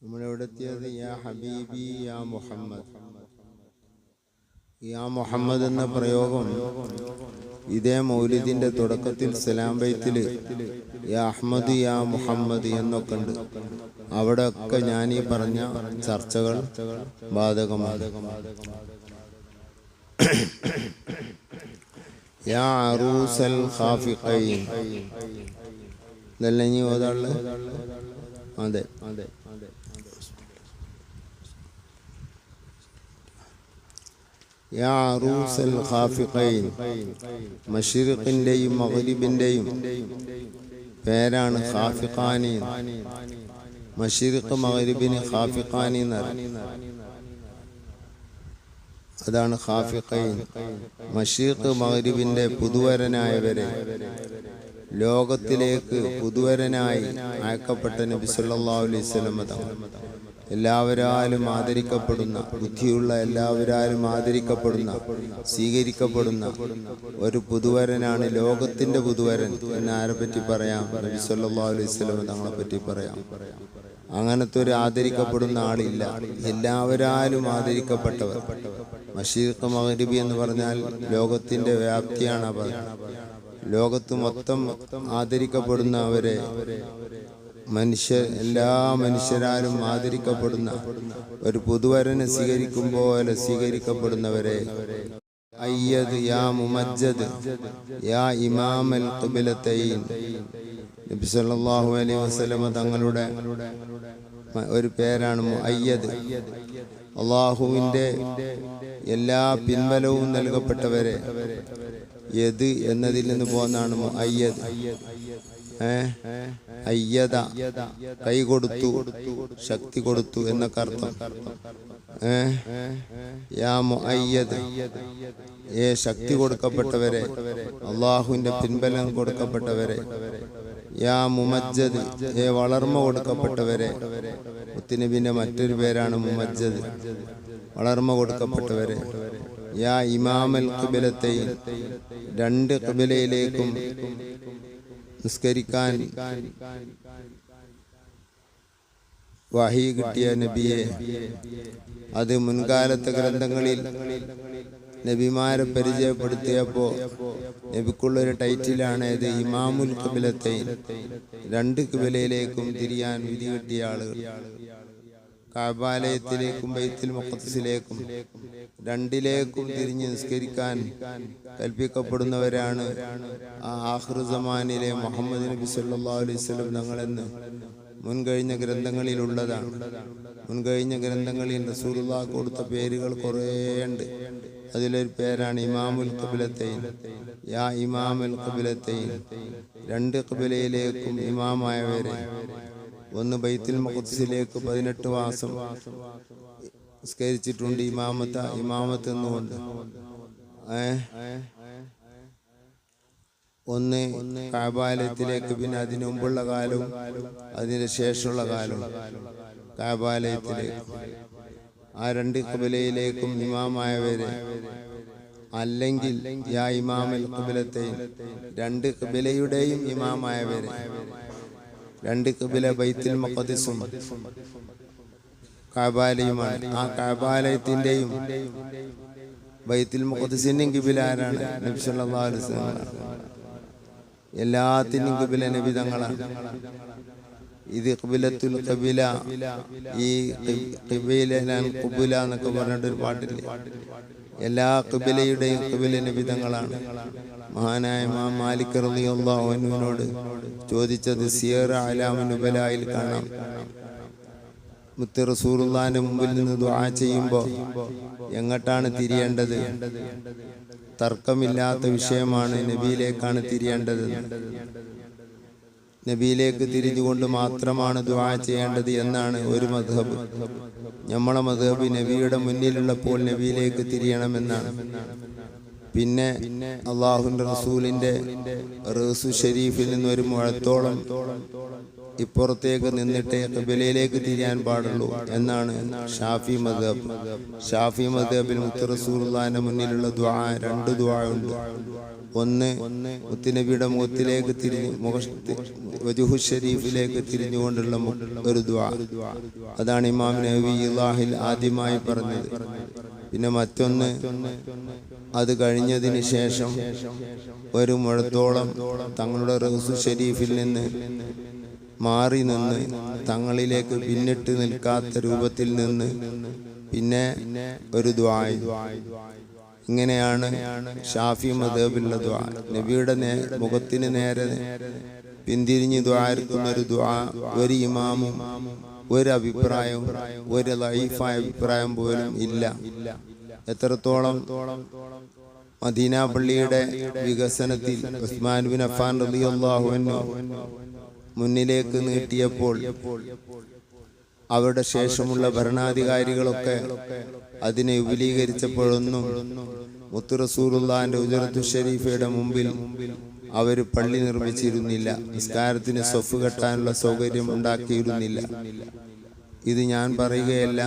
നമ്മളിവിടെ എത്തിയത് യാ ഹബീബി യാ മുഹമ്മദ്. യാ മുഹമ്മദ് എന്ന പ്രയോഗം ഇതേ മൗലിദിന്റെ തുടക്കത്തിൽ സലാം ബൈത്തിൽ യാ അഹ്മദ് യാ മുഹമ്മദ് എന്നൊക്കെ ഉണ്ട്. അവിടെ ഒക്കെ ഞാൻ ഈ പറഞ്ഞ ചർച്ചകൾ ബാധകമാണ്. യാ അറൂസൽ ഖാഫിഖൈൻ ഇതല്ല ഇനി ഓതാള്. അതെ, യാ അറൂസൽ ഖാഫിഖൈൻ, മശ്രിഖിന്റെയും മഗ്രിബിന്റെയും പേരാണ് ഖാഫിഖാനി. മശ്രിഖ് മഗ്രിബിന് ഖാഫിഖാനി എന്ന് പറയും. അതാണ് ഖാഫിഖൈൻ. മശ്രിഖ് മഗ്രിബിന്റെ പുതുവരനായവരെ, ലോകത്തിലേക്ക് പുതുവരനായി അയക്കപ്പെട്ട നബി സല്ലല്ലാഹു അലൈഹി വസല്ലം തങ്ങൾ എല്ലാവരാലും ആദരിക്കപ്പെടുന്ന, ബുദ്ധിയുള്ള എല്ലാവരാലും ആദരിക്കപ്പെടുന്ന, സ്വീകരിക്കപ്പെടുന്ന ഒരു പുതുവരനാണ്. ലോകത്തിന്റെ പുതുവരൻ എന്ന് ആരെ പറ്റി പറയാം? നബി സല്ലല്ലാഹു അലൈഹി വസല്ലം തങ്ങളെ പറ്റി പറയാം. അങ്ങനത്തെ ഒരു ആദരിക്കപ്പെടുന്ന ആളില്ല. എല്ലാവരാലും ആദരിക്കപ്പെട്ടവർ. മശ്രിഖ് മഗ്രിബി എന്ന് പറഞ്ഞാൽ ലോകത്തിന്റെ വ്യാപ്തിയാണ്. ലോകത്ത് മൊത്തം ആദരിക്കപ്പെടുന്നവരെ, എല്ലാ മനുഷ്യരാലും ആദരിക്കപ്പെടുന്ന ഒരു പുതുവരനെ സ്വീകരിക്കും പോലെ സ്വീകരിക്കപ്പെടുന്നവരെ. അയ്യദ് യാ മുമജ്ജദ് യാ ഇമാമൽ ഖിബ്ലതൈൻ, നബി സല്ലല്ലാഹു അലൈഹി വസല്ലം തങ്ങളുടെ ഒരു പേരാണ് മുഅയ്യദ്. അല്ലാഹുവിന്റെ എല്ലാ പിൻബലവും നൽകപ്പെട്ടവരെ. യദ് എന്നതിൽ നിന്ന് പോകുന്നതാണ് മുഅയ്യദ്. അയ്യദ കൈ കൊടുത്തു, ശക്തി കൊടുത്തു എന്നൊക്കെ അർത്ഥം. യാ മുഅയ്യദ്, ശക്തി കൊടുക്കപ്പെട്ടവരെ, അള്ളാഹുവിന്റെ പിൻബലം കൊടുക്കപ്പെട്ടവരെ. യാ മുമജ്ജദ്, വളർമ കൊടുക്കപ്പെട്ടവരെ. മുത്തുനബിന്റെ മറ്റൊരു പേരാണ് മുമജ്ജദ്, വളർമ കൊടുക്കപ്പെട്ടവരെ. യാ ഇമാമൽ ഖിബ്ലതൈൻ, രണ്ട് ഖിബ്ലയിലേക്കും നിസ്കരിക്കാൻ വഹി കിട്ടിയ നബിയെ. അത് മുൻകാലത്തെ ഗ്രന്ഥങ്ങളിൽ നബിമാരെ പരിചയപ്പെടുത്തിയപ്പോ നബിക്കുള്ളൊരു ടൈറ്റിലാണ് ഇത്, ഇമാമുൽ ഖിബ്ലതൈൻ. രണ്ട് ഖിബ്ലയിലേക്കും തിരിയാൻ വിധി കിട്ടിയ ആളുകൾ. കഅബാലയത്തിലേക്കും ബൈത്തുൽ മുഖദ്ദസിലേക്കും രണ്ടിലേക്കും തിരിഞ്ഞ് നിസ്കരിക്കാൻ കൽപ്പിക്കപ്പെടുന്നവരാണ് ആഖിറു സമാനിലെ മുഹമ്മദ് നബി സല്ലല്ലാഹു അലൈഹി വസല്ലം തങ്ങളെന്ന് മുൻകഴിഞ്ഞ ഗ്രന്ഥങ്ങളിലുള്ളതാണ്. മുൻകഴിഞ്ഞ ഗ്രന്ഥങ്ങളിൽ റസൂലുള്ളാഹി കൊടുത്ത പേരുകൾ കുറേ ഉണ്ട്. അതിലൊരു പേരാണ് ഇമാമുൽ ഖിബ്ലതൈൻ. യാ ഇമാമുൽ ഖിബ്ലതൈൻ, രണ്ട് ഖിബ്ലയിലേക്കും ഇമാമായവരെ. ഒന്ന് ബൈത്തുൽ മുഖദ്ദസിലേക്ക് 18 മാസം നിസ്കരിച്ചിട്ടുണ്ട് ഇമാമത്ത് എന്നുകൊണ്ട്. ഒന്ന് കഅബാലയത്തിലേക്ക്, പിന്നെ അതിനു മുമ്പുള്ള കാലവും അതിന് ശേഷമുള്ള കാലവും കഅബാലയത്തിലേക്ക്. ആ രണ്ട് ഖിബ്ലയിലേക്കും ഇമാമായവരെ. അല്ലെങ്കിൽ യാ ഇമാമുൽ ഖിബ്ലതൈൻ, രണ്ട് ഖിബ്ലയുടെയും ഇമാമായവരെ. രണ്ട് ഖിബ്ല ബൈത്തുൽ മുഖദ്ദസും കഅബാലയുമാണ്. ആ കഅബാലയത്തിന്റെയും ബൈത്തുൽ മുഖദ്ദസിന്റെയും ഖിബ്ല ആരാണ്? നബി സല്ലല്ലാഹു അലൈഹി വസല്ലം. എല്ലാത്തിനും ഖിബ്ല നബി തങ്ങളാണ്. ഇത് ഖിബ്ലത്തുൽ ഖിബ്ല, ഈ ഖിബ്ലൻ ഖുബുല എന്നൊക്കെ പറഞ്ഞിട്ടൊരു പാട്ടില്ലേ? എല്ലാ ഖിബ്ലയുടെയും ഖിബ്ല നബി തങ്ങളാണ്. മഹാനായ ഇമാം മാലിക് റളിയല്ലാഹു അൻഹുവിനോട് ചോദിച്ചത് സിയർ അലാമുൻ നുബലായിൽ കാണാം. മുത്ത് റസൂലുള്ളാഹിന്റെ മുമ്പിൽ നിന്ന് ദുആ ചെയ്യുമ്പോൾ എങ്ങോട്ടാണ് തിരിയേണ്ടത്? തർക്കമില്ലാത്ത വിഷയമാണ്, നബിയിലേക്കാണ് തിരിയേണ്ടത്. നബിയിലേക്ക് തിരിഞ്ഞുകൊണ്ട് മാത്രമാണ് ദുആ ചെയ്യേണ്ടത് എന്നാണ് ഒരു മദ്ഹബ്. നമ്മളെ മദ്ഹബ് നബിയുടെ മുന്നിലുള്ളപ്പോൾ നബിയിലേക്ക് തിരിയണമെന്നാണ്. പിന്നെ അള്ളാഹുവിന്റെ റസൂലിന്റെ റസൂ ഷരീഫിൽ നിന്ന് ഒരു മുഴത്തോളം ഇപ്പുറത്തേക്ക് നിന്നിട്ടേ ഖിബലയിലേക്ക് തിരിയാൻ പാടുള്ളൂ എന്നാണ് ഷാഫി മദ്ഹബ്. ഷാഫി മദ്ഹബിൽ മുത്ത് റസൂലുള്ളാഹിന്റെ മുന്നിലുള്ള ദുആ, രണ്ട് ദുആ ഉണ്ട്. ഒന്ന് മുത്തുനബിയുടെ മുഖത്തിലേക്ക് തിരിഞ്ഞ് വജുഹു ഷരീഫിലേക്ക് തിരിഞ്ഞുകൊണ്ടുള്ള ഒരു ദുആ. അതാണ് ഇമാം നവവിയുല്ലാഹിൽ ആദ്യമായി പറഞ്ഞത്. പിന്നെ മറ്റൊന്ന് അത് കഴിഞ്ഞതിന് ശേഷം ഒരു മുഴത്തോളം തങ്ങളുടെ റൗസു ഷരീഫിൽ നിന്ന് മാറി നിന്ന് തങ്ങളിലേക്ക് പിന്നിട്ട് നിൽക്കാത്ത രൂപത്തിൽ നിന്ന് പിന്നെ ഒരു ദുആ. ഇങ്ങനെയാണ് ഷാഫി മദ്ഹബിലുള്ള ദുആ. നബിയുടെ മുഖത്തിന് നേരെ പിന്തിരിഞ്ഞ് ദുആയിരിക്കുന്ന ഒരു ദുആ ഒരു ഇമാമും ഒരു അഭിപ്രായവും ഒരു ലൈഫായ അഭിപ്രായം പോലും ഇല്ല. എത്രത്തോളം മദീന പള്ളിയുടെ വികസനത്തിൽ ഉസ്മാൻ ബിൻ അഫ്ഫാൻ റളിയല്ലാഹു അൻഹു മുന്നിലേക്ക് നീട്ടിയപ്പോൾ അവരുടെ ശേഷമുള്ള ഭരണാധികാരികളൊക്കെ അതിനെ വിപുലീകരിച്ചപ്പോഴൊന്നും മുത്ത് റസൂലുള്ളാഹിന്റെ ഉജറത്തു ഷരീഫയുടെ മുമ്പിൽ അവർ പള്ളി നിർമ്മിച്ചിരുന്നില്ല. നിസ്കാരത്തിന് സ്വഫ് കെട്ടാനുള്ള സൗകര്യം ഉണ്ടാക്കിയിരുന്നില്ല. ഇത് ഞാൻ പറയുകയല്ല,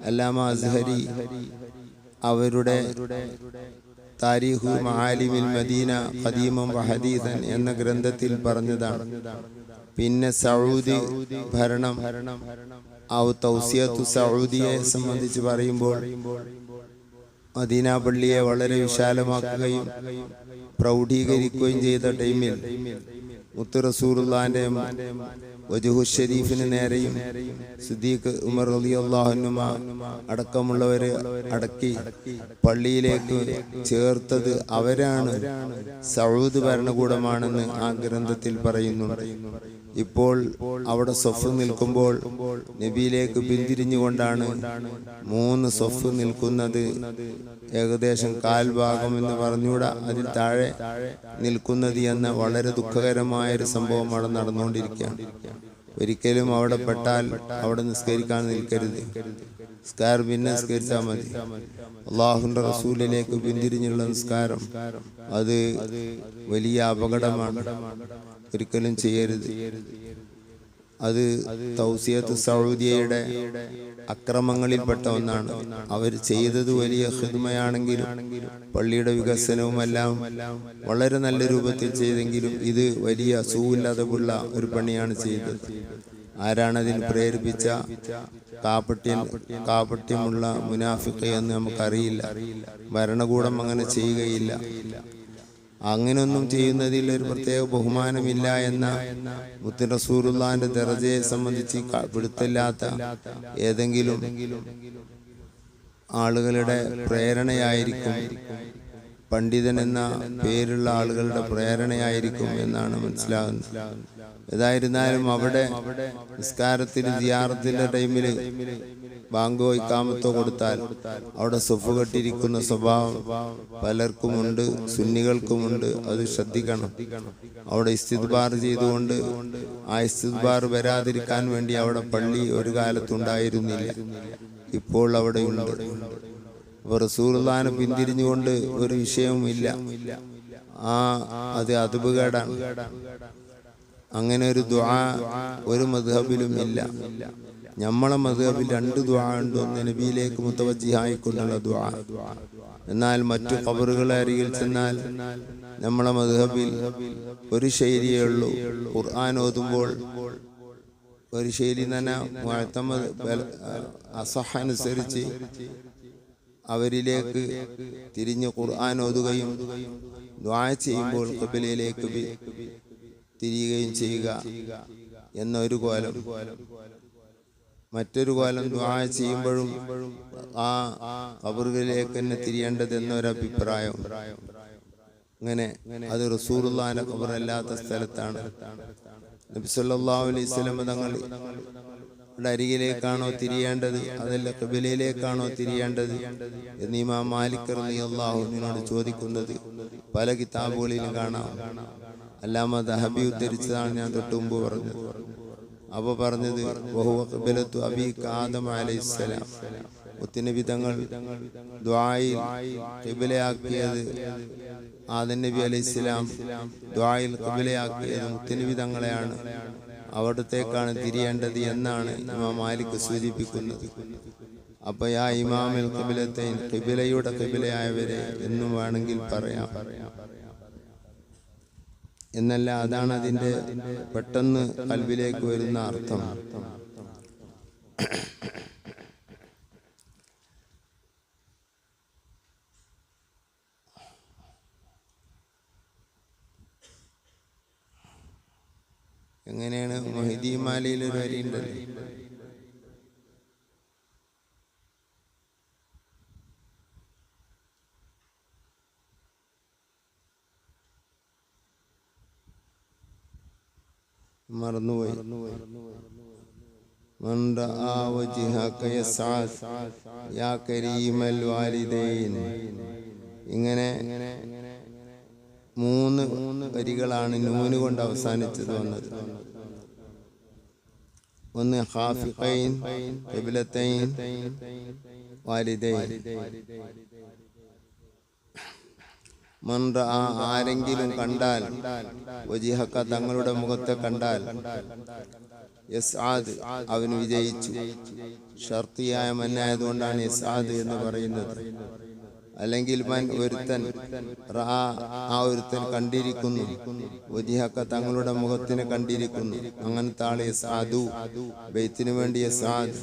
അല്ലാമ അസ്ഹരി അവരുടെ താരീഖു മആലിമിൽ മദീന ഖദീമൻ വഹദീസൻ എന്ന ഗ്രന്ഥത്തിൽ പറഞ്ഞതാണ്. പിന്നെ സൗദി ഭരണം തൗസിയത്തു സൗദിയെ സംബന്ധിച്ച് പറയുമ്പോൾ മദീന പള്ളിയെ വളരെ വിശാലമാക്കുകയും പ്രൗഢീകരിക്കുകയും ചെയ്ത ടൈമിൽ മുത്ത് റസൂലുള്ളാഹിന്റെ വജുഹു ഷരീഫിന് നേരെയും സിദ്ദീഖ് ഉമർ റളിയല്ലാഹു അൻഹുമ അടക്കമുള്ളവരെ അടക്കി പള്ളിയിലേക്ക് ചേർത്തത് അവരാണ്, സൗദ് ഭരണകൂടമാണെന്ന് ആ ഗ്രന്ഥത്തിൽ പറയുന്നുണ്ട്. ഇപ്പോൾ അവിടെ സ്വഫ് നിൽക്കുമ്പോൾ നബിയിലേക്ക് പിന്തിരിഞ്ഞുകൊണ്ടാണ് 3 സ്വഫ് നിൽക്കുന്നത്. ഏകദേശം കാൽഭാഗം എന്ന് പറഞ്ഞുകൂടാ, അതിൽ താഴെ നിൽക്കുന്നത് എന്ന വളരെ ദുഃഖകരമായൊരു സംഭവം അവിടെ നടന്നുകൊണ്ടിരിക്കുകയാണ്. ഒരിക്കലും അവിടെ പെട്ടാൽ അവിടെ നിസ്കരിക്കാൻ നിൽക്കരുത്. നിസ്കാരം പിന്നെ നിസ്കരിച്ചാൽ മതി. അള്ളാഹുവിന്റെ റസൂലിലേക്ക് പിന്തിരിഞ്ഞുള്ള നിസ്കാരം അത് വലിയ അപകടമാണ്, ഒരിക്കലും ചെയ്യരുത്. അത് തൗസിയത്ത് സൗദിയയുടെ അക്രമങ്ങളിൽപ്പെട്ട ഒന്നാണ്. അവർ ചെയ്തത് വലിയ ഖിദ്മയാണെങ്കിലും പള്ളിയുടെ വികസനവുമെല്ലാം വളരെ നല്ല രൂപത്തിൽ ചെയ്തെങ്കിലും ഇത് വലിയ സൂല്ലാതമുള്ള ഒരു പണിയാണ് ചെയ്തത്. ആരാണതിന് പ്രേരിപ്പിച്ച കാപട്യമുള്ള മുനാഫിഖ് എന്ന് നമുക്കറിയില്ല. ഭരണകൂടം അങ്ങനെ ചെയ്യുകയില്ല. അങ്ങനൊന്നും ചെയ്യുന്നതിൽ ഒരു പ്രത്യേക ബഹുമാനമില്ല എന്ന മുത്ത് റസൂലുള്ളാഹിന്റെ ദറജയെ സംബന്ധിച്ച് പിടുത്തില്ലാത്ത ഏതെങ്കിലും ആളുകളുടെ പ്രേരണയായിരിക്കും, പണ്ഡിതൻ എന്ന പേരുള്ള ആളുകളുടെ പ്രേരണയായിരിക്കും എന്നാണ് മനസ്സിലാകുന്നത്. ഏതായിരുന്നാലും അവിടെ നിസ്കാരത്തിന് സിയാറത്തിന്റെ ടൈമിൽ ബാങ്കോ ഇഖാമത്തോ കൊടുത്താൽ അവിടെ സ്വഫ് കെട്ടിരിക്കുന്ന സ്വഭാവം പലർക്കുമുണ്ട്, സുന്നികൾക്കുമുണ്ട്. അത് ശ്രദ്ധിക്കണം. അവിടെ ഇസ്തിഗ്ഫാർ ചെയ്തുകൊണ്ട് ആ ഇസ്തിഗ്ഫാർ വരാതിരിക്കാൻ വേണ്ടി അവിടെ പള്ളി ഒരു കാലത്തുണ്ടായിരുന്നില്ല, ഇപ്പോൾ അവിടെ ഉണ്ട്. അപ്പൊ റസൂലുള്ളാഹിനെ പിന്തിരിഞ്ഞുകൊണ്ട് ഒരു വിഷയവുമില്ല. അത് അദബുകേടാണ്. അങ്ങനെ ഒരു ദുആ ഒരു മദ്ഹബിലും ഇല്ല. നമ്മളെ മദ്ഹബിൽ 2 ദുആ ഉണ്ട്. ഒന്ന് നബിയിലേക്ക് മുത്തവജ്ജിഹായിക്കൊണ്ടുള്ള ദുആ. എന്നാൽ മറ്റു ഖബറുകളെ അരികിൽ ചെന്നാൽ നമ്മളെ മദ്ഹബിൽ ഒരു ശൈലിയേ ഉള്ളൂ. ഖുർആൻ ഓതുമ്പോൾ ഒരു ശൈലി തന്നെ അസഹ് അനുസരിച്ച് അവരിലേക്ക് തിരിഞ്ഞ് ഖുർആൻ ഓതുകയും ദുആ ചെയ്യുമ്പോൾ ഖിബലയിലേക്ക് തിരിയുകയും ചെയ്യുക എന്നൊരു കോലം. മറ്റൊരു കോലം ദുആ ചെയ്യുമ്പോഴും ആ ഖബറിലേക്ക് തന്നെ തിരിയേണ്ടത് എന്നൊരഭിപ്രായം. അങ്ങനെ അത് റസൂലുള്ളാഹിന്റെ ഖബറല്ലാത്ത സ്ഥലത്താണ്. നബി സല്ലല്ലാഹു അലൈഹി വസല്ലം തങ്ങളുടെ അരികിലേക്കാണോ തിരിയേണ്ടത്, അതല്ല ഖിബലയിലേക്കാണോ തിരിയേണ്ടത് എന്ന് ഇമാം മാലിക് റളിയല്ലാഹു അൻഹുവിനോട് ചോദിക്കുന്നത് പല കിതാബുകളിലും കാണാം. അല്ലാമ ദഹബി ഉദ്ധരിച്ചതാണ് ഞാൻ തൊട്ട് മുമ്പ് പറഞ്ഞത്. അപ്പൊ പറഞ്ഞത് വഹുവ ഖിബലത്തു അബീക ആദം അലൈഹിസ്സലാം. മുത്തുനബി തങ്ങൾ ദുആയിൽ ഖിബലയാക്കിയത് ആദം നബി അലൈഹിസ്സലാം ദുആയിൽ ഖിബലയാക്കിയത് മുത്തുനബി തങ്ങളെയാണ്. അവിടത്തേക്കാണ് തിരിയേണ്ടത് എന്നാണ് ഇമാം മാലിക് സൂചിപ്പിക്കുന്നത്. അപ്പൊ യാ ഇമാമിൽ ഖിബലത്തൈൻ, ഖിബലയുടെ ഖിബലയായവരെ എന്നും വേണമെങ്കിൽ പറയാം എന്നല്ല, അതാണ് അതിൻ്റെ പെട്ടെന്ന് ഖൽബിലേക്ക് വരുന്ന അർത്ഥം. എങ്ങനെയാണ് മൊഹീദ്ദീൻ മാലയിൽ ഒരു വരിയുണ്ടല്ലോ, മറന്നുപോയി. മൻ റആ വജ്ഹക യസ്അദ് യാ കരീമൽ വാലിദൈൻ. ഇങ്ങനെ 3 വരികളാണ് നൂന് കൊണ്ട് അവസാനിച്ചത് വന്നത്. ഒന്ന് ഖാഫിഖൈൻ, ഖിബ്ലത്തൈൻ, വാലിദൈൻ. മൻ റആ, ആരെങ്കിലും കണ്ടാൽ, വജ്ഹക തങ്ങളുടെ മുഖത്തെ കണ്ടാൽ, യസ്അദ് അവന് വിജയിച്ചു. ഷർത്തിയായ മന്നായതുകൊണ്ടാണ് യസ്അദ് എന്ന് പറയുന്നത്. അല്ലെങ്കിൽ മൻ ഒരുത്തൻ, റആ ആ ഒരുത്തൻ കണ്ടിരിക്കുന്നു, വജ്ഹക തങ്ങളുടെ മുഖത്തിനെ കണ്ടിരിക്കുന്നു, അങ്ങനത്തെ ആള് യസ്അദു, ബൈത്തിന് വേണ്ടി യസ്അദ്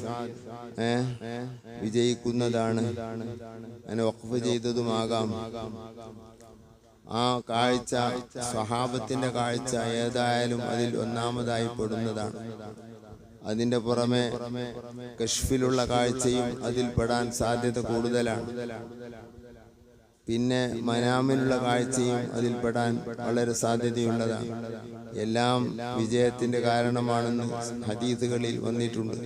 വിജയിക്കുന്നതാണ്. അങ്ങനെ വഖഫ് ചെയ്തതുമാകാം. ആ കാഴ്ച സ്വഹാബത്തിന്റെ കാഴ്ച ഏതായാലും അതിൽ ഒന്നാമതായി പെടുന്നതാണ്. അതിന്റെ പുറമെ കശ്ഫിലുള്ള കാഴ്ചയും അതിൽ പെടാൻ സാധ്യത കൂടുതലാണ്. പിന്നെ മനാമിലുള്ള കാഴ്ചയും അതിൽ പെടാൻ വളരെ സാധ്യതയുള്ളതാണ്. എല്ലാം വിജയത്തിന്റെ കാരണമാണെന്ന് ഹദീസുകളിൽ വന്നിട്ടുണ്ട്.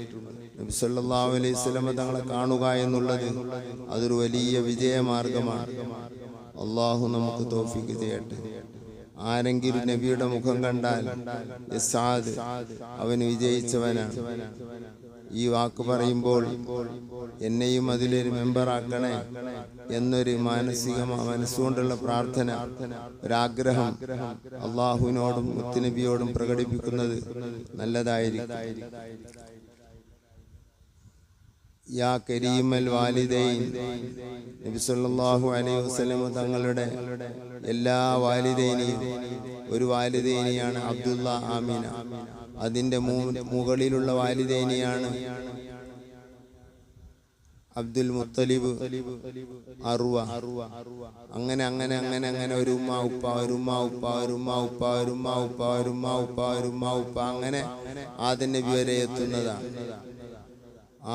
നബി സല്ലല്ലാഹു അലൈഹി വസല്ലം തങ്ങളെ കാണുക എന്നുള്ളത് അതൊരു വലിയ വിജയമാർഗമാണ്. അള്ളാഹു നമുക്ക് തൗഫീഖ് ചെയ്യട്ടെ. ആരെങ്കിലും നബിയുടെ മുഖം കണ്ടാൽ യസ്അദ് അവന് വിജയിച്ചവനാണ്. ഈ വാക്ക് പറയുമ്പോൾ എന്നെയും അതിലൊരു മെമ്പറാക്കണേ എന്നൊരു മനസ്സുകൊണ്ടുള്ള പ്രാർത്ഥന, ഒരാഗ്രഹം അള്ളാഹുവിനോടും മുത്തുനബിയോടും പ്രകടിപ്പിക്കുന്നത് നല്ലതായിരിക്കും. യാ കരീമൽ വാലിദൈൻ, നബി സല്ലല്ലാഹു അലൈഹി വസല്ലം തങ്ങളുടെ എല്ലാ വാലിദൈനിയും ഒരു വാലിദൈനിയാണ് അബ്ദുള്ള, ആമിന. അതിന്റെ മുകളിലുള്ള വാലിദൈനിയാണ് അബ്ദുൽ മുത്തലിബ്, അർവ. അങ്ങനെ അങ്ങനെ അങ്ങനെ അങ്ങനെ ഒരു ഉമ്മ ഉപ്പ, ഒരു ഉമ്മ ഉപ്പ, ഒരു ഉമ്മ ഉപ്പ, ഒരു ഉമ്മ ഉപ്പ, ഒരു ഉമ്മ ഉപ്പ, ഒരു ഉമ്മ ഉപ്പ, അങ്ങനെ ആദം നബി വരെ എത്തുന്നതാണ്.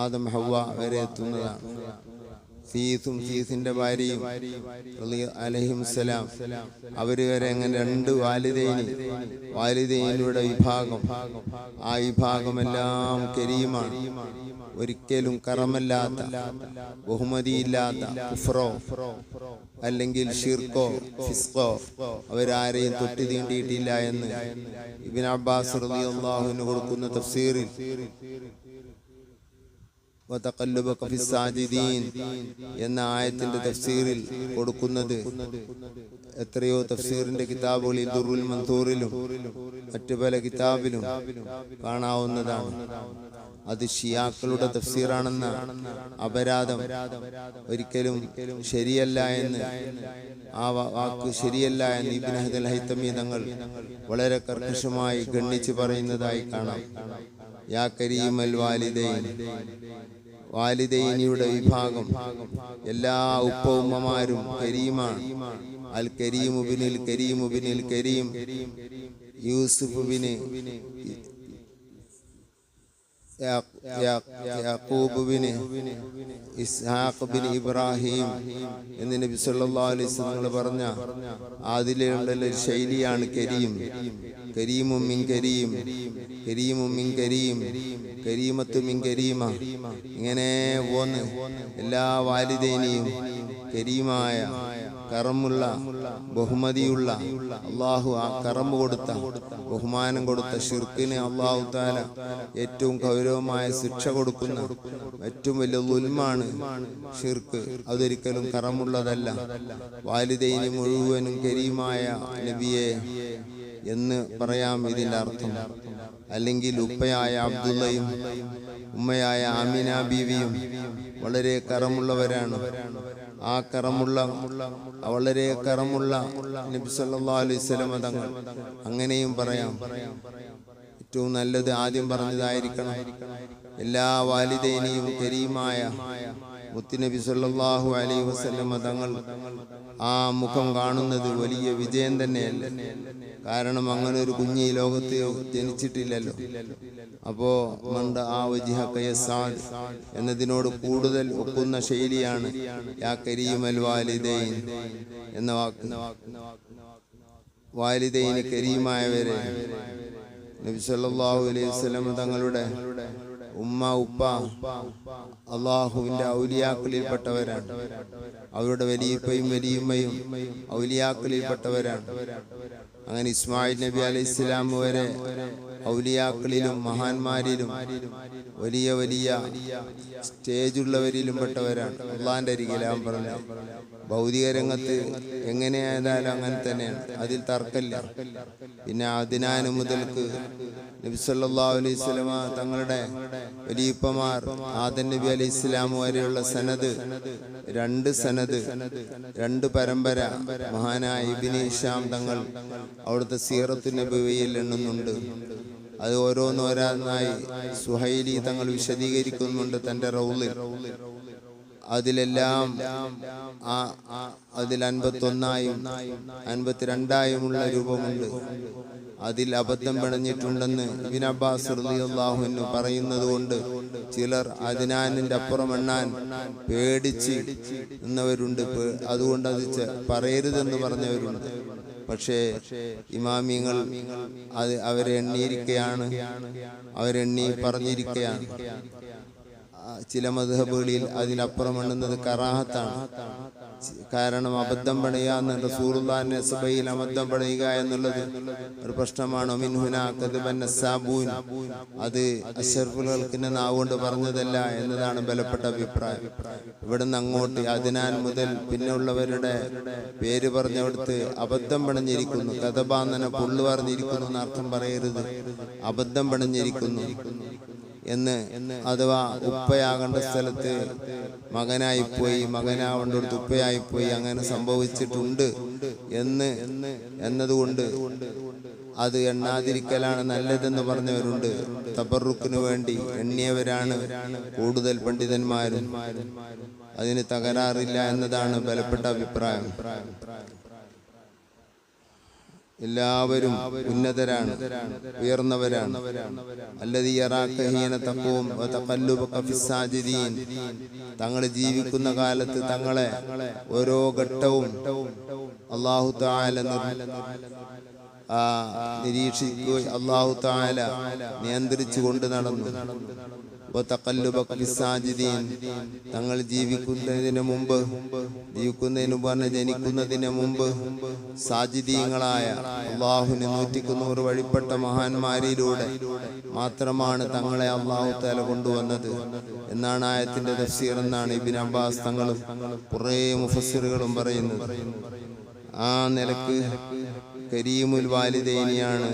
ആദം ഹവ്വ വരെ എത്തുന്നതാണ്. സീസും സീസിന്റെ ഭാര്യയും അലൈഹിസ്സലാം അവര് വരെ അങ്ങനെ 2 വാലിദൈനിയുടെ വിഭാഗം. ആ വിഭാഗമെല്ലാം കരീമാണ്. ഒരിക്കലും കറമല്ലാത്ത, ബഹുമതിയില്ലാത്ത, കുഫ്റോ അല്ലെങ്കിൽ ഷിർക്കോ ഫിസ്കോ അവരാരെയും തൊട്ടി തീണ്ടിയിട്ടില്ല എന്ന് ഇബ്നു അബ്ബാസ് റളിയല്ലാഹു അൻഹു കൊടുക്കുന്ന തഫ്സീറിൽ വതഖല്ലുബക ഫിസ്സാജിദീൻ എന്ന ആയത്തിന്റെ തഫ്സീറിൽ കൊടുക്കുന്നത് എത്രയോ തഫ്സീറിന്റെ കിതാബുകളിൽ ദുറുൽ മൻസൂറിലും മറ്റു പല കിതാബിലും കാണാവുന്നതാണ്. അത് ഷിയാക്കളുടെ തഫ്സീറാണെന്ന അപരാധം ഒരിക്കലും ശരിയല്ല എന്ന്, ആ വാക്ക് ശരിയല്ല എന്ന് ഇബ്നു ഹജർ ഹൈതമി തങ്ങൾ വളരെ കർക്കശമായി ഗണ്ണിച്ച് പറയുന്നതായി കാണാം. യാ കരീമൽ വാലിദൈൻ, വാലിദൈനിയുടെ വിഭാഗം എല്ലാ ഉപ്പ ഉമ്മമാരും കരീമാണ്. അൽ കരീം ബിനിൽ കരീം ബിനിൽ കരീം, യൂസുഫ് ബിന് യാക്കൂബ് ബിന് ഇസ്ഹാഖ് ബിൻ ഇബ്രാഹിം എന്ന് നബി സല്ലല്ലാഹു അലൈഹി വസല്ലം പറഞ്ഞ അതിലുള്ള ഒരു ശൈലിയാണ് കരീം. കരീമും മിൻ കരീം, കരീമും മിൻ കരീം, കരീമത്തു മിൻ കരീമ. ഇങ്ങനെ പോന്ന് എല്ലാ വാലിദൈനിയും കരീമായ, കറമുള്ള, ബഹുമതിയുള്ള, അള്ളാഹു ആ കറമ് കൊടുത്ത, ബഹുമാനം കൊടുത്ത ഷിർക്കിന് അള്ളാഹു തആല ഏറ്റവും ഗൗരവമായ ശിക്ഷ കൊടുക്കുന്ന ഏറ്റവും വലിയ ദുൽമാണ് ഷിർക്ക്. അതൊരിക്കലും കറമുള്ളതല്ല. വാലിദൈനി മുഴുവനും കരീമായ നബിയെ എന്ന് പറയാം ഇതിൻ്റെ അർത്ഥം. അല്ലെങ്കിൽ ഉപ്പയായ അബ്ദുള്ളയും ഉമ്മയായ ആമിന ബീവിയും വളരെ കറമുള്ളവരാണ്. ആ വളരെ കറമുള്ള നബി സല്ലല്ലാഹു അലൈഹി വസല്ലം തങ്ങൾ. അങ്ങനെയും പറയാം. ഏറ്റവും നല്ലത് ആദ്യം പറഞ്ഞതായിരിക്കണം. എല്ലാ വാലിദൈനെയും കരീമായ മുത്തുനബി സല്ലല്ലാഹു അലൈഹി വസല്ലം തങ്ങൾ ആ മുഖം കാണുന്നത് വലിയ വിജയം തന്നെയല്ലേ. കാരണം അങ്ങനെ ഒരു കുഞ്ഞ് ഈ ലോകത്ത് ജനിച്ചിട്ടില്ലല്ലോ. അപ്പോ മണ്ട ആ വജിഹക്കയസാദ് എന്നതിനോട് കൂടുതൽ ഒക്കുന്ന ശൈലിയാണ് യാ കരീമൽ വാലിദൈൻ എന്ന വാക്ക്. വാലിദൈന് കരീമായവരെ നബി സല്ലല്ലാഹു അലൈഹി വസല്ലം തങ്ങളുടെ ഉമ്മ ഉപ്പ അള്ളാഹുവിന്റെ ഔലിയാക്കളിൽപ്പെട്ടവരാണ്. അവരുടെ വലിയപ്പയും വലിയമ്മയും ഔലിയാക്കളിൽപ്പെട്ടവരാണ്. അങ്ങനെ ഇസ്മായിൽ നബി അലൈഹി ഇസ്ലാം വരെ ഔലിയാക്കളിലും മഹാന്മാരിലും വലിയ വലിയ സ്റ്റേജുള്ളവരിലും പെട്ടവരാണ്. അള്ളാന്റെ അരികിലാൻ പറഞ്ഞു. ഭൗതിക രംഗത്ത് എങ്ങനെയായാലും അങ്ങനെ തന്നെയാണ്, അതിൽ തർക്കമില്ല. പിന്നെ അദ്നാൻ മുതൽക്ക് നബി സല്ലല്ലാഹു അലൈഹി വസല്ലം തങ്ങളുടെ വലിയപ്പമാർ ആദം നബി അലൈഹി ഇസ്ലാം വരെയുള്ള രണ്ട് പരമ്പര മഹാനായ ഇബ്നു ഹിശാം തങ്ങൾ അവിടുത്തെ സീറത്തു നബവിയിൽ എണ്ണുന്നുണ്ട്. അത് ഓരോന്നോരോന്നായി സുഹൈലി തങ്ങൾ വിശദീകരിക്കുന്നുണ്ട് തന്റെ റൗളിൽ. അതിലെല്ലാം അതിൽ 51ആയും 52ആയുമുള്ള രൂപമുണ്ട്. അതിൽ അബദ്ധം പിണഞ്ഞിട്ടുണ്ടെന്ന് ഇബ്നു അബ്ബാസ് റളിയല്ലാഹു അൻഹു പറയുന്നത് കൊണ്ട് ചിലർ അദ്നാനിന്റെ അപ്പുറം എണ്ണാൻ പേടിച്ച് നിന്നവരുണ്ട്. അതുകൊണ്ട് അത് പറയരുതെന്ന് പറഞ്ഞവരുണ്ട്. പക്ഷേ ഇമാമിങ്ങൾ അവരെ എണ്ണി പറഞ്ഞിരിക്കുകയാണ്. ചില മദ്ഹബുകളിൽ അതിനപ്പുറം എണ്ണുന്നത് കറാഹത്താണ്. കാരണം അബദ്ധം പണയുക, റസൂലുള്ളാഹിന്റെ സഭയിൽ അബദ്ധം പണയുക എന്നുള്ളത് ഒരു പ്രശ്നമാണ്. അത് അശ്റഫുകൾക്ക് നാവുകൊണ്ട് പറഞ്ഞതല്ല എന്നതാണ് ബലപ്പെട്ട അഭിപ്രായം. ഇവിടുന്ന് അങ്ങോട്ട് അദ്നാൻ മുതൽ പിന്നെ ഉള്ളവരുടെ പേര് പറഞ്ഞെടുത്ത് അബദ്ധം പണഞ്ഞിരിക്കുന്നു, കഥബാന്നനെ പുള്ളു പറഞ്ഞിരിക്കുന്നു എന്നർത്ഥം പറയരുത്. അബദ്ധം പണഞ്ഞിരിക്കുന്നു എന്ന്, അഥവാ ഉപ്പയാകേണ്ട സ്ഥലത്ത് മകനായിപ്പോയി, മകനാവേണ്ടടുത്ത് ഉപ്പയായിപ്പോയി, അങ്ങനെ സംഭവിച്ചിട്ടുണ്ട് എന്നതുകൊണ്ട് അത് എണ്ണാതിരിക്കലാണ് നല്ലതെന്ന് പറഞ്ഞവരുണ്ട്. തബറുക്കിനു വേണ്ടി എണ്ണിയവരാണ് കൂടുതൽ പണ്ഡിതന്മാരും. അതിന് തകരാറില്ല എന്നതാണ് ബലപ്പെട്ട അഭിപ്രായം. എല്ലാവരും ഉന്നതരാണ്, ഉയർന്നവരാണ്. അല്ലദീ യറാക ഹീന തഖൂം വതഖല്ലുബക ഫിസ്സാജിദീൻ. തങ്ങൾ ജീവിക്കുന്ന കാലത്ത് തങ്ങളെ ഓരോ ഘട്ടവും അല്ലാഹു തആല നിരീക്ഷിക്കുകയും അല്ലാഹു തആല നിയന്ത്രിച്ചു കൊണ്ട് നടന്നു. തങ്ങൾ ജനിക്കുന്നതിന് മുമ്പ് സാജിദീങ്ങളായ അള്ളാഹുവിന് 190 വഴിപ്പെട്ട മഹാന്മാരിലൂടെ മാത്രമാണ് തങ്ങളെ അള്ളാഹു തആല കൊണ്ടുവന്നത് എന്നാണ് ആയത്തിന്റെ തഫ്സീർ എന്നാണ് ഇബ്നു അബ്ബാസ് തങ്ങളും കുറേ മുഫസ്സിറുകളും പറയുന്നത്. ആ നിലക്ക് കരീമുൽ വാലിദൈനിയാണ്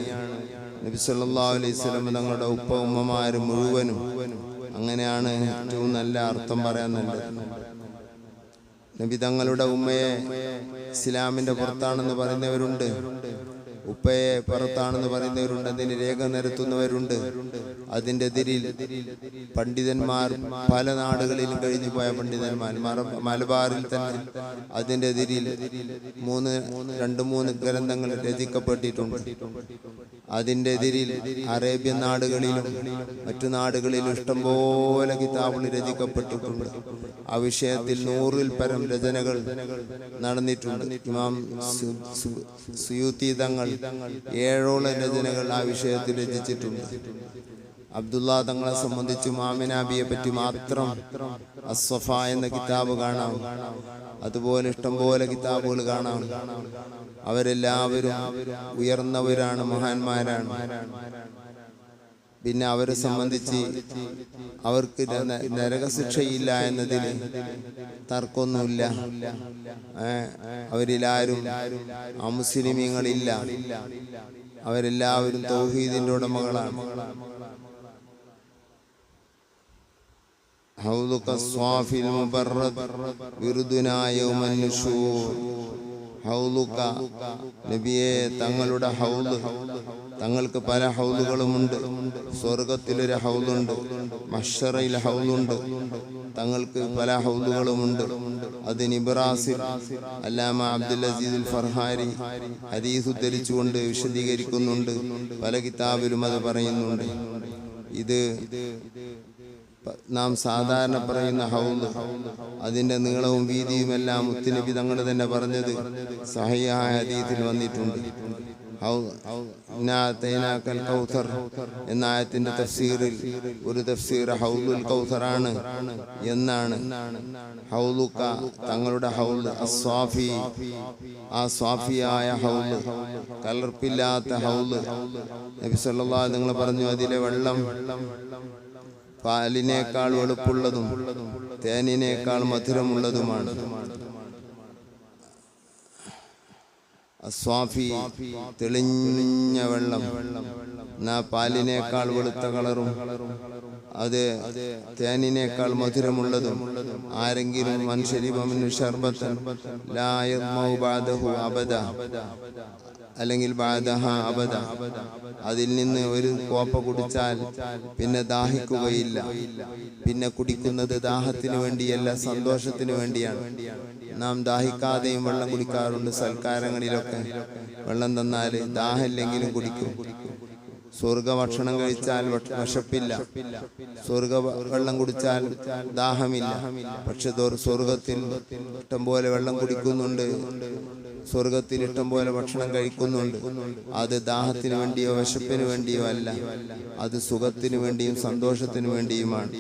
നബി സല്ലല്ലാഹു അലൈഹി വസല്ലം തങ്ങളുടെ ഉപ്പ ഉമ്മമാര് മുഴുവനും. അങ്ങനെയാണ് ഏറ്റവും നല്ല അർത്ഥം പറയാൻ നല്ലത്. നബി തങ്ങളുടെ ഉമ്മയെ ഇസ്ലാമിന്റെ പുറത്താണെന്ന് പറയുന്നവരുണ്ട്, ഉപ്പയെ പുറത്താണെന്ന് പറയുന്നവരുണ്ട്, അതിന് രേഖ നിരത്തുന്നവരുണ്ട്. അതിൻ്റെ എതിരിൽ പണ്ഡിതന്മാർ പല നാടുകളിലും കഴിഞ്ഞു പോയ പണ്ഡിതന്മാർ മലബാറിൽ തന്നെ അതിൻ്റെ എതിരിൽ 2-3 ഗ്രന്ഥങ്ങൾ രചിക്കപ്പെട്ടിട്ടുണ്ട്. അതിൻ്റെ എതിരിൽ അറേബ്യൻ നാടുകളിലും മറ്റു നാടുകളിലും ഇഷ്ടംപോലെ കിതാബുകൾ രചിക്കപ്പെട്ടിട്ടുണ്ട്. ആ വിഷയത്തിൽ 100-ൽ പരം രചനകൾ നടന്നിട്ടുണ്ട്. ഇമാം സുയൂത്തി തങ്ങൾ 7ഓളം രചനകൾ ആ വിഷയത്തിൽ രചിച്ചിട്ടുണ്ട്. അബ്ദുള്ള തങ്ങളെ സംബന്ധിച്ചും ആമിനാബിയെ പറ്റി മാത്രം അസ്സഫ എന്ന കിതാബ് കാണാം. അതുപോലെ ഇഷ്ടംപോലെ കിതാബുകൾ കാണാം. അവരെല്ലാവരും ഉയർന്നവരാണ്, മഹാന്മാരാണ്. പിന്നെ അവരെ സംബന്ധിച്ച് അവർക്ക് നരകശിക്ഷയില്ല എന്നതിൽ തർക്കമൊന്നുമില്ല. അവരിലാരും അമുസ്ലിമീങ്ങളില്ല. അവരെല്ലാവരും തൗഹീദിന്റെ ഉടമകളാണ്. ഹൗദുക സ്വാഫിൽ മുബറദ് വിറുദുനാ യൗമൻ നുശൂർ. ഹൗദുക നബിയെ, തങ്ങളുടെ ഹൗദ്, തങ്ങൾക്ക് പല ഹൗദുകളുമുണ്ട്. സ്വർഗത്തിലൊരു ഹൗദുണ്ട്, മഹ്ശറയിൽ ഹൗദുണ്ട്, തങ്ങൾക്ക് പല ഹൗദുകളുമുണ്ട്. അതിന് ഇബ്രാസിൽ അല്ലാമ അബ്ദുൽ അസീസ് ഫർഹാരി ഹദീസ് ഉദ്ധരിച്ചുകൊണ്ട് വിശദീകരിക്കുന്നുണ്ട്. പല കിതാബിലും അത് പറയുന്നുണ്ട്. ഇത് നാം സാധാരണ പറയുന്ന ഹൗദ്, അതിന്റെ നീളവും വീതിയും എല്ലാം മുത്തുനബി തങ്ങൾ തന്നെ പറഞ്ഞത് സഹീഹായ ഹദീസിൽ വന്നിട്ടുണ്ട്. എന്ന ആയത്തിന്റെ തഫ്സീറിൽ ഒരു തഫ്സീർ ഹൗദുൽ കൗസറാണ് എന്നാണ്. ഹൗദുക, തങ്ങളുടെ ഹൗദ്, അസ്വാഫി, ആ സ്വാഫിയായ ഹൗദ്, കലർപ്പില്ലാത്ത ഹൗദ്. നബി സല്ലല്ലാഹു അലൈഹി വസല്ലം പറഞ്ഞു, അതിലെ വെള്ളം പാലിനേക്കാൾ വെളുപ്പുള്ളതും തേനിനേക്കാൾ മധുരമുള്ളതുമാണ്. അസ്വാഫി, തെളിഞ്ഞ വെള്ളം, പാലിനേക്കാൾ വെളുത്ത കളറും അത് തേനിനേക്കാൾ മധുരമുള്ളതും. ആരെങ്കിലും അല്ലെങ്കിൽ അബദ, അതിൽ നിന്ന് ഒരു കോപ്പ കുടിച്ചാൽ പിന്നെ ദാഹിക്കുകയില്ല. പിന്നെ കുടിക്കുന്നത് ദാഹത്തിന് വേണ്ടിയല്ല, സന്തോഷത്തിന് വേണ്ടിയാണ്. നാം ദാഹിക്കാതെയും വെള്ളം കുടിക്കാറുണ്ട്. സൽക്കാരങ്ങളിലൊക്കെ വെള്ളം തന്നാൽ ദാഹമില്ലെങ്കിലും കുടിക്കും. സ്വർഗ ഭക്ഷണം കഴിച്ചാൽ വിശപ്പില്ല, സ്വർഗ വെള്ളം കുടിച്ചാൽ ദാഹമില്ല. പക്ഷെ സ്വർഗത്തിൽ ഇഷ്ടം പോലെ വെള്ളം കുടിക്കുന്നുണ്ട്, സ്വർഗത്തിൽ ഇഷ്ടം പോലെ ഭക്ഷണം കഴിക്കുന്നുണ്ട്. അത് ദാഹത്തിന് വേണ്ടിയോ വിശപ്പിന് വേണ്ടിയോ അല്ല, അത് സുഖത്തിന് വേണ്ടിയും സന്തോഷത്തിന് വേണ്ടിയുമാണ്.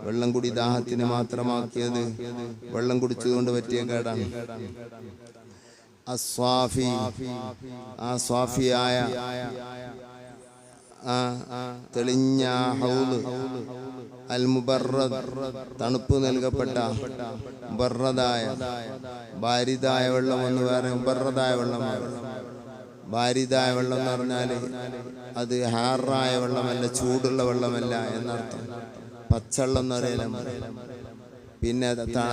വെള്ളം കുടി ദാഹത്തിന് മാത്രമാക്കിയത് വെള്ളം കുടിച്ചതുകൊണ്ട് പറ്റിയ കേടാണ്. അസ്വാഫി, ആ സ്വാഫിയായ തെളിഞ്ഞ ഹൗദ്, അൽ മുബറദ്, തണുപ്പ് നൽകപ്പെട്ട മുബറദായ ബാരിദായ വെള്ളം എന്ന് വേറെ, മുബറദായ വെള്ളം. ബാരിദായ വെള്ളം എന്ന് പറഞ്ഞാൽ അത് ഹാറായ വെള്ളമല്ല, ചൂടുള്ള വെള്ളമല്ല എന്നർത്ഥം. പച്ചവെള്ളം എന്ന് പറയാൻ പിന്നെ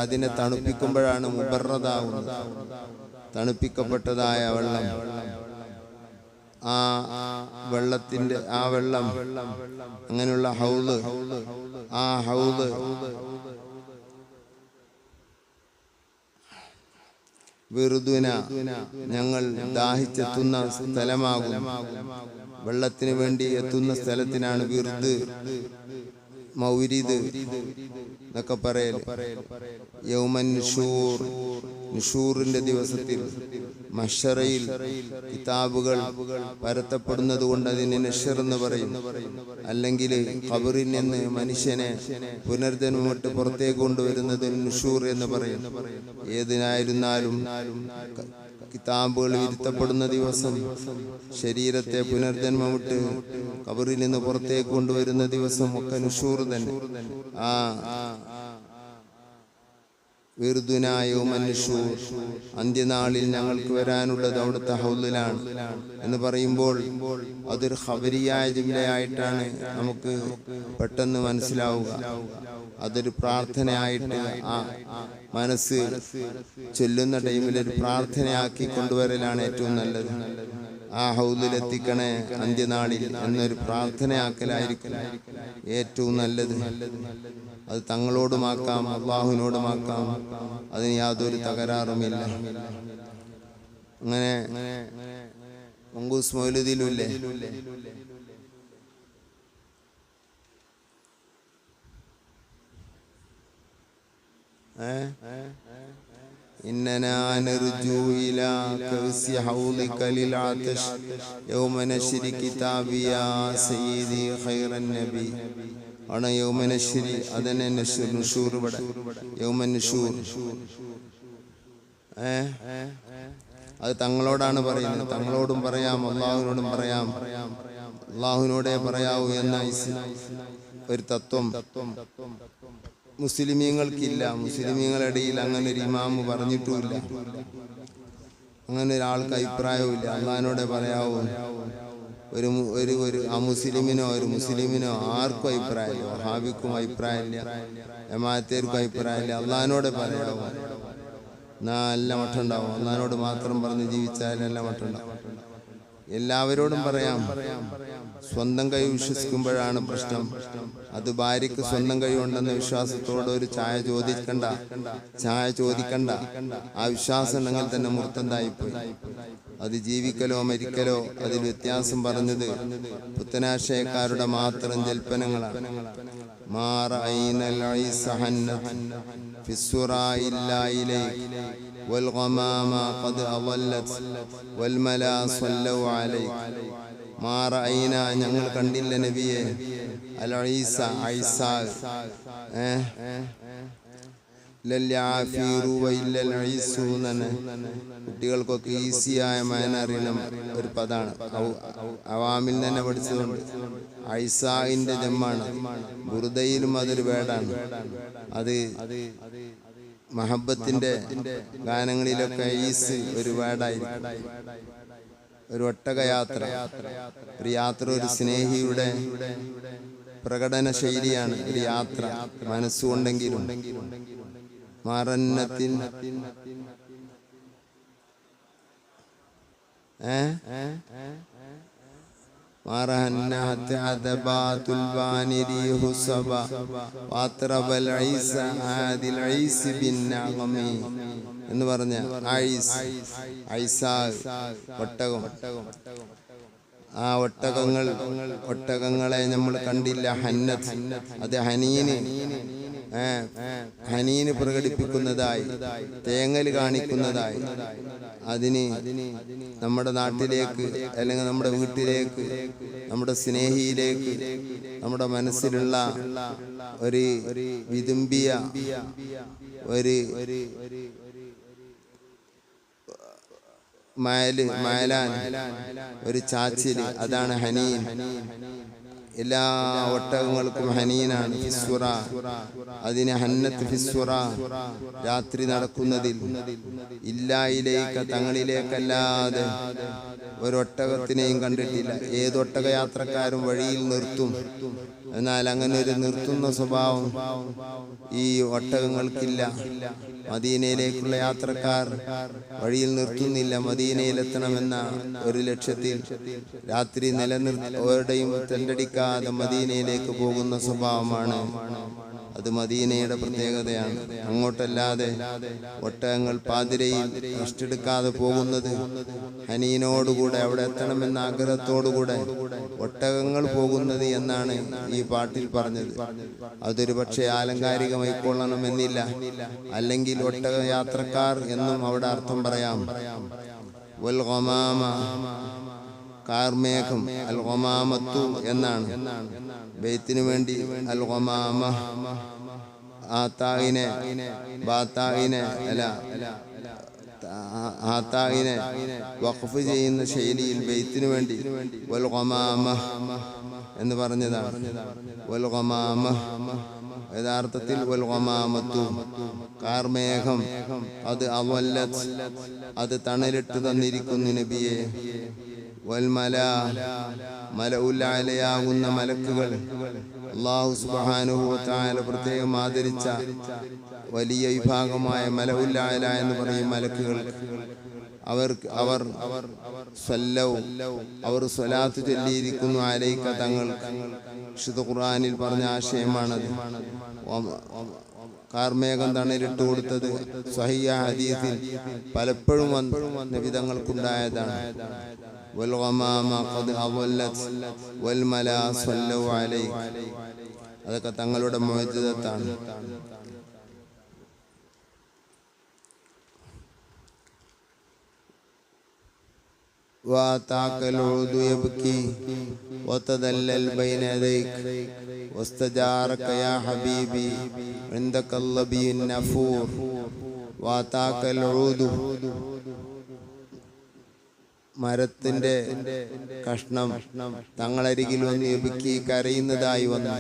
അതിനെ തണുപ്പിക്കുമ്പോഴാണ് മുബറദാവുന്നത്, തണുപ്പിക്കപ്പെട്ടതായ വെള്ളം. ആ വെള്ളത്തിന്റെ ആ വെള്ളം, അങ്ങനെയുള്ള ഹൗദ്, ആ ഹൗദ് വിറുദുന, ഞങ്ങൾ ദാഹിച്ചെത്തുന്ന സ്ഥലമാകും. വെള്ളത്തിന് വേണ്ടി എത്തുന്ന സ്ഥലത്തിനാണ് വിറുദ്, മൗരിദ് എന്നൊക്കെ പറയൽ. യൗമൻ നുശൂർ, നുശൂറിന്റെ ദിവസത്തിൽ മഹ്ശറയിൽ കിതാബുകൾ പരത്തപ്പെടുന്നത് കൊണ്ട് അതിനെ നശ്ർ എന്ന് പറയും. അല്ലെങ്കിൽ ഖബറിൽ നിന്ന് മനുഷ്യനെ പുനർജന്മമിട്ട് പുറത്തേക്ക് കൊണ്ടുവരുന്നത് നുശൂർ എന്ന് പറയും. ഏതിനായിരുന്നാലും കിതാബുകൾ വിരുത്തപ്പെടുന്ന ദിവസം, ശരീരത്തെ പുനർജന്മമിട്ട് ഖബറിൽ നിന്ന് പുറത്തേക്ക് കൊണ്ടുവരുന്ന ദിവസം ഒക്കെ നുശൂർ തന്നെ. അന്ത്യനാളിൽ ഞങ്ങൾക്ക് വരാനുള്ളത് അവിടുത്തെ ഹൗദിലാണ് എന്ന് പറയുമ്പോൾ അതൊരു ഖബരിയായ ജുംലയായിട്ടാണ് നമുക്ക് പെട്ടെന്ന് മനസ്സിലാവുക. അതൊരു പ്രാർത്ഥനയായിട്ട് ആ മനസ്സ് ചൊല്ലുന്ന ടൈമിൽ ഒരു പ്രാർത്ഥനയാക്കി കൊണ്ടുവരലാണ് ഏറ്റവും നല്ലത്. ആ ഹൗദിലെത്തിക്കണേ അന്ത്യനാളിൽ എന്നൊരു പ്രാർത്ഥനയാക്കലായിരിക്കും ഏറ്റവും നല്ലത്. അത് തങ്ങളോടുമാക്കാം, അള്ളാഹുവിനോടുമാക്കാം, അതിന് യാതൊരു തകരാറുമില്ല. അങ്ങനെ മങ്കൂസ് മൗലിദിലുമില്ലേ, إننا نرجو إلى كأس حوضك للعطش يوم نشر كتابي يا سيدي خير النبي. ആണ് യൗമനശ്ശരി, അതന്നെ നുശൂർ. ഇവിടെ യൗമനുശൂർ അത് തങ്ങളോടാണ് പറയുന്നത്. തങ്ങളോടും പറയാം, അള്ളാഹുവിനോടും പറയാം. അള്ളാഹുവിനോടേ പറയാവൂ എന്ന ഒരു തത്വം മുസ്ലിമീങ്ങൾക്കില്ല. മുസ്ലിമീങ്ങളുടെ ഇടയിൽ അങ്ങനെ ഒരു ഇമാമ് പറഞ്ഞിട്ടുമില്ല, അങ്ങനെ ഒരാൾക്ക് അഭിപ്രായവും ഇല്ല. അള്ളാഹിനോടെ പറയാവൂ. ഒരു ഒരു ഒരു അമുസ്ലിമിനോ ഒരു മുസ്ലിമിനോ ആർക്കും അഭിപ്രായമില്ല. വഹാബിക്കും അഭിപ്രായമില്ല, ജമാഅത്തേർക്കും അഭിപ്രായമില്ല. അള്ളാഹിനോട് പറയാമോ നല്ല മട്ടം ഉണ്ടാവും. അള്ളാഹിനോട് മാത്രം പറഞ്ഞ് ജീവിച്ചാൽ നല്ല മട്ടം ഉണ്ടാവും. എല്ലാവരോടും പറയാം. സ്വന്തം കൈ വിശ്വസിക്കുമ്പോഴാണ് പ്രശ്നം. അത് ഭാര്യക്ക് സ്വന്തം കഴിവുണ്ടെന്ന വിശ്വാസത്തോടെ ഒരു ചായ ചോദിക്കണ്ട. ആ വിശ്വാസം ഉണ്ടെങ്കിൽ തന്നെ മുർത്തന്തായിപ്പോയി. അത് ജീവിക്കലോ മരിക്കലോ അതിൽ വ്യത്യാസം പറഞ്ഞത് പുത്തനാശയക്കാരുടെ മാത്രം ജൽപ്പനങ്ങളാണ്. ഞങ്ങൾ കണ്ടില്ല നബിയെ അൽ ഈസ കുട്ടികൾക്കൊക്കെ ഈസിയായ മാന അറിയണം ഒരു പദാണ്. അവാമിൽ തന്നെ പഠിച്ചതുകൊണ്ട് ഐസാഹിന്റെ ജമ്മാണ്. ബുറുദയിലും അതൊരു വേടാണ്. അത് മഹബത്തിന്റെ ഗാനങ്ങളിലൊക്കെ ഈസ് ഒരു വേടായിരിക്കും. ഒരു ഒട്ടകയാത്ര, ഒരു യാത്ര ഒരു സ്നേഹിയുടെ പ്രകടന ശൈലിയാണ്. ഒരു യാത്ര മനസ്സുകൊണ്ടെങ്കിലും മറന്നത്തിൽ എന്ന് പറഞ്ഞ ഒട്ടകം. ആ ഒട്ടകങ്ങളെ നമ്മൾ കണ്ടില്ല. ഹന്നത്ത് അത് ഹനീന് പ്രകടിപ്പിക്കുന്നതായി, തേങ്ങൽ കാണിക്കുന്നതായി. അതിന് നമ്മുടെ നാട്ടിലേക്ക് അല്ലെങ്കിൽ നമ്മുടെ വീട്ടിലേക്ക്, നമ്മുടെ സ്നേഹിയിലേക്ക്, നമ്മുടെ മനസ്സിലുള്ള ഒരു വിതുമ്പിയ ഒരു മയലാൻ, ഒരു ചാച്ചില്, അതാണ് ഹനീൻ. എല്ലാ ഒട്ടകങ്ങൾക്കും ഹനീനാണ്. ഫിസ്സുറ, അതിന് ഹന്നത്ത് ഫിസ്സുറ, രാത്രി നടക്കുന്നതിൽ. ഇല്ലായിലേക്ക് തങ്ങളിലേക്കല്ലാതെ ഒരൊട്ടകത്തിനെയും കണ്ടിട്ടില്ല. ഏതൊട്ടക യാത്രക്കാരും വഴിയിൽ നിർത്തും. എന്നാൽ അങ്ങനെ ഒരു നിർത്തുന്ന സ്വഭാവം ഈ ഒട്ടകങ്ങൾക്കില്ല. മദീനയിലേക്കുള്ള യാത്രക്കാർ വഴിയിൽ നിർത്തുന്നില്ല. മദീനയിലെത്തണമെന്ന ഒരു ലക്ഷ്യത്തിൽ രാത്രി ഓരുടെയും തെണ്ടടിക്കാതെ മദീനയിലേക്ക് പോകുന്ന സ്വഭാവമാണ്. അത് മദീനയുടെ പ്രത്യേകതയാണ്. അങ്ങോട്ടല്ലാതെ ഒട്ടകങ്ങൾ പാതിരയിൽ റെസ്റ്റെടുക്കാതെ പോകുന്നത് ഹനീനോടുകൂടെ അവിടെ എത്തണമെന്ന ആഗ്രഹത്തോടുകൂടെ ഒട്ടകങ്ങൾ പോകുന്നത് എന്നാണ് ഈ പാട്ടിൽ പറഞ്ഞത്. അതൊരു പക്ഷേ ആലങ്കാരികമായി കൊള്ളണമെന്നില്ല. അല്ലെങ്കിൽ ഒട്ടക യാത്രക്കാർ എന്നും അവിടെ അർത്ഥം പറയാം. വൽ ഗമാമ, കാർമേഘം. അൽ ഗമാമത്തു എന്നാണ് ബൈത്തിന് വേണ്ടി അൽ ഗമാമ. ആത്തായിനെ വഖഫ് ചെയ്യുന്ന ശൈലിയിൽ ബൈത്തിന് വേണ്ടി വൽ ഗമാമ എന്ന് പറഞ്ഞതാണ്. വൽ ഗമാമ യഥാർത്ഥത്തിൽ വൽ ഗമാമത്തു, കാർമേഘം. അത് അവല്ലത്, അത് തണലിട്ട് തന്നിരിക്കുന്നു നബിയെ. വൽമല, മലഉൽ-അലയാകുന്ന മലക്കുകൾ. അല്ലാഹു സുബ്ഹാനഹു വ തആല പ്രത്യേകം ആദരിച്ച വലിയ വിഭാഗമായ മലഉൽ-അല എന്ന് പറയും മലക്കുകൾ. അവർ സ്വലാത്ത് ചൊല്ലിയിരിക്കുന്നു അലൈക, തങ്ങൾ. വിശുദ്ധ ഖുർആനിൽ പറഞ്ഞ ആശയമാണത്. കാർമേഘം തണലിട്ട് കൊടുത്തത് സഹിയ ഹദീസിൽ പലപ്പോഴും നബി തങ്ങൾക്കുണ്ടായതാണ്. വൽ ഗമാമ ഖദ് അവല്ലത് വൽ മലാ സല്ലു അലൈഹി, അതൊക്കെ തങ്ങളുടെ മുഅ്ജിസത്താണ്. واتاك العود يبكي وتدلل بين يديك واستجارك يا حبيبي عندك اللبي النفور. واتاك العود, മരത്തിന്റെ കഷ്ണം തങ്ങളരികിൽ വന്ന് യബിക്കി, കരയുന്നതായി വന്നു.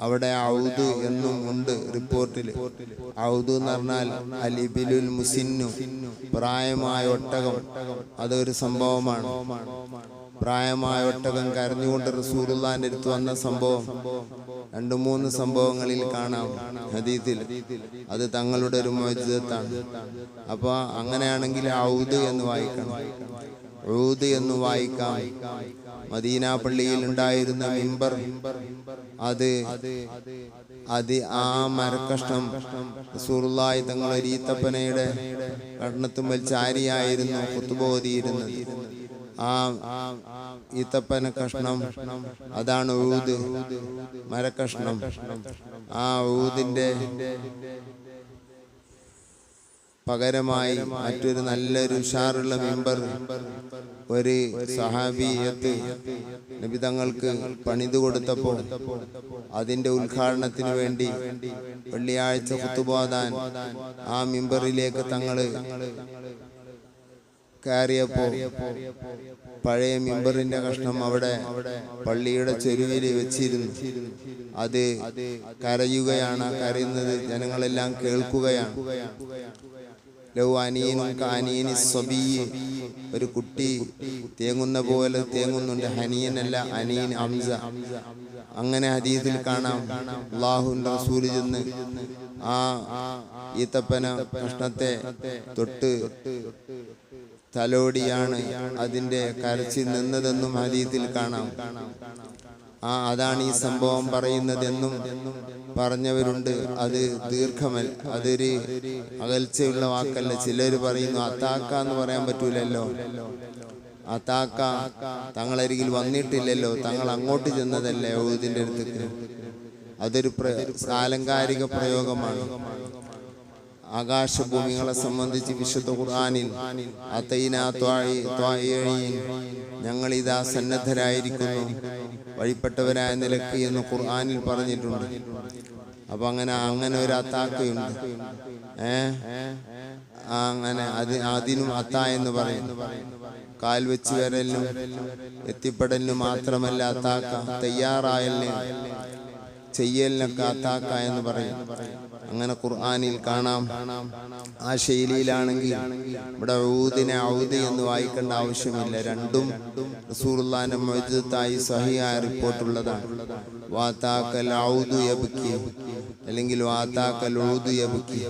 അവിടെ ഔദ് എന്നും ഉണ്ട് റിപ്പോർട്ടിൽ. ഔദ് എന്ന് പറഞ്ഞാൽ അലിബിലുൽ മുസിന്നു, പ്രായമായ ഒട്ടകം. അതൊരു സംഭവമാണ്. പ്രായമായ ഒട്ടകം കരഞ്ഞുകൊണ്ട് റസൂലുള്ളാഹിന്റെ അടുത്ത് വന്ന സംഭവം 2-3 സംഭവങ്ങളിൽ കാണാം ഹദീസിൽ. അത് തങ്ങളുടെ ഒരു മുഅ്ജിസത്താണ്. അപ്പൊ അങ്ങനെയാണെങ്കിൽ ഔദ് എന്ന് വായിക്കണം, ഊദ് എന്ന് വായിക്കാം. മദീന പള്ളിയിൽ ഉണ്ടായിരുന്ന മിമ്പർ, അത് ആ മരക്കഷ്ണം റസൂലുള്ളാഹി തങ്ങൾ ഈത്തപ്പനയുടെ കർണത്തുമ്മൽ ചാരിയായിരുന്നു ഖുത്ബ ഓതിയിരുന്നത്. ആ ഈത്തപ്പന കഷ്ണം അതാണ് ഊദ്, മരക്കഷ്ണം. ആ ഊദിന്റെ പകരമായി മറ്റൊരു നല്ലൊരു ഉഷാറുള്ള മിമ്പർ ഒരു സഹാബിയത്ത് നബി തങ്ങൾക്ക് പണിതു കൊടുത്തപ്പോൾ അതിന്റെ ഉദ്ഘാടനത്തിന് വേണ്ടി വെള്ളിയാഴ്ച ഖുത്ബ ഓതാൻ ആ മിമ്പറിലേക്ക് തങ്ങള് കയറിയപ്പോ പഴയ മിമ്പറിന്റെ കഷ്ണം അവിടെ പള്ളിയുടെ ചെരുവിൽ വെച്ചിരുന്നു. അത് കരയുകയാണ്. കരയുന്നത് ജനങ്ങളെല്ലാം കേൾക്കുകയാണ്. ഒരു കുട്ടി തേങ്ങുന്ന പോലെ തേങ്ങുന്നുണ്ട്. ഹനീനല്ല, അനീൻ ഹംസ. അങ്ങനെ ഹദീസിൽ കാണാം. അല്ലാഹുവിന്റെ റസൂൽ ചെന്ന് ആ ഈത്തപ്പന കഷ്ണത്തെ തൊട്ട് തലോടിയാണ് അതിന്റെ കരച്ചിൽ നിന്നതെന്നും ഹദീസിൽ കാണാം. അതാണ് ഈ സംഭവം പറയുന്നതെന്നും പറഞ്ഞവരുണ്ട്. അത് ദീർഘമല്ല, അതൊരു അകൽച്ചയുള്ള വാക്കല്ല. ചിലർ പറയുന്നു അത്താക്ക എന്ന് പറയാൻ പറ്റൂലല്ലോ, അത്താക്ക തങ്ങളരികിൽ വന്നിട്ടില്ലല്ലോ, തങ്ങൾ അങ്ങോട്ട് ചെന്നതല്ലേ ഊദിന്റെ അടുത്തേക്ക്. അതൊരു ആലങ്കാരിക പ്രയോഗമാണ്. ആകാശഭൂമികളെ സംബന്ധിച്ച് വിശുദ്ധ ഖുർആനിൽ ഞങ്ങളിതാ സന്നദ്ധരായിരിക്കുന്നു വഴിപ്പെട്ടവരായ നിലക്ക് എന്ന് ഖുർആനിൽ പറഞ്ഞിട്ടുണ്ട്. അപ്പൊ അങ്ങനെ ഒരു അത്താക്കയുണ്ട്. അങ്ങനെ അതിനും അത്ത എന്ന് പറയും. കാൽ വെച്ച് വരലിനും എത്തിപ്പെടലിനും മാത്രമല്ല അത്താക്ക, തയ്യാറായലിന് ചെയ്യലിനൊക്കെ അത്താക്ക എന്ന് പറയും. അങ്ങനെ ഖുർആനിൽ കാണാം. ആ ശൈലിയിലാണെങ്കിൽ ഇവിടെ ഊദിനെ ഔദ് എന്ന് വായിക്കേണ്ട ആവശ്യമില്ല. രണ്ടും റസൂലുള്ളാഹിന്റെ മുഅ്ജിസത്തായി സഹിഹായ റിപ്പോർട്ടുള്ളതാണ്. വാതാക്കൽ ഔദു യബ്കി അല്ലെങ്കിൽ വാതാക്കൽ ഊദു യബ്കി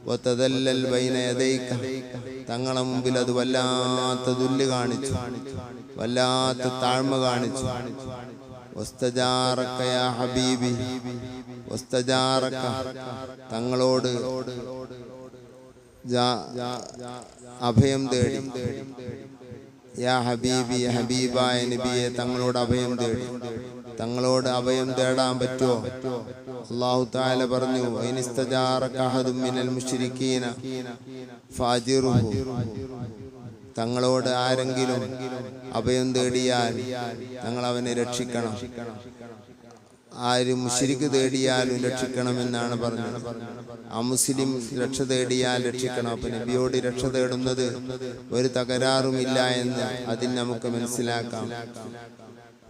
വതദല്ലൽ ബൈന യദൈക. തങ്ങളെ മുമ്പിൽ അത് വല്ലാത്ത ദുല്ല് കാണിച്ചു, വല്ലാത്ത താഴ്മ കാണിച്ചു. വസ്തജാറക യാ ഹബീബി, വസ്തജാറക തങ്ങളോട് അഭയം തേടി. യാ ഹബീബി, ഹബീബായ നബിയെ തങ്ങളോട് അഭയം തേടി. തങ്ങളോട് അഭയം തേടാൻ പറ്റുമോ? അല്ലാഹു തആല പറഞ്ഞു, ഇനിസ്തജാറക അഹദും മിനൽ മുശ്രിക്കീന ഫാജിറുഹു. തങ്ങളോട് ആരെങ്കിലും അഭയം തേടിയാൽ തങ്ങൾ അവനെ രക്ഷിക്കണം. ആര് മുശ്രിക്ക് തേടിയാലും രക്ഷിക്കണമെന്നാണ് പറഞ്ഞത്. അമുസ്ലിം രക്ഷ തേടിയാൽ രക്ഷിക്കണം. അപ്പൊ നബിയോട് രക്ഷ തേടുന്നത് ഒരു തകരാറുമില്ല എന്ന് അതിൽ നമുക്ക് മനസ്സിലാക്കാം.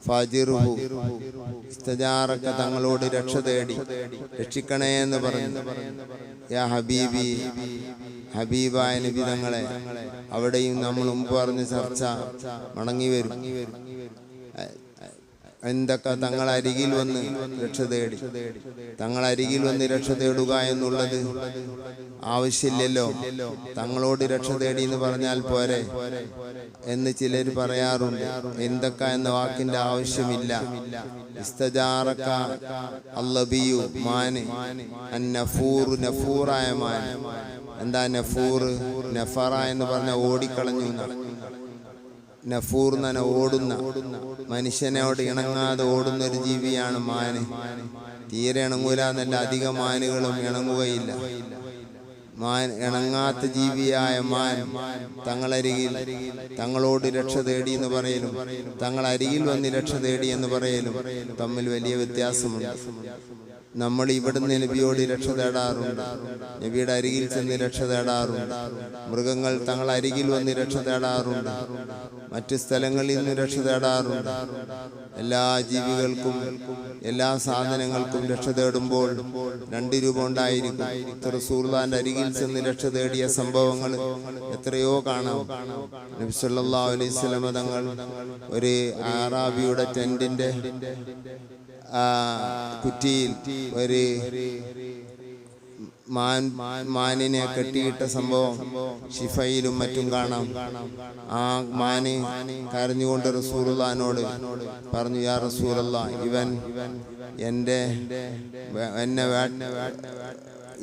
ഫാജിറുഹു ഇസ്തജാറക തങ്ങളോട് രക്ഷ തേടി, രക്ഷിക്കണേ എന്ന് പറഞ്ഞു. യാ ഹബീബി, ഹബീബായ നബി തങ്ങളെ. അവിടെയും നമ്മൾ മുമ്പ് പറഞ്ഞ ചർച്ച മടങ്ങി വരും. എന്തൊക്കെ തങ്ങളരികിൽ വന്ന് രക്ഷ തേടി. തങ്ങളരികിൽ വന്ന് രക്ഷ തേടുക എന്നുള്ളത് ആവശ്യമില്ലല്ലോ. തങ്ങളോട് രക്ഷ തേടി എന്ന് പറഞ്ഞാൽ പോരെ എന്ന് ചിലർ പറയാറുണ്ട്. എന്തൊക്കെ എന്ന വാക്കിന്റെ ആവശ്യമില്ല. ഇസ്തജാറക അല്ലബിയു മാന് അന്നഫൂർ, നഫൂറായ മാൻ. എന്താ നഫൂർ? നഫറ എന്ന് പറഞ്ഞ ഓടിക്കളഞ്ഞു. നഫൂർ എന്ന ഓടുന്ന, മനുഷ്യനോട് ഇണങ്ങാതെ ഓടുന്ന ഒരു ജീവിയാണ് മാന്. തീരെ ഇണങ്ങൂല എന്നല്ല, അധിക മാനുകളും ഇണങ്ങുകയില്ല. ഇണങ്ങാത്ത ജീവിയായ മാൻ തങ്ങളരികിൽ തങ്ങളോട് രക്ഷ തേടി എന്ന് പറയലും തങ്ങളരികിൽ വന്ന് രക്ഷ തേടി എന്ന് പറയലും തമ്മിൽ വലിയ വ്യത്യാസമുണ്ട്. നമ്മൾ ഇവിടുന്ന് നബിയോട് രക്ഷ തേടാറുണ്ട്, നബിയുടെ അരികിൽ ചെന്ന് രക്ഷ തേടാറുണ്ട്. മൃഗങ്ങൾ തങ്ങൾ അരികിൽ വന്ന് രക്ഷ തേടാറുണ്ട്, മറ്റ് സ്ഥലങ്ങളിൽ നിന്ന് രക്ഷ തേടാറുണ്ട്. എല്ലാ ജീവികൾക്കും എല്ലാ സാധനങ്ങൾക്കും രക്ഷ തേടുമ്പോൾ രണ്ട് രൂപം ഉണ്ടായിരിക്കും. റസൂലുള്ളാഹിന്റെ അരികിൽ ചെന്ന് രക്ഷ തേടിയ സംഭവങ്ങൾ എത്രയോ കാണാം. നബി സല്ലല്ലാഹു അലൈഹി വസല്ലം തങ്ങൾ ഒരു അറാബിയുടെ ടെന്റിന്റെ കുറ്റിയിൽ ഒരു മാനിനെ കെട്ടിയിട്ട സംഭവം ഷിഫയിലും മറ്റും കാണാം. ആ മാന് കരഞ്ഞുകൊണ്ട് റസൂലുള്ളാഹിനോട് പറഞ്ഞു, യാ റസൂലല്ലാഹ്,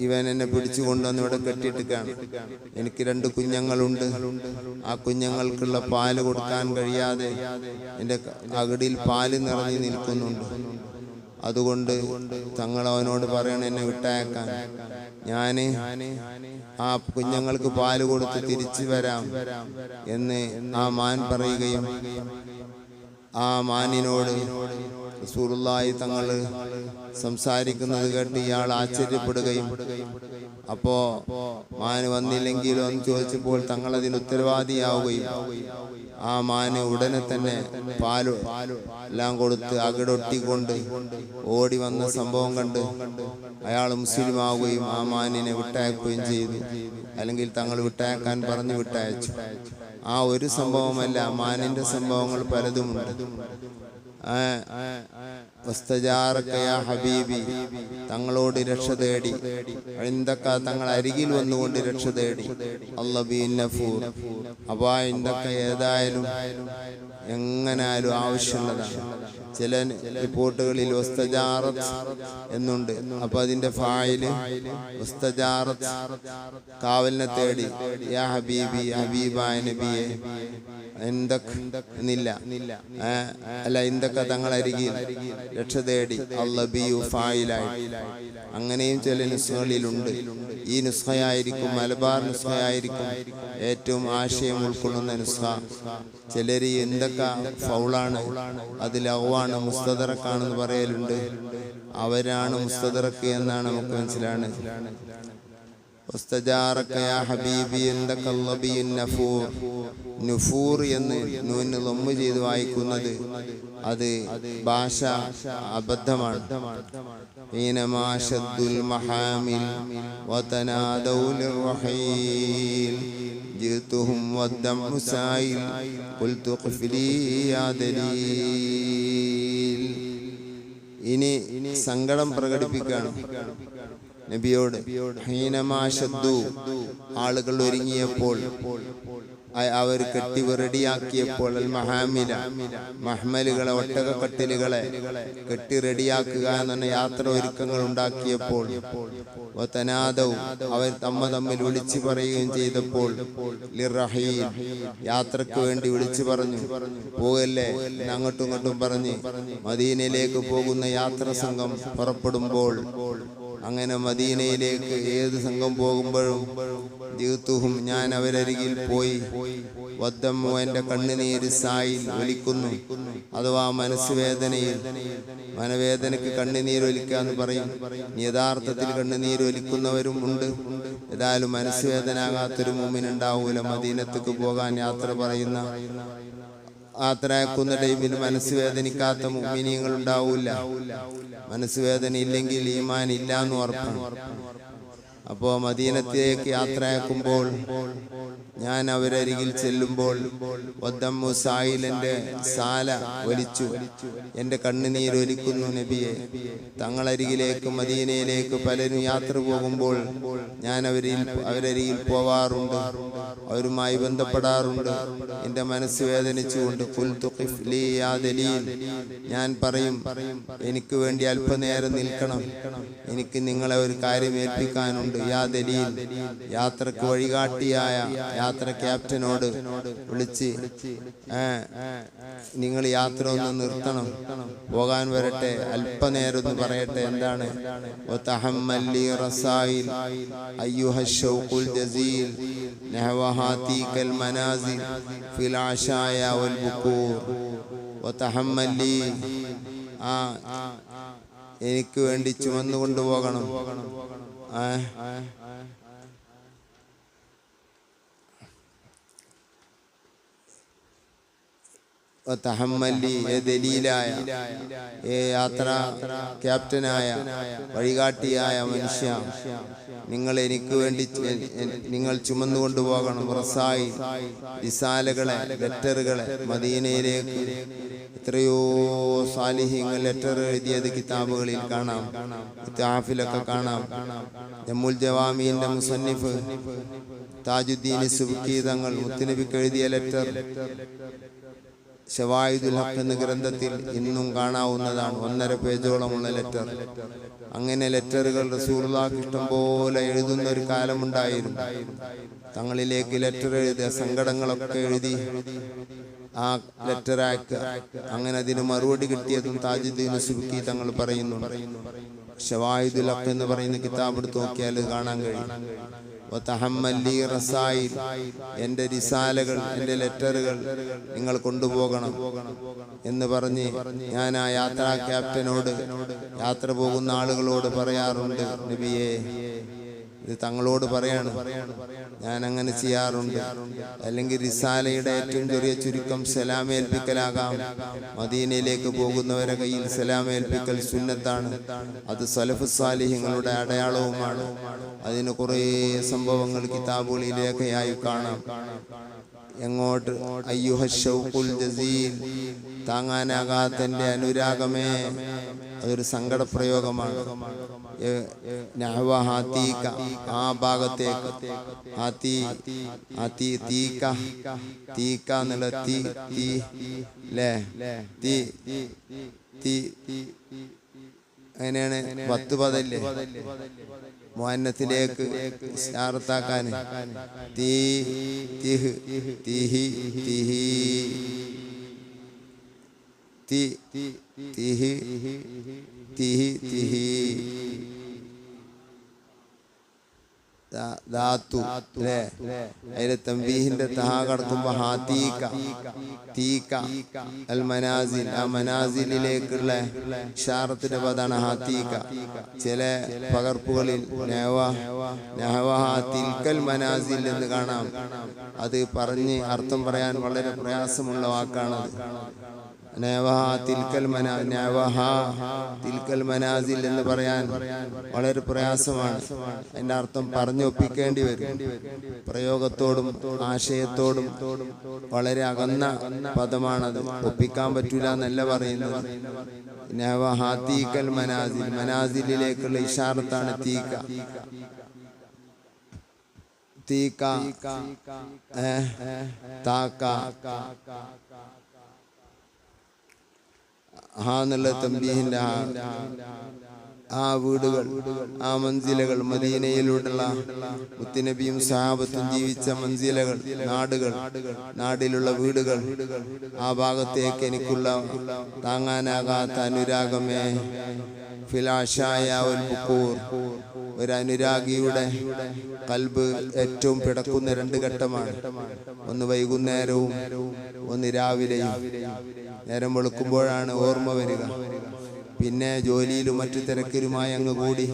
ഇവൻ എന്നെ പിടിച്ചു കൊണ്ടുവന്ന് ഇവിടെ കെട്ടിയിട്ടാണ്. എനിക്ക് 2 കുഞ്ഞുങ്ങളുണ്ട്. ആ കുഞ്ഞുങ്ങൾക്കുള്ള പാല് കൊടുക്കാൻ കഴിയാതെ എൻ്റെ അകടിയിൽ പാല് നിറഞ്ഞു നിൽക്കുന്നുണ്ട്. അതുകൊണ്ട് തങ്ങൾ അവനോട് പറയണം എന്നെ വിട്ടയക്കാൻ. ഞാന് ആ കുഞ്ഞുങ്ങൾക്ക് പാല് കൊടുത്ത് തിരിച്ചു വരാം എന്ന് ആ മാൻ പറയുകയും ആ മാനിനോട് റസൂലുള്ളാഹി തങ്ങൾ സംസാരിക്കുന്നത് കേട്ട് ഇയാൾ ആശ്ചര്യപ്പെടുകയും, അപ്പോ മാന് വന്നില്ലെങ്കിലോ എന്ന് ചോദിച്ചപ്പോൾ തങ്ങൾ അതിന് ഉത്തരവാദിയാവുകയും ആ മാന് ഉടനെ തന്നെ പാല് എല്ലാം കൊടുത്ത് അകടൊട്ടിക്കൊണ്ട് ഓടി വന്ന സംഭവം കണ്ട് അയാൾ മുസ്ലിം ആവുകയും ആ മാനിനെ വിട്ടയക്കുകയും ചെയ്തു. അല്ലെങ്കിൽ തങ്ങൾ വിട്ടയക്കാൻ പറഞ്ഞു വിട്ടയച്ചു. ആ ഒരു സംഭവമല്ല, മാനിന്റെ സംഭവങ്ങൾ പലതുമുണ്ട്. ഹബീബി, തങ്ങളോട് രക്ഷ തേടി, എന്തൊക്കെ തങ്ങൾ അരികിൽ വന്നുകൊണ്ട് രക്ഷ തേടി. അള്ളബീന്നഫൂർ, അപ്പൊ എന്തൊക്കെ ഏതായാലും എങ്ങനായാലും ആവശ്യമുള്ളതാണ്. ചില റിപ്പോർട്ടുകളിൽ വസ്തജാറത്ത് എന്നുണ്ട്. അപ്പൊ അതിന്റെ ഫായില് വസ്തജാറത്ത്, കാവലിനെ തേടി. യാ ഹബീബി, ഹബീബായ നബിയെ, എന്തൊക്കെ അല്ല എന്തൊക്കെ തങ്ങൾ അരികിൽ രക്ഷ തേടി. അള്ളബിയു ഫായിലായി. അങ്ങനെയും ചില നുസ്ഖകളിലുണ്ട്. ഈ നുസ്ഖയായിരിക്കും, മലബാർ നുസ്ഖയായിരിക്കും ഏറ്റവും ആശയം ഉൾക്കൊള്ളുന്ന നുസ്ഖ. ചിലര് എന്തൊക്കെ ഫൗളാണ്, അത് ലഹ്വാണ്, മുസ്തദറക്കാണെന്ന് പറയലുണ്ട്. അവരാണ് മുസ്തദറക്ക് എന്നാണ് നമുക്ക് മനസ്സിലാണ്. നുഫൂർ എന്ന് നൂന് ലമ്മ് ചെയ്ത് വായിക്കുന്നത് അത് ഭാഷ അബദ്ധമാണ്. ഇനി സങ്കടം പ്രകടിപ്പിക്കണം നബിയോട്. ഹീനമാശദ്ദു, ആളുകൾ ഒരുങ്ങിയപ്പോൾ, അവർ കെട്ടി റെഡിയാക്കിയപ്പോൾ, അൽ മഹാമില, മഹ്മലുകളെ, ഒട്ടകക്കട്ടിലുകളെ കെട്ടി റെഡിയാക്കുക എന്ന യാത്ര ഒരുക്കങ്ങൾ ഉണ്ടാക്കിയപ്പോൾ, വതനാദൗ, അവർ തമ്മിൽ വിളിച്ചു പറയുകയും ചെയ്തപ്പോൾ, ലിറഹീൽ, യാത്രക്ക് വേണ്ടി വിളിച്ചു പറഞ്ഞു, പോകല്ലേ അങ്ങോട്ടും ഇങ്ങോട്ടും പറഞ്ഞ് മദീനയിലേക്ക് പോകുന്ന യാത്ര സംഘം പുറപ്പെടുമ്പോൾ, അങ്ങനെ മദീനയിലേക്ക് ഏത് സംഘം പോകുമ്പോഴും ജീത്തുഹും, ഞാൻ അവരരികിൽ പോയി, വദ്ദമ്മു, എൻ്റെ കണ്ണുനീര് സായിൽ ഒലിക്കുന്നു, അഥവാ മനസ്സുവേദനയിൽ. മനവേദനയ്ക്ക് കണ്ണുനീരൊലിക്കുക എന്ന് പറയും. യഥാർത്ഥത്തിൽ കണ്ണുനീരൊലിക്കുന്നവരും ഉണ്ട്. ഏതായാലും മനസ്സുവേദനാകാത്തൊരു മുഅ്മിനുണ്ടാവൂല. മദീനത്തേക്ക് പോകാൻ യാത്ര പറയുന്ന, യാത്രയാക്കുന്ന ടൈമിൽ മനസ്സ് വേദനിക്കാത്ത മുഅ്മിനീങ്ങൾ ഉണ്ടാവൂല. മനസ്സ് വേദന ഇല്ലെങ്കിൽ ഈമാൻ ഇല്ല എന്ന് ഉറപ്പാണ്. അപ്പോ മദീനത്തേക്ക് യാത്രയാക്കുമ്പോൾ ഞാൻ അവരരികിൽ ചെല്ലുമ്പോൾ, വദ്ദമ്മു സായിലന്റെ സാല ഒലിച്ചു, എൻ്റെ കണ്ണുനീരൊലിക്കുന്നു നബിയെ. തങ്ങളരികിലേക്ക് മദീനയിലേക്ക് പലരും യാത്ര പോകുമ്പോൾ ഞാൻ അവരരികിൽ പോവാറുണ്ട്, അവരുമായി ബന്ധപ്പെടാറുണ്ട്. എൻ്റെ മനസ്സ് വേദനിച്ചുകൊണ്ട് ഞാൻ പറയും, എനിക്ക് വേണ്ടി അല്പനേരം നിൽക്കണം, എനിക്ക് നിങ്ങളെ ഒരു കാര്യം ഏൽപ്പിക്കാനുണ്ട്. യാ ദലീൽ, യാത്രക്ക് വഴികാട്ടിയായ യാത്ര ക്യാപ്റ്റനോട് വിളിച്ച്, നിങ്ങൾ യാത്ര ഒന്ന് നിർത്തണം, പോകാൻ വരട്ടെ, അല്പനേരം ഒന്ന് പറയട്ടെ. എന്താണ്? എനിക്ക് വേണ്ടി ചുമന്നു കൊണ്ടുപോകണം. ദലീലായ യാത്ര ക്യാപ്റ്റനായ വഴികാട്ടിയായ മനുഷ്യ, നിങ്ങൾ എനിക്ക് വേണ്ടി നിങ്ങൾ ചുമന്നു കൊണ്ടുപോകണം. റസായി റിസാലകളെ, ലെറ്ററുകളെ മദീനയിലേക്ക്. എത്രയോ സാലിഹ്യങ്ങൾ ലെറ്റർ എഴുതിയത് കിതാബുകളിൽ കാണാം, ഇത്ഹാഫിലൊക്കെ കാണാം. ജമ്മുൽ ജവാമീന്റെ മുസന്നിഫ് താജുദ്ദീൻ സുബ്കി തങ്ങൾ മുത്തുനബിക്ക് എഴുതിയ ലെറ്റർ ശവായിദുൽ ഹഖ് എന്ന ഗ്രന്ഥത്തിൽ ഇന്നും കാണാവുന്നതാണ്. 1.5 പേജോളമുള്ള ലെറ്റർ. അങ്ങനെ ലെറ്ററുകൾ റസൂലുള്ളാഹിക്ക് ഇഷ്ടം പോലെ എഴുതുന്ന ഒരു കാലമുണ്ടായിരുന്നു. തങ്ങളിലേക്ക് ലെറ്റർ എഴുതിയ സങ്കടങ്ങളൊക്കെ എഴുതി ആ ലെറ്റർ അയക്കുക. അങ്ങനെ അതിന് മറുപടി കിട്ടിയതും താജുദ്ദീൻ സുബ്കി തങ്ങൾ പറയുന്നു. ശവായിദുൽ ഹഖ് എന്ന് പറയുന്ന കിതാബ് എടുത്ത് നോക്കിയാൽ കാണാൻ കഴിയും. എന്റെ റിസാലകൾ, എന്റെ ലെറ്ററുകൾ നിങ്ങൾ കൊണ്ടുപോകണം എന്ന് പറഞ്ഞ് ഞാൻ ആ യാത്രാ ക്യാപ്റ്റനോട്, യാത്ര പോകുന്ന ആളുകളോട് പറയാറുണ്ട്, നബിയേ ഇത് തങ്ങളോട് പറയാണ്, ഞാൻ അങ്ങനെ ചെയ്യാറുണ്ട്. അല്ലെങ്കിൽ റിസാലയുടെ ഏറ്റവും ചെറിയ ചുരുക്കം സലാമേൽപ്പിക്കലാകാം. മദീനയിലേക്ക് പോകുന്നവരെ കയ്യിൽ സലാമേൽപ്പിക്കൽ സുന്നത്താണ്. അത് സലഫ് സാലിഹ്യങ്ങളുടെ അടയാളവുമാണ്. അതിന് കുറേ സംഭവങ്ങൾ കിതാബുകളിൽ രേഖയായി കാണാം. എങ്ങോട്ട് അയ്യുഹൽ ജസീൽ, താങ്ങാനാകാത്തന്റെ അനുരാഗമേ, അതൊരു സങ്കടപ്രയോഗമാണ്. ആ ഭാഗത്തേക്ക് തീക്ക എന്നുള്ള അങ്ങനെയാണ് 10 പദല്ലേ മുഅന്നത്തിലേക്ക് ഇസ്തിആറത്താക്കാൻ. തീ തിഹ് തിഹി തിഹി തി തിഹി തിഹി തിഹി ധാതു അല്ലേ? അതിലെ തംബീഹിന്റെ തഹ കടക്കുമ്പോ അൽ മനാസിൽ, ആ മനാസിലിലേക്കുള്ള ഇശാറത്തിന്റെ പദാണ് ഹാത്തീക. ചില പകർപ്പുകളിൽ തിൽക്കൽ മനാസിൽ എന്ന് കാണാം. അത് പറഞ്ഞ് അർത്ഥം പറയാൻ വളരെ പ്രയാസമുള്ള വാക്കാണത്. തിൽക്കൽ മനാസിൽ എന്ന് പറയാൻ വളരെ പ്രയാസമാണ്. അതിന്റെ അർത്ഥം പറഞ്ഞൊപ്പിക്കേണ്ടി വരും. പ്രയോഗത്തോടും ആശയത്തോടും വളരെ അകന്ന പദമാണത്. ഒപ്പിക്കാൻ പറ്റൂല എന്നല്ല പറയുന്നത്. മനാസിലിലേക്കുള്ള ഇശാറത്താണ് തീക്ക. താക്ക എന്നുള്ള തംബീഹിന്റെ ആ വീടുകൾ, ആ മൻസിലകൾ, മദീനയിലുള്ള മുത്തുനബിയും സഹാബത്തും ജീവിച്ച മൻസിലകൾ, നാടുകൾ, നാടിലുള്ള വീടുകൾ, ആ ഭാഗത്തേക്ക് എനിക്കുള്ള താങ്ങാനാകാത്ത അനുരാഗമേ. ഒരു അനുരാഗിയുടെ കൽബ് ഏറ്റവും പിടക്കുന്ന 2 ഘട്ടമാണ്. ഒന്ന് വൈകുന്നേരവും, ഒന്ന് രാവിലെയും. നേരം വെളുക്കുമ്പോഴാണ് ഓർമ്മ വരിക. പിന്നെ ജോലിയിലും മറ്റു തിരക്കിലുമായി അങ്ങ് കൂടി.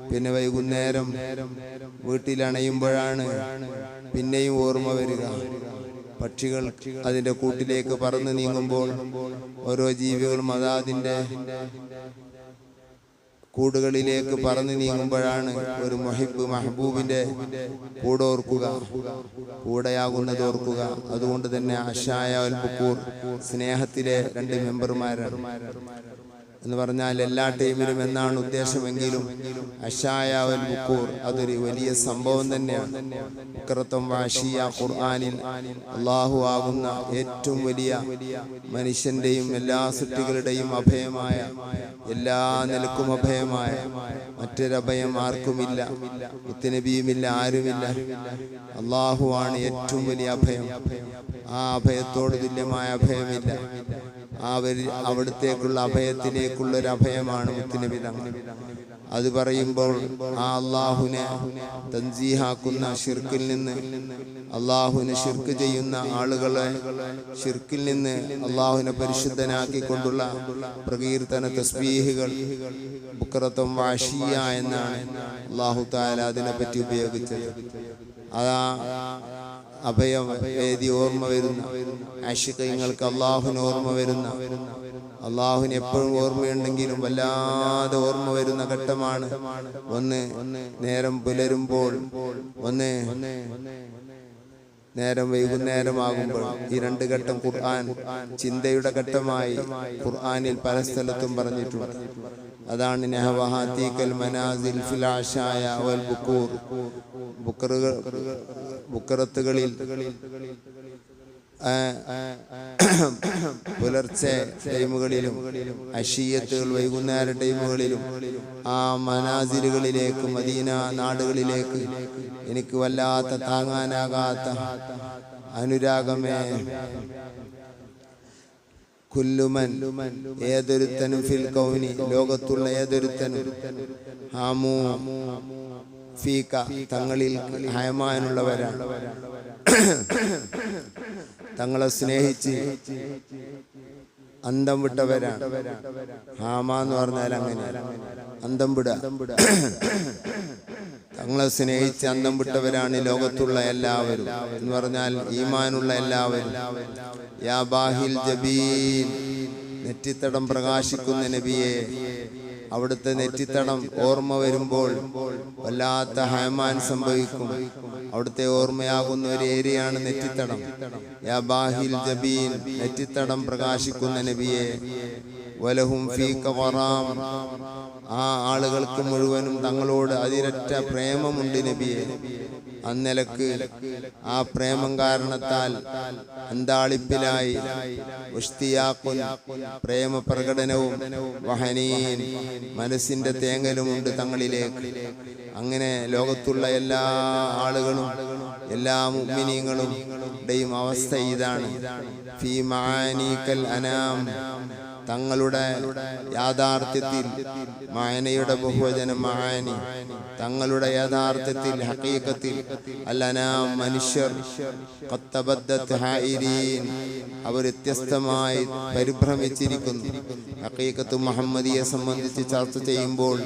പിന്നെ വൈകുന്നേരം വീട്ടിലണയുമ്പോഴാണ് പിന്നെയും ഓർമ്മ വരിക. പക്ഷികൾ അതിന്റെ കൂട്ടിലേക്ക് പറന്ന് നീങ്ങുമ്പോൾ ഓരോ ജീവികളും അതാതിന്റെ കൂടുകളിലേക്ക് പറന്നു നീങ്ങുമ്പോഴാണ് ഒരു മുഹിബ് മഹബൂബിന്റെ കൂടെ ഓർക്കുക, കൂടെയാകുന്നത് ഓർക്കുക. അതുകൊണ്ട് തന്നെ അഷായ അൽ ബുക്കൂർ, സ്നേഹത്തിലെ 2 മെമ്പർമാരാണ് എന്ന് പറഞ്ഞാൽ എല്ലാ ടൈമിലും എന്നാണ് ഉദ്ദേശമെങ്കിലും അഷായ അൽ ബുക്കൂർ അതൊരു വലിയ സംഭവം തന്നെയാണ്. ഖുർആനിൽ അല്ലാഹു ആകുന്ന ഏറ്റവും വലിയ മനുഷ്യന്റെയും എല്ലാ സൃഷ്ടികളുടെയും അഭയമായ, എല്ലാ നിലക്കും അഭയമായ മറ്റൊരഭയം ആർക്കുമില്ല, മുത്തുനബിയുമില്ല, ആരുമില്ല. അല്ലാഹു ആണ് ഏറ്റവും വലിയ അഭയം. ആ അഭയത്തോട് തുല്യമായ അഭയമില്ല. അവിടത്തേക്കുള്ള അഭയത്തിലേക്കുള്ള ഒരു അഭയമാണ് മുത്തുനബി തങ്ങൾ. അത് പറയുമ്പോൾ ആ അള്ളാഹുവിനെ തൻസീഹാക്കുന്ന ഷിർക്കിൽ നിന്ന്, അള്ളാഹുവിനെ ഷിർക്ക് ചെയ്യുന്ന ആളുകളെ ഷിർക്കിൽ നിന്ന് അള്ളാഹുവിനെ പരിശുദ്ധനാക്കിക്കൊണ്ടുള്ള പ്രകീർത്തന തസ്ബീഹുകൾ ബുക്റത്തും വാശിയ എന്നാണ് അള്ളാഹു തആല അതിനെപ്പറ്റി ഉപയോഗിച്ചത്. അതാ അഭയം വേദി ഓർമ്മ വരുന്ന ആശിഖീങ്ങൾക്ക് അള്ളാഹുവിന് ഓർമ്മ വരുന്ന, അള്ളാഹുവിന് എപ്പോഴും ഓർമ്മയുണ്ടെങ്കിലും വല്ലാതെ ഓർമ്മ വരുന്ന ഘട്ടമാണ്. ഒന്ന് നേരം പുലരുമ്പോൾ, ഒന്ന് നേരം വൈകുന്നേരമാകുമ്പോൾ. ഈ രണ്ട് ഘട്ടം ഖുർആൻ ചിന്തയുടെ ഘട്ടമായി ഖുർആനിൽ പല സ്ഥലത്തും പറഞ്ഞിട്ടുണ്ട്. അതാണ് നഹവഹാതീകൽ മനാസിൽ ഫിൽ ആശായ വൽ ബുക്കൂർ, ബുക്കറത്തുകളിൽ പുലർച്ചെ ടൈമുകളിലും അശീയത്തുകൾ വൈകുന്നേര ടൈമുകളിലും ആ മനാസിലുകളിലേക്ക്, മദീന നാടുകളിലേക്ക് എനിക്ക് വല്ലാത്ത താങ്ങാനാകാത്ത അനുരാഗമേ. കുല്ലുമൻ, ഏതൊരുത്തനും, ഫിൽ കൗനി, ലോകത്തുള്ള ഏതൊരുത്തനും, ഹാമു ഫീക, തങ്ങളിൽ ഹയമാനുള്ളവരാണ്, തങ്ങളെ സ്നേഹിച്ച് അന്തം വിട്ടവരാണ്. ഹാമ എന്ന് പറഞ്ഞാൽ അങ്ങനെ അന്തം വിട, തങ്ങളെ സ്നേഹിച്ച് അന്തം വിട്ടവരാണ് ലോകത്തുള്ള എല്ലാവരും എന്ന് പറഞ്ഞാൽ ഈമാനുള്ള എല്ലാവരും. യാ ബാഹിൽ ജബീൻ, നെറ്റിത്തടം പ്രകാശിക്കുന്ന നബിയെ, അവിടുത്തെ നെറ്റിത്തടം ഓർമ്മ വരുമ്പോൾ വല്ലാത്ത ഹയമാൻ സംഭവിക്കും. അവിടുത്തെ ഓർമ്മയാകുന്ന ഒരു ഏരിയയാണ് നെറ്റിത്തടം. യാ ബാഹിൽ ജബീൻ, നെറ്റിത്തടം പ്രകാശിക്കുന്ന നബിയെ. വലഹും ഫീക ഖറാം, ആ ആളുകൾക്ക് മുഴുവനും തങ്ങളോട് അതിരറ്റ പ്രേമമുണ്ട് നബിയെ. അന്നലക്ക് ആ പ്രേമം കാരണത്താൽ അന്താളിപ്പിലായി ഉഷ്തിയാഖുൻ, പ്രേമ പ്രകടനവും, വഹനീൻ, മനസ്സിന്റെ തേങ്ങലുമുണ്ട് തങ്ങളിലേക്ക്. അങ്ങനെ ലോകത്തുള്ള എല്ലാ ആളുകളും, എല്ലാ മുഅ്മിനീങ്ങളും ടെയും അവസ്ഥ ഇതാണ്. ഫീ മആനീകൽ അനാം, തങ്ങളുടെ യാഥാർത്ഥ്യത്തിൽ, മായനയുടെ ബഹുവചനം മആനി, തങ്ങളുടെ യഥാർത്ഥത്തിൽ, ഹഖീഖത്തിൽ, അല്ലനാം മനുഷ്യർ, ഖത്തബദ്ദത് ഹായിരീൻ, അവർ വ്യത്യസ്തമായി പരിഭ്രമിച്ചിരിക്കുന്നു. ഹഖീഖത്ത് മുഹമ്മദിയെ സംബന്ധിച്ച് ചർച്ച ചെയ്യുമ്പോൾ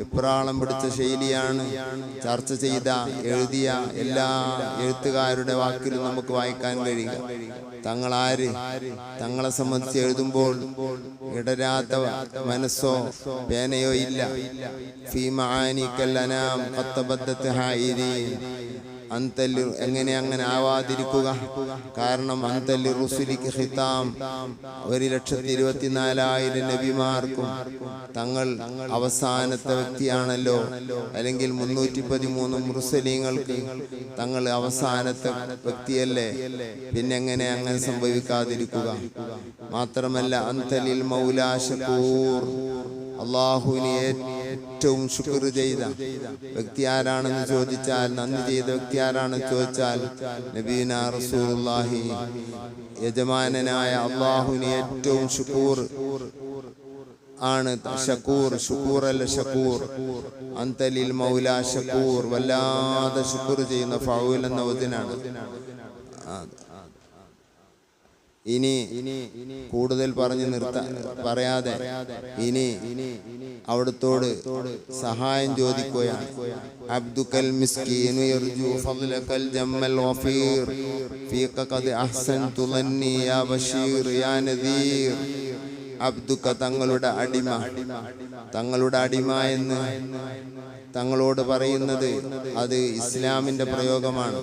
വിപ്രാളം പിടിച്ച ശൈലിയാണ് ചർച്ച ചെയ്ത, എഴുതിയ എല്ലാ എഴുത്തുകാരുടെ വാക്കിലും നമുക്ക് വായിക്കാൻ കഴിയുക. തങ്ങളാര്, തങ്ങളെ സംബന്ധിച്ച് എഴുതുമ്പോൾ ഇടരാത്ത മനസ്സോ പേനയോ ഇല്ല. ഫീ മആനികൽ അനാം ഖത്തബദ്ദത് ഹായിരീൻ, അന്തല്ലി, എങ്ങനെ അങ്ങനെ ആവാതിരിക്കുക? കാരണം അന്തല്ലി റുസുലിക്ക് ഖിതാം, 1,24,000 നബിമാർക്കും തങ്ങൾ അവസാനത്തെ വ്യക്തിയാണല്ലോ. അല്ലെങ്കിൽ 313 മുർസലീങ്ങൾക്ക് തങ്ങൾ അവസാനത്തെ വ്യക്തിയല്ലേ? പിന്നെങ്ങനെ അങ്ങനെ സംഭവിക്കാതിരിക്കുക? മാത്രമല്ല അന്തലിൽ മൗലാ ശകൂർ, അള്ളാഹുവിനെ ഏറ്റവും ശുക്ർ ചെയ്ത വ്യക്തി ആരാണെന്ന് ചോദിച്ചാൽ, നന്ദി ചെയ്ത വ്യക്തി ആരാണെന്ന് ചോദിച്ചാൽ നബീന റസൂലുള്ളാഹി, യജമാനനായ അള്ളാഹുവിനെ ഏറ്റവും ശുക്കൂർ ആണ്. ഷക്കൂർ, ശുക്കൂർ അല്ല ഷക്കൂർ. അന്തലിൽ മൗലാ ഷക്കൂർ, വല്ലാതെ ശുക്ർ ചെയ്യുന്ന, ഫൗൽ എന്ന വചനാണ്. ഇനി കൂടുതൽ പറഞ്ഞു പറയാതെ ഇനി അവിടുത്തോട് സഹായം ചോദിക്കുകയാണ്. അബ്ദുക്കൽ മിസ്കീനു യർജു ഫദ്ലകൽ ജമ്മൽ വഫീർ ഫീക ഖദ് അഹ്സൻതു ളന്നി യാ ബശീർ യാ നദീർ. അബ്ദുക്ക, തങ്ങളുടെ അടിമ, തങ്ങളുടെ അടിമ എന്ന് തങ്ങളോട് പറയുന്നത് അത് ഇസ്ലാമിന്റെ പ്രയോഗമാണ്.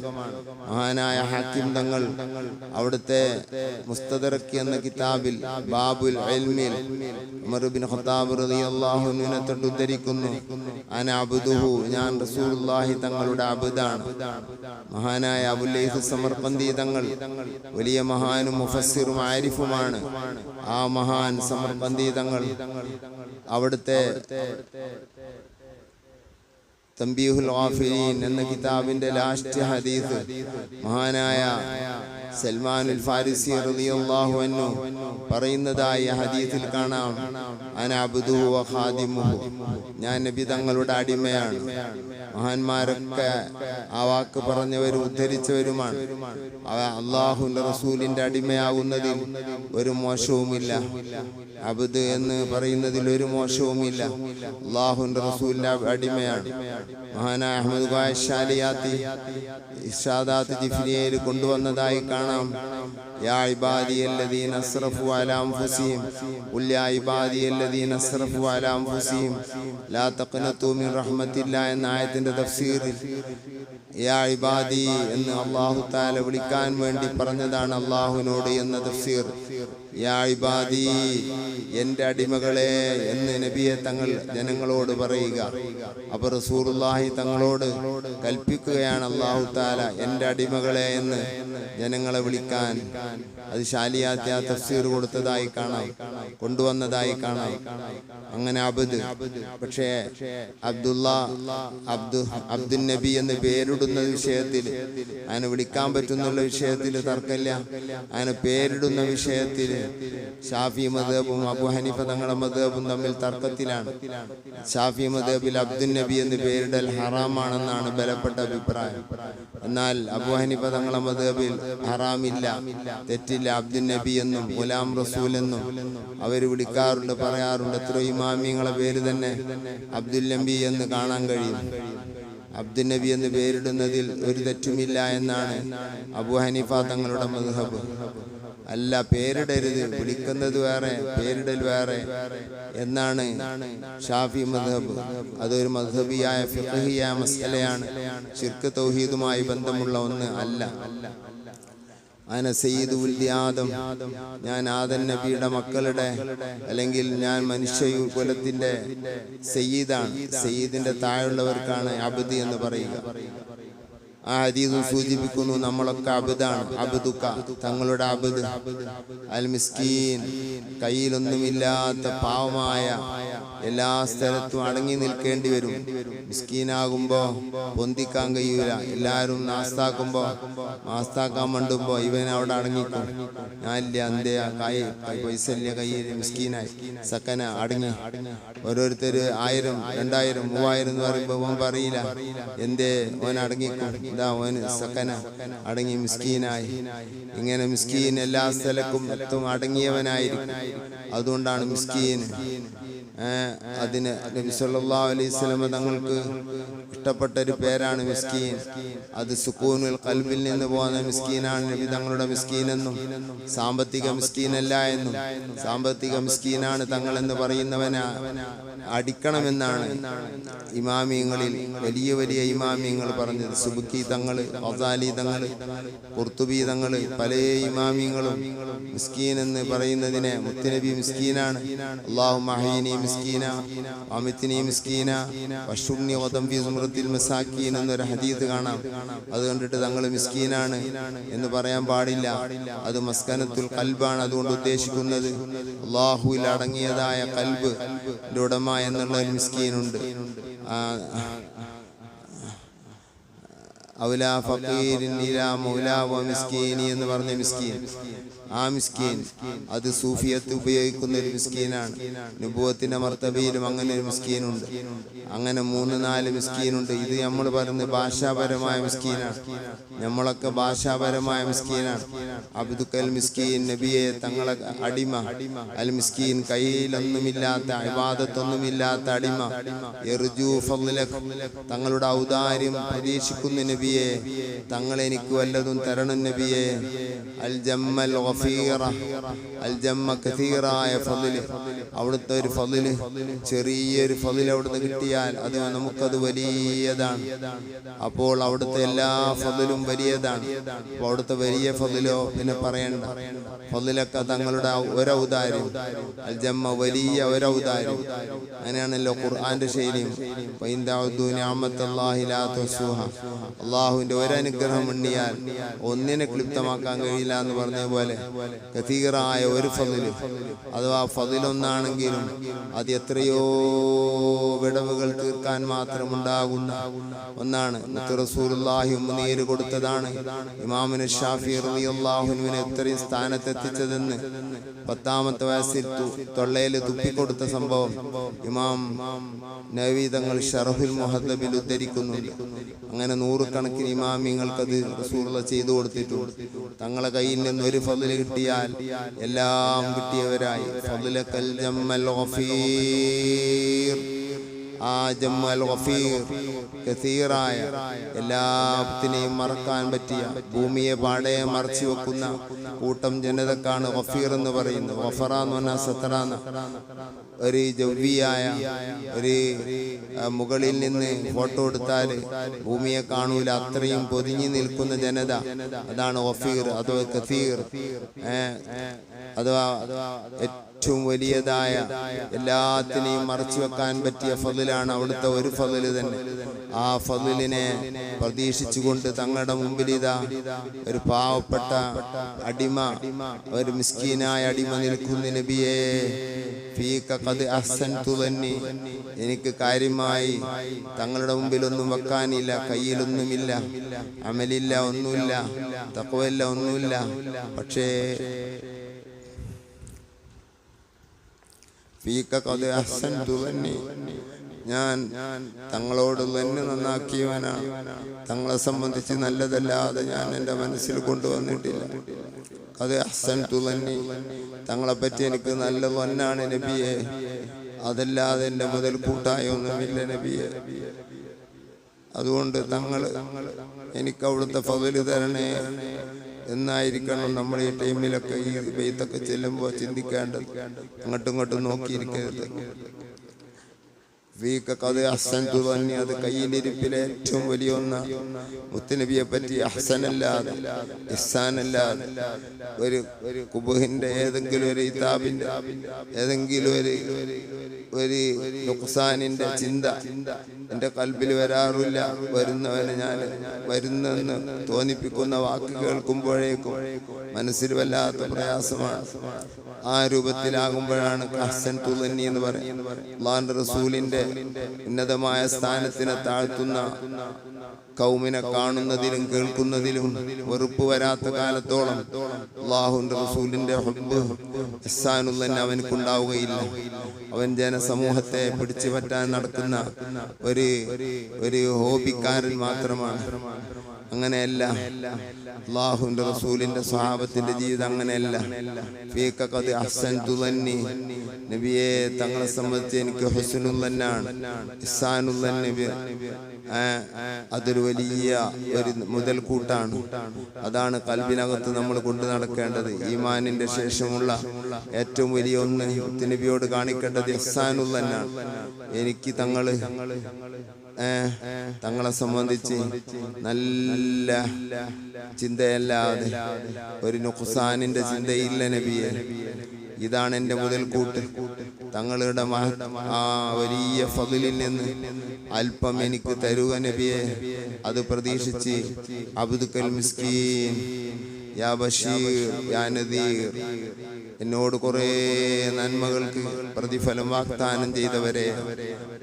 മഹാനായ ഹാക്കിം തങ്ങൾ അവിടുത്തെ മുസ്തദറക് എന്ന കിതാബിൽ ബാബുൽ ഇൽമിൽ ഉമർ ഇബ്നു ഖത്താബ് റളിയല്ലാഹു അൻഹുവിനെ തൊട്ട് ഉദ്ധരിക്കുന്നു, അന അബ്ദുഹു, ഞാൻ റസൂലുള്ളാഹി തങ്ങളുടെ അബ്ദാണ്. മഹാനായ അബുൽ ലൈസ് സമർഖന്ദി തങ്ങൾ വലിയ മഹാനും മുഫസ്സിറും ആരിഫുമാണ്. ആ മഹാൻ സമർഖന്ദി തങ്ങൾ അവിടുത്തെ തംബീഹുൽ ഗാഫിലീൻ എന്ന കിതാബിന്റെ ലാസ്റ്റ് ഹദീസ് മഹാനായ സൽമാനുൽ ഫാരിസി റളിയല്ലാഹു അൻഹു പറയുന്നതായ ഹദീസിൽ കാണാം, അന അബ്ദുഹു വ ഖാദിമുഹു, ഞാൻ നബി തങ്ങളുടെ അടിമയാണ്. മഹാന്മാരൊക്കെ ആ വാക്ക് പറഞ്ഞവരും ഉദ്ധരിച്ചവരുമാണ്. അല്ലാഹുവിന്റെ റസൂലിന്റെ അടിമയാകുന്നതിൽ ഒരു മോശവുമില്ല. അബ്ദ് എന്ന് പറയുന്നതിൽ ഒരു മോശവുമില്ല. അല്ലാഹുവിന്റെ റസൂലിന്റെ അടിമയാണ്. മഹാനായ അഹ്മദ് ഖാശാലിയാത്തി ഇർഷാദാത്ത് ജിഫ്രിയയിൽ കൊണ്ടുവന്നതായി കാണാം, യാ ഇബാദിയല്ലദീന അസ്റഫു അലാ അൻഫുസിഹിം ഖുൽ യാ ഇബാദിയല്ലദീന അസ്റഫു അലാ അൻഫുസിഹിം ലാ തഖ്നതു മിൻ റഹ്മത്തില്ലാഹി എന്ന ആയത്തിന്റെ തഫ്സീറിൽ യാ ഇബാദി എന്ന് അല്ലാഹു തആല വിളിക്കാൻ വേണ്ടി പറഞ്ഞതാണ് അല്ലാഹുവിനോട് എന്ന തഫ്സീർ. യാ ഇബാദി, എൻ്റെ അടിമകളെ എന്ന് നബിയെ തങ്ങൾ ജനങ്ങളോട് പറയുക. അപ്പോൾ റസൂലുള്ളാഹി തങ്ങളോട് കൽപ്പിക്കുകയാണ് അല്ലാഹു തആല എൻ്റെ അടിമകളെ എന്ന് ജനങ്ങളെ വിളിക്കാൻ. അത് ഷാലിയാത്തി ആ തഫ്സീർ കൊടുത്തതായി കാണാം, കൊണ്ടുവന്നതായി കാണാം. അങ്ങനെ അബ്ദ്, പക്ഷേ അബ്ദുൽ നബി എന്ന് പേരിടുന്ന വിഷയത്തിൽ, അതിനെ വിളിക്കാൻ പറ്റുന്നുള്ള വിഷയത്തിൽ തർക്കമില്ല. അതിനെ പേരിടുന്ന വിഷയത്തിൽ ഷാഫി മദ്ഹബും അബൂ ഹനീഫ തങ്ങളുടെ മദ്ഹബും തമ്മിൽ തർക്കത്തിലാണ്. ഷാഫി മദ്ഹബിൽ അബ്ദുൽ നബി എന്ന് പേരിടൽ ഹറാമാണെന്നാണ് ബലപ്പെട്ട അഭിപ്രായം. എന്നാൽ അബൂ ഹനീഫ തങ്ങളുടെ മദ്ഹബിൽ ഹറാമില്ല, തെറ്റില്ല. അബ്ദുൽ നബി എന്നും ഗുലാം റസൂൽ എന്നും അവർ വിളിക്കാറുണ്ട്, പറയാറുണ്ട്. എത്ര ഇമാമിങ്ങളെ പേര് തന്നെ അബ്ദുൽ നബി എന്ന് കാണാൻ കഴിയും. അബ്ദുൽ നബി എന്ന് പേരിടുന്നതിൽ ഒരു തെറ്റുമില്ല എന്നാണ് അബൂ ഹനീഫ തങ്ങളുടെ മദ്ഹബ്. അല്ല, പേരിടരുത്, വിളിക്കുന്നത് വേറെ പേരിടൽ വേറെ എന്നാണ് ഷാഫി മദ്ഹബ്. അതൊരു മദ്ഹബിയായ ഫിഖ്ഹിയായ മസ്അലയാണ്, ശിർക്ക് തൗഹീദുമായി ബന്ധമുള്ള ഒന്ന് അല്ല. അന സയ്യിദു ഉൽദി ആദം, ഞാൻ ആദം നബിയുടെ മക്കളുടെ, അല്ലെങ്കിൽ ഞാൻ മനുഷ്യ കുലത്തിന്റെ സയ്യിദാണ്. സയ്യിദിന്റെ താഴെയുള്ളവർക്കാണ് അബ്ദ് എന്ന് പറയുക. ആ ഹദീസ് സൂചിപ്പിക്കുന്നു നമ്മളൊക്കെ അബ്ദാണ്. അബ്ദുക, തങ്ങളുടെ അബ്ദ്. അൽ മിസ്കീൻ, കയ്യിലൊന്നുമില്ലാത്ത പാവമായ, എല്ലാ സ്ഥലത്തും അടങ്ങി നിൽക്കേണ്ടി വരും. മിസ്കീനാകുമ്പോ പൊന്തിക്കാൻ കഴിയൂല. എല്ലാവരും നാസ്താക്കുമ്പോ, നാസ്താക്കാൻ മണ്ടുമ്പോ ഇവൻ അവിടെ അടങ്ങിക്കും. ഞാനില്ല, എന്തേ പൈസ ഇല്ല കയ്യിൽ, മിസ്കീനായി സക്കന അടങ്ങി. ഓരോരുത്തര് 1000, 2000, 3000 എന്ന് പറയുമ്പോ ഓൻ പറയില്ല, എന്തേ ഓൻ അടങ്ങിക്കും, ഇതാ ഓന് സക്കന അടങ്ങി, മിസ്കീനായി. ഇങ്ങനെ മിസ്കീൻ എല്ലാ സ്ഥലത്തും അടങ്ങിയവനായിരിക്കും. അതുകൊണ്ടാണ് മിസ്കീൻ. അതിന് നബി സല്ലല്ലാഹു അലൈഹി വസല്ലം തങ്ങൾക്ക് ഇഷ്ടപ്പെട്ട ഒരു പേരാണ് മിസ്കീൻ. അത് സുക്കൂനുൽ ഖൽബിൽ നിന്ന് പോകുന്ന മിസ്കീനാണ് നബി തങ്ങളുടെ മിസ്കീൻ എന്നും, സാമ്പത്തിക മിസ്കീനല്ല എന്നും. സാമ്പത്തിക മിസ്കീനാണ് തങ്ങൾ എന്ന് പറയുന്നവനെ അടിക്കണമെന്നാണ് ഇമാമിയങ്ങളിൽ വലിയ വലിയ ഇമാമിയങ്ങൾ പറഞ്ഞത്. സുബ്കി തങ്ങൾ, ഗസാലി തങ്ങൾ, ഖുർത്തുബി തങ്ങൾ, പല ഇമാമിയങ്ങളും മിസ്കീൻ എന്ന് പറയുന്നതിനെ മുത്തുനബി മിസ്കീനാണ്. അല്ലാഹുമ്മ അഹ്യിനി മിസ്കീന വഅമിത്നി മിസ്കീന വശുർനി വദംബി സുമറത്തിൽ മസാക്കീൻ എന്നൊരു ഹദീസ് കാണാം. അത് കണ്ടിട്ട് തങ്ങൾ മിസ്കീനാണ് എന്ന് പറയാൻ പാടില്ല. അത് മസ്കനത്തുൽ ഖൽബാണ്. അതുകൊണ്ട് ഉദ്ദേശിക്കുന്നത് അല്ലാഹുവിൽ അടങ്ങിയതായ ഖൽബ് ഉടമ എന്നുള്ള ഒരു മിസ്കീനുണ്ട്. ഔലാ ഫഖീരിൻ ഇലാ മൗലാ വ മിസ്കീനി എന്ന് പറഞ്ഞ മിസ്കീൻ, ആ മിസ്കീൻ അത് സൂഫിയത്ത് ഉപയോഗിക്കുന്ന ഒരു മിസ്കീനാണ്. നുബുവത്തിന്റെ മർത്തബയിലും അങ്ങനെ ഒരു മിസ്കീനുണ്ട്. അങ്ങനെ 3-4 മിസ്കീനുണ്ട്. ഇത് നമ്മൾ പറയുന്നത് ഭാഷാപരമായ മിസ്കീനാണ്. നമ്മളൊക്കെ ഭാഷാപരമായ മിസ്കീനാണ്. അബ്ദുക്കൽ മിസ്കീൻ, നബിയെ തങ്ങളെ അടിമ. അൽ മിസ്കീൻ, കയ്യിലൊന്നുമില്ലാത്ത, ഇബാദത്തൊന്നുമില്ലാത്ത അടിമ. യർജു ഫദ്ലക, തങ്ങളുടെ ഔദാര്യം പ്രതീക്ഷിക്കുന്ന നബിയെ, തങ്ങൾ എനിക്ക് വല്ലതും തരണം നബിയെ. അൽ ജമ്മൽ ഗഫീറ, അൽ ജമ്മ കസീറായ ഫദ്ല്, അവിടുത്തെ ഒരു ഫദ്ല്, ചെറിയൊരു ഫദ്ല് അവിടുന്ന് കിട്ടിയാൽ അത് നമുക്കത് വലിയതാണ്. അപ്പോൾ അവിടുത്തെ എല്ലാ ഫദ്ലും വലിയതാണ്. അപ്പോൾ അവിടുത്തെ വലിയ ഫദ്ലോ പിന്നെ പറയണ്ട. ഫദ്ലൊക്കെ തങ്ങളുടെ ഒരൗദാര്യം, അൽ ജമ്മ വലിയ ഒരൗദാര്യം. അങ്ങനെയാണല്ലോ ഖുർആന്റെ ശൈലിയും. ഫഇൻ തഅഉദു നിഅമത്തല്ലാഹി ലാ തുഹ്സുഹാ, അള്ളാഹുവിന്റെ ഒരനുഗ്രഹം എണ്ണിയാൽ ഒന്നിനെ ക്ലിപ്തമാക്കാൻ കഴിയില്ല എന്ന് പറഞ്ഞ പോലെ കതീറായ ഒരു ഫളിൽ അഥവാ ഫളിലൊന്നാണെങ്കിലും അത് എത്രയോ വിടവുകൾ തീർക്കാൻ മാത്രം ഉണ്ടാകുന്ന ഒന്നാണ്. റസൂലുള്ളാഹി ഉമ്മനീര് കൊടുത്തതാണ് ഇമാമുന ഷാഫി റളിയല്ലാഹു അൻഹുവിനെ ഇത്രയും സ്ഥാനത്തെത്തിച്ചതെന്ന് 10ാമത്തെ വയസ്സിൽ തൊള്ളയിൽ തുപ്പിക്കൊടുത്ത സംഭവം ഇമാം നവവി തങ്ങൾ ശറഹുൽ മുഹദ്ദബിൽ ഉദ്ധരിക്കുന്നുണ്ട്. അങ്ങനെ നൂറുകണക്കിന് ഇമാമിങ്ങൾക്കത് റസൂലുള്ളാഹി ചെയ്തു കൊടുത്തിട്ടുണ്ട്. തങ്ങളെ കയ്യിൽ നിന്ന് ഒരു ഫളിൽ കിട്ടിയാൽ എല്ലാം കിട്ടിയവരായി. ഫളിലക്കൽ ജമ്മൽ ഗഫീർ, ആ ജമ്മൽ ഗഫീർ കസീറായ എല്ലാത്തിനെയും മറക്കാൻ പറ്റിയ, ഭൂമിയെ പാടെ മറച്ചു വെക്കുന്ന കൂട്ടം ജനതക്കാണ് ഗഫീർ എന്ന് പറയുന്നത്. ഗഫറ എന്ന് പറഞ്ഞാൽ സത്തറാന്ന്, ഒരു ജവ്വിയായ ഒരു മുകളിൽ നിന്ന് ഫോട്ടോ എടുത്താൽ ഭൂമിയെ കാണൂല, അത്രയും പൊതിഞ്ഞു നിൽക്കുന്ന ജനത, അതാണ് ഗഫീർ അഥവാ കസീർ. അഥവാ ഏറ്റവും വലിയതായ എല്ലാത്തിനെയും മറച്ചു വെക്കാൻ പറ്റിയ ഫളിലാണ് അവിടുത്തെ ഒരു ഫളിൽ തന്നെ. ആ ഫളിലിനെ പ്രതീക്ഷിച്ചുകൊണ്ട് തങ്ങളുടെ മുമ്പിൽ ഇതാ ഒരു പാവപ്പെട്ട അടിമ, ഒരു മിസ്കീനായ അടിമ നിൽക്കുന്ന നബിയേ, ഫീക ഖദ് അഹ്സൻതു ദന്നി, എനിക്ക് കാര്യമായി തങ്ങളുടെ മുമ്പിൽ ഒന്നും വെക്കാനില്ല, കയ്യിലൊന്നുമില്ല, അമലില്ല, ഒന്നുമില്ല, തഖ്വയില്ല, ഒന്നുമില്ല. പക്ഷേ ഫീക ഖദ് അഹ്സൻതു ദന്നി, ഞാൻ തങ്ങളോട് തന്നെ നന്നാക്കിയവനാണ്. തങ്ങളെ സംബന്ധിച്ച് നല്ലതല്ലാതെ ഞാൻ എൻ്റെ മനസ്സിൽ കൊണ്ടുവന്നിട്ടില്ല. അത് അഹ്സൻതു ദന്നി, തങ്ങളെപ്പറ്റി എനിക്ക് നല്ല വന്നാണ് നബിയെ, അതല്ലാതെ എൻ്റെ മുതൽ കൂട്ടായ ഒന്നുമില്ല നബിയെ. അതുകൊണ്ട് തങ്ങൾ എനിക്ക് അവിടുത്തെ ഫളിൽ തരണേ എന്നായിരിക്കണം നമ്മൾ ഈ ടൈമിലൊക്കെ ഈ ബൈത്തൊക്കെ ചെല്ലുമ്പോൾ ചിന്തിക്കേണ്ടത്. അങ്ങോട്ടും ഇങ്ങോട്ടും നോക്കിയിരിക്കരുത്. ഫീക ഖദ് അഹ്സൻതു ദന്നി, അത് കയ്യിലിരിപ്പിലെ ഏറ്റവും വലിയ ഒന്ന്. മുത്തുനബിയെ പറ്റി അഹ്സനല്ലാതെ ഇഹ്സാനല്ലാതെ ഒരു കുബുഹിന്റെ ഏതെങ്കിലും ഒരു ഇതാബിന്റെ ഏതെങ്കിലും ഒരു നുഖ്സാനിന്റെ ചിന്ത എൻ്റെ കൽബിൽ വരാറില്ല. വരുന്നവന് ഞാൻ വരുന്നെന്ന് തോന്നിപ്പിക്കുന്ന വാക്ക് കേൾക്കുമ്പോഴേക്കും മനസ്സിൽ വല്ലാത്ത പ്രയാസമാണ്. ആ രൂപത്തിലാകുമ്പോഴാണ് അഹ്സൻതു ദന്നി എന്ന് പറയുന്നത്. അല്ലാഹുവിന്റെ റസൂലിന്റെ ഉന്നതമായ സ്ഥാനത്തിനെ താഴ്ത്തുന്ന കൗമിനെ കാണുന്നതിലും കേൾക്കുന്നതിലും വെറുപ്പ് വരാത്ത കാലത്തോളം അല്ലാഹുവിന്റെ റസൂലിന്റെ ഹുബ്ബ് ഇഹ്സാനുൽ ദന്നി അവനക്കുണ്ടാവുകയില്ല. അവൻ ജനസമൂഹത്തെ പിടിച്ചു പറ്റാൻ നടക്കുന്ന ഒരു ഹോബിക്കാരൻ മാത്രമാണ്. അങ്ങനെയല്ല അല്ലാഹുവിന്റെ റസൂലിന്റെ സ്വഹാബത്തിന്റെ ജീവിതം അങ്ങനെയല്ല. ഫീക ഖദ് അഹ്സൻതു ദന്നി, നബിയെ തങ്ങളെ സംബന്ധിച്ച് എനിക്ക് ഹുസ്നുൽ ദന്നാണ്, ഇഹ്സാനുൽ ദന്നി. അതൊരു വലിയ ഒരു മുതൽക്കൂട്ടാണ്. അതാണ് കൽബിനകത്ത് നമ്മൾ കൊണ്ടു നടക്കേണ്ടത്. ഈമാനിന്റെ ശേഷമുള്ള ഏറ്റവും വലിയ ഒന്ന് നബിയോട് കാണിക്കേണ്ടത് ഇഹ്സാനുൽ ദന്നാണ്. എനിക്ക് തങ്ങളെ സംബന്ധിച്ച് നല്ല ചിന്തയല്ലാതെ ഒരു നുഖ്സാനിന്റെ ചിന്തയില്ല നബിയെ. ഇതാണ് എൻ്റെ മുതൽക്കൂട്ട്. തങ്ങളുടെ ആ വലിയ ഫളിലിൽ നിന്ന് അല്പം എനിക്ക് തരുക നബിയെ. അത് പ്രതീക്ഷിച്ച് അബ്ദുൽ മിസ്കീൻ യാ ബഷീർ യാ നദീർ, എന്നോട് കുറേ നന്മകൾക്ക് പ്രതിഫലം വാഗ്ദാനം ചെയ്തവരെ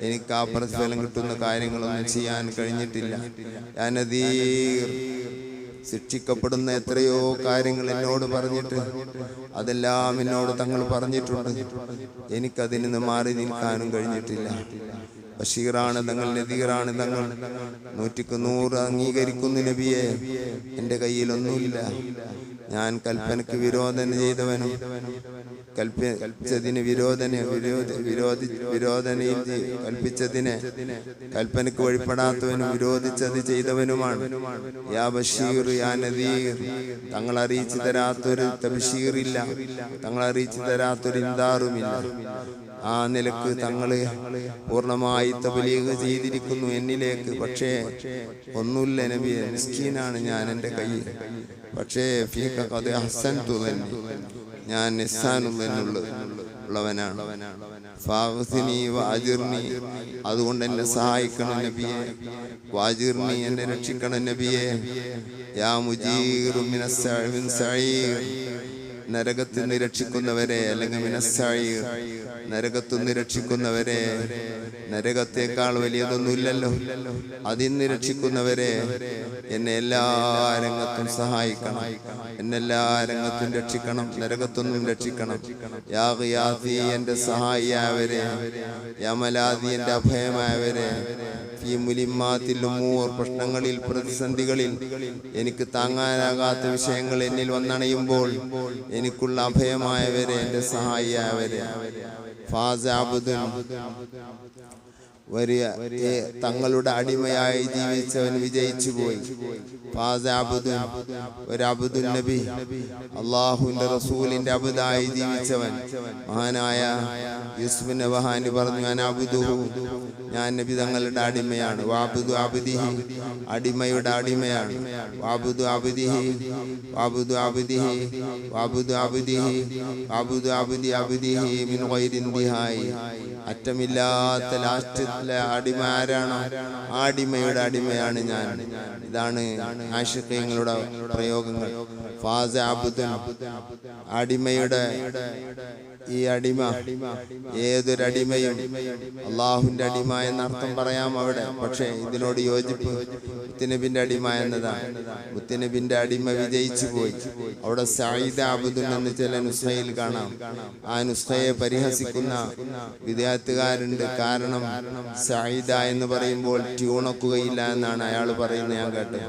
എനിക്ക് ആ പ്രതിഫലം കിട്ടുന്ന കാര്യങ്ങളൊന്നും ചെയ്യാൻ കഴിഞ്ഞിട്ടില്ല. യാ നദീർ, ശിക്ഷിക്കപ്പെടുന്ന എത്രയോ കാര്യങ്ങൾ എന്നോട് പറഞ്ഞിട്ട് അതെല്ലാം എന്നോട് തങ്ങൾ പറഞ്ഞിട്ടുണ്ട്. എനിക്കതിൽ നിന്ന് മാറി നിൽക്കാനും കഴിഞ്ഞിട്ടില്ല. ബഷീറാണ് തങ്ങൾ, നദീറാണ് തങ്ങൾ. 100% അംഗീകരിക്കുന്ന നബിയെ, എൻ്റെ കയ്യിലൊന്നുമില്ല. ഞാൻ കൽപ്പനക്ക് വിരോധന ചെയ്തവനും കൽപ്പിച്ചതിന് വിരോധനയിൽ കൽപ്പിച്ചതിനെ കൽപ്പനക്ക് വഴിപ്പെടാത്തവനും വിരോധിച്ചത് ചെയ്തവനുമാണ്. യാ ബഷീർ യാ നദീർ, തങ്ങൾ അറിയിച്ചു തരാത്തൊരു തബ്ശീറില്ല, തങ്ങൾ അറിയിച്ചു തരാത്തൊരു ഇൻദാറുമില്ല. ആ നിലക്ക് തങ്ങള് പൂർണ്ണമായി തബ്ലീഗ് ചെയ്തിരിക്കുന്നു എന്നിലേക്ക്. പക്ഷേ ഒന്നുമില്ല നബിയെ, മിസ്കീനാണ് ഞാൻ, എൻ്റെ കയ്യിൽ. പക്ഷേ ഫീക ഖദ് അഹ്സൻതു ദന്നി, ഞാൻ ഇഹ്സാനുൽ ദന്നുള്ളത്. ഉള്ളവനാണ്. ഫാഗ്സിനി വഅജിർനി, അതുകൊണ്ട് എന്നെ സഹായിക്കണം നബിയെ. വാജിർനി, എന്നെ രക്ഷിക്കണം നബിയെ. യാ മുജീറു മിൻ സഈർ, നരകത്തിൽ നിന്ന് രക്ഷിക്കുന്നവരെ, അല്ലെങ്കിൽ മിനസ്സഈർ, നരകത്തിൽ നിന്ന് രക്ഷിക്കുന്നവരെ. നരകത്തേക്കാൾ വലിയതൊന്നുമില്ലല്ലോ. അതിൽ നിന്ന് രക്ഷിക്കുന്നവരെ എന്നെ എല്ലാ രംഗത്തും സഹായിക്കണം, എന്നെ എല്ലാ രംഗത്തും രക്ഷിക്കണം, നരകത്തൊന്നും രക്ഷിക്കണം. യാ ഖിയാസി, എന്റെ സഹായിയായവരെ. യാ മലാദി, എന്റെ അഭയമായവരെ. ഈ മുലിമാത്തിൽ ഉമൂർ, പ്രശ്നങ്ങളിൽ, പ്രതിസന്ധികളിൽ, എനിക്ക് താങ്ങാനാകാത്ത വിഷയങ്ങൾ എന്നിൽ വന്നണയുമ്പോൾ എനിക്കുള്ള അഭയമായവരെ, എന്റെ സഹായിയായവരെ. ഫാസ അബ്ദുൻ, തങ്ങളുടെ അടിമയായി ജീവിച്ചവൻ വിജയിച്ചു പോയി. ഒരു അബ്ദുൻ നബി, അള്ളാഹുവിന്റെ റസൂലിന്റെ അബ്ദായി ജീവിച്ചവൻ. മഹാനായ യൂസുഫ് നബഹാനി പറഞ്ഞു, ഞാൻ നബി തങ്ങളുടെ അടിമയാണ്. വാബുദു അബ്ദിഹി, അടിമയുടെ അടിമയാണ്. വാബുദു അബ്ദിഹി, വാബുദു അബ്ദിഹി, വാബുദു അബ്ദിഹി, വാബുദു അബ്ദി അബ്ദിഹി മിൻ ഗൈരി ഇന്തിഹായി. അറ്റമില്ലാത്ത ലാസ്റ്റത്തിലെ അടിമ ആരാണോ ആ അടിമയുടെ അടിമയാണ് ഞാൻ. ഇതാണ് ആശിഖീങ്ങളുടെ പ്രയോഗങ്ങൾ. ഫാസ അബ്ദുൻ, അടിമയുടെ ഈ അടിമ, ഏതൊരടിമയും അള്ളാഹുവിന്റെ അടിമ എന്നർത്ഥം പറയാം അവിടെ. പക്ഷേ ഇതിനോട് യോജിപ്പ് മുത്തുനബിന്റെ അടിമ എന്നതാണ്. മുത്തുനബിന്റെ അടിമ വിജയിച്ചു പോയി. അവിടെ സഈദ് അബ്ദുൻ എന്ന് ചില നുസ്ഖയിൽ കാണാം. ആ നുസ്ഖയെ പരിഹസിക്കുന്ന വിദ്യാർത്ഥികാരുണ്ട്. കാരണം സഈദ എന്ന് പറയുമ്പോൾ ട്യൂണക്കുകയില്ല എന്നാണ് അയാൾ പറയുന്നത്. ഞാൻ കേട്ടത്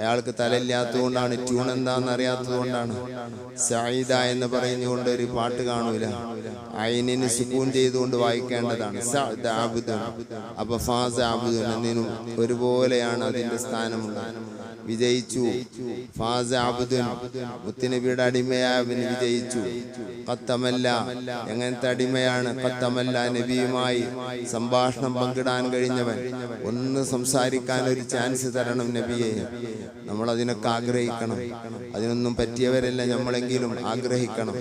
അയാൾക്ക് തലയില്ലാത്തതുകൊണ്ടാണ്, ട്യൂൺ എന്താണെന്ന് അറിയാത്തത് കൊണ്ടാണ്. സഈദ എന്ന് പറയുന്നതുകൊണ്ട് ഒരു പാട്ട് കാണൂല, ഐനിന് സുക്കൂൻ ചെയ്തുകൊണ്ട് വായിക്കേണ്ടതാണ്. സഅദ് അബ്ദുൻ, അപ്പൊ ഫാസ അബ്ദുൻ എന്നിനും ഒരുപോലെയാണ് അതിന്റെ സ്ഥാനമുള്ളത്. വിജയിച്ചു. ഫാസ അബ്ദുൻ, മുത്തുനബിയുടെ അടിമയായവൻ വിജയിച്ചു. ഖത്തമല്ല, എങ്ങനത്തെ അടിമയാണ്? ഖത്തമല്ല, നബിയുമായി സംഭാഷണം പങ്കിടാൻ കഴിഞ്ഞവൻ. ഒന്ന് സംസാരിക്കാൻ ഒരു ചാൻസ് തരണം നബിയെ. നമ്മൾ അതിനൊക്കെ ആഗ്രഹിക്കണം. അതിനൊന്നും പറ്റിയവരല്ല നമ്മളെങ്കിലും ആഗ്രഹിക്കണം.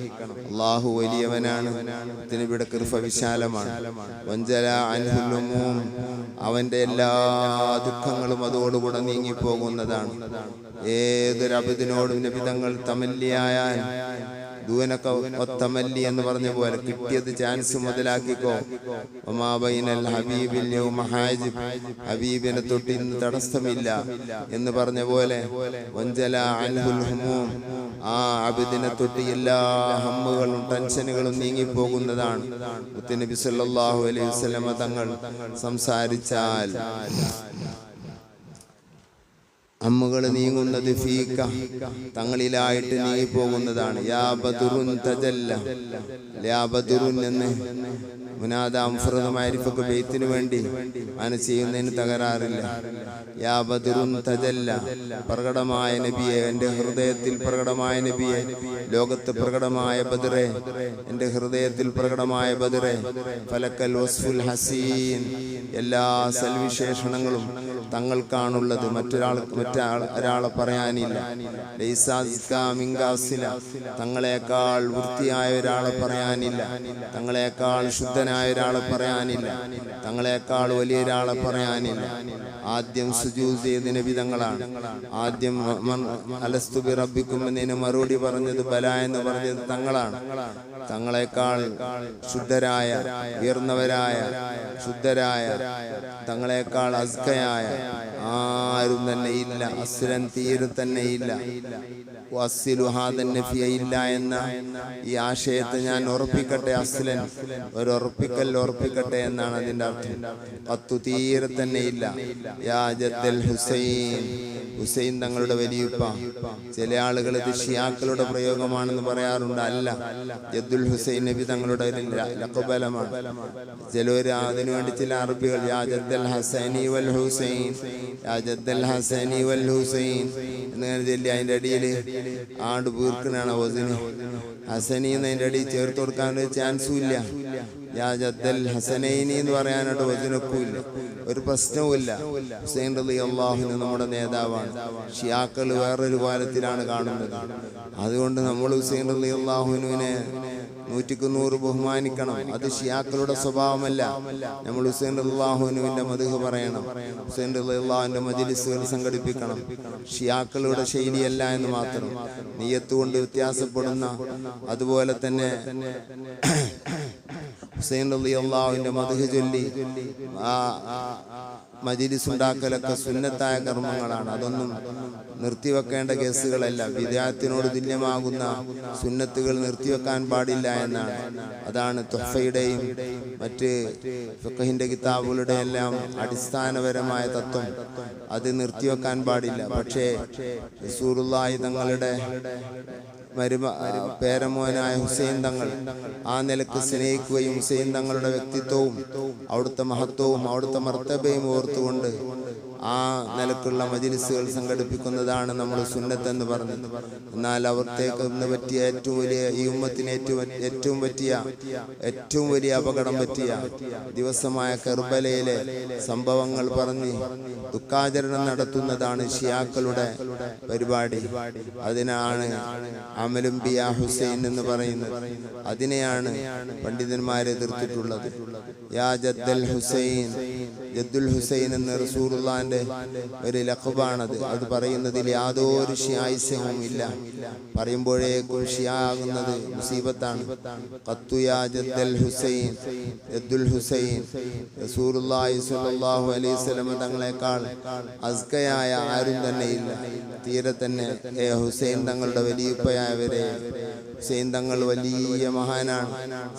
അള്ളാഹു വലിയവനാണ്, മുത്തുനബിയുടെ കൃപ വിശാലമാണ്. വഞ്ചല അൻഹുൽ ഉമൂം, അവന്റെ എല്ലാ ദുഃഖങ്ങളും അതോടുകൂടെ നീങ്ങിപ്പോകുന്നതാണ്. ഏതൊരു അബ്ദിനോടും നബി തങ്ങൾ തമല്ലിയായാൽ, ദൂനക ഒത്തമല്ലി എന്ന് പറഞ്ഞ പോലെ കിട്ടിയത് ചാൻസ് മുതലാക്കിക്കോ. ഹബീബിനെ തൊട്ട് ഇന്ന് തടസ്സമില്ല എന്ന് പറഞ്ഞ പോലെ വഞ്ചല അൻഹുൽ ഹുമൂം, ആ അബ്ദിനെ തൊട്ട് എല്ലാ ഹമ്മുകളും ടെൻഷനുകളും നീങ്ങിപ്പോകുന്നതാണ്. മുത്തുനബി സല്ലല്ലാഹു അലൈഹി വസല്ലമ തങ്ങൾ സംസാരിച്ചാൽ അമ്മുകൾ നീങ്ങുന്നത് ഫീക, തങ്ങളിലായിട്ട് നീങ്ങിപ്പോകുന്നതാണ്. യാ ബദുറുൻ തജല്ല, യാ ബദുറുൻ എന്ന് മുനാദാംഫ്രദമായിരിക്കും ബെയ്ത്തിന് വേണ്ടി അങ്ങനെ ചെയ്യുന്നതിന് തകരാറില്ല. യാ ബദുറുൻ തജല്ല, പ്രകടമായ നബിയെ, എൻ്റെ ഹൃദയത്തിൽ പ്രകടമായ നബിയെ, ലോകത്ത് പ്രകടമായ ബദറെ, എൻ്റെ ഹൃദയത്തിൽ പ്രകടമായ ബദറെ. ഫലക്കൽ വസ്ഫുൽ ഹസീൻ, എല്ലാ സൽവിശേഷണങ്ങളും തങ്ങൾക്കാണുള്ളത്, ഒരാളെ പറയാനില്ല. തങ്ങളെക്കാൾ വൃത്തിയായ ഒരാളെ പറയാനില്ല, തങ്ങളെക്കാൾ ശുദ്ധനായ ഒരാളെ പറയാനില്ല, തങ്ങളെക്കാൾ വലിയ ഒരാളെ പറയാനില്ല. ആദ്യം സുജൂദ് ചെയ്ത നബി തങ്ങളാണ്. ആദ്യം അലസ്തു ബി റബ്ബിക്കും എന്നതിന് മറുപടി പറഞ്ഞത് ബല എന്ന് പറഞ്ഞത് തങ്ങളാണ്. തങ്ങളെക്കാൾ ശുദ്ധരായ, ഉയർന്നവരായ, ശുദ്ധരായ, തങ്ങളെക്കാൾ അസ്കയായ ആരും തന്നെ ഇല്ല. അസ്ലൻ തീരെ തന്നെ ഇല്ല. ഇല്ല എന്ന ഈ ആശയത്തെ ഞാൻ ഉറപ്പിക്കട്ടെ. അസ്ലൻ ഒരു ഉറപ്പിക്കട്ടെ എന്നാണ് അതിന്റെ അർത്ഥം. പത്തു തീരെ തന്നെ ഇല്ല. യാ ജദ്ദൽ ഹുസൈൻ, ഹുസൈൻ തങ്ങളുടെ വലിയുപ്പ. ചില ആളുകൾ ഇത് ഷിയാക്കളുടെ പ്രയോഗമാണെന്ന് പറയാറുണ്ട്. അല്ല, ജദ്ദുൽ ഹുസൈൻ നബി തങ്ങളുടെ ലഖബലമാണ്. ചിലര് അതിനുവേണ്ടി ചില അറബികൾ യാ ജദ്ദൽ ഹസനി വൽ ഹുസൈൻ, യാ ജദ്ദൽ ഹസനി വൽ ഹുസൈൻ എന്നിങ്ങനെ ചൊല്ലി അതിന്റെ അടിയിൽ ആണ്ട് വീർക്കനാണ് വസിന്. ഹസനി എന്നതിന്റെ അടിയിൽ ചേർത്ത് കൊടുക്കാൻ ഒരു ചാൻസും ഇല്ല. യാ ജദ്ദൽ ഹസനൈനി എന്ന് പറയാനായിട്ട് വസിനൊക്കുമില്ല, ഒരു പ്രശ്നവുമില്ല. ഹുസൈൻ റളിയല്ലാഹു അൻഹു നമ്മുടെ നേതാവാണ്. ഷിയാക്കൾ വേറൊരു കോലത്തിലാണ് കാണുന്നത്. അതുകൊണ്ട് നമ്മൾ ഹുസൈൻ റളിയല്ലാഹു അൻഹുവിനെ 100% ബഹുമാനിക്കണം. അത് ഷിയാക്കളുടെ സ്വഭാവമല്ല. നമ്മൾ ഹുസൈൻ റളിയല്ലാഹുവിന്റെ മദ്ഹ് പറയണം, ഹുസൈൻ റളിയല്ലാഹുവിന്റെ മജ്‌ലിസുകൾ സംഘടിപ്പിക്കണം. ഷിയാക്കളുടെ ശൈലിയല്ല എന്ന് മാത്രം. നിയ്യത്ത് കൊണ്ട് വ്യത്യാസപ്പെടുന്ന, അതുപോലെ തന്നെ ഹുസൈൻ റളിയല്ലാഹുവിന്റെ മദ്ഹ് ചൊല്ലി മജ്‌ലിസ് ഉണ്ടാക്കലൊക്കെ സുന്നത്തായ കർമ്മങ്ങളാണ്. അതൊന്നും നിർത്തിവെക്കേണ്ട കേസുകളല്ല. വിദഅത്തിനോട് തുല്യമാകുന്ന സുന്നത്തുകൾ നിർത്തിവെക്കാൻ പാടില്ല എന്നാണ്. അതാണ് തുഹ്ഫയുടെയും മറ്റ് ഫിഖഹിന്റെ കിതാബുകളുടെ എല്ലാം അടിസ്ഥാനപരമായ തത്വം. അത് നിർത്തിവെക്കാൻ പാടില്ല. പക്ഷേ റസൂലുള്ളാഹി തങ്ങളുടെ പേരമോനായ ഹുസൈൻ തങ്ങൾ ആ നിലക്ക് സ്നേഹിക്കുകയും ഹുസൈൻ തങ്ങളുടെ വ്യക്തിത്വവും അവിടുത്തെ മഹത്വവും അവിടുത്തെ മർത്തബയും ഓർത്തുകൊണ്ട് ആ നിലക്കുള്ള മജ്‌ലിസുകൾ സംഘടിപ്പിക്കുന്നതാണ് നമ്മൾ സുന്നത്ത് എന്ന് പറഞ്ഞത്. എന്നാൽ അവർത്തേക്ക് പറ്റിയ ഏറ്റവും വലിയ, ഈ ഉമ്മത്തിന് ഏറ്റവും വലിയ അപകടം പറ്റിയ ദിവസമായ കർബലയിലെ സംഭവങ്ങൾ പറഞ്ഞ് ദുഃഖാചരണം നടത്തുന്നതാണ് ഷിയാക്കളുടെ പരിപാടി. അതിനാണ് അമലും ബിയാ ഹുസൈൻ എന്ന് പറയുന്നത്. അതിനെയാണ് പണ്ഡിതന്മാരെ എതിർത്തിട്ടുള്ളത്. യാ ജദ്ദൽ ഹുസൈൻ, ജദ്ദുൽ ഹുസൈൻ എന്ന് റസൂലുള്ളാഹിന്റെ ഒരു ലഖബാണത്. അത് പറയുന്നതിൽ യാതൊരു ഷിയായിസവും ഇല്ല. പറയുമ്പോഴേക്കും ഷിയാ ആകുന്നത് മുസീബത്താണ്. ഖത്തു യാ ജദ്ദൽ ഹുസൈൻ, ജദ്ദുൽ ഹുസൈൻ. റസൂലുള്ളാഹി സ്വല്ലല്ലാഹു അലൈഹി വസല്ലം തങ്ങളെക്കാൾ അസ്കയായ ആരും തന്നെ ഇല്ല. തീരെ തന്നെ ഹുസൈൻ തങ്ങളുടെ വലിയപ്പയായവരെ, ഹുസൈൻ തങ്ങൾ വലിയ മഹാനാണ്.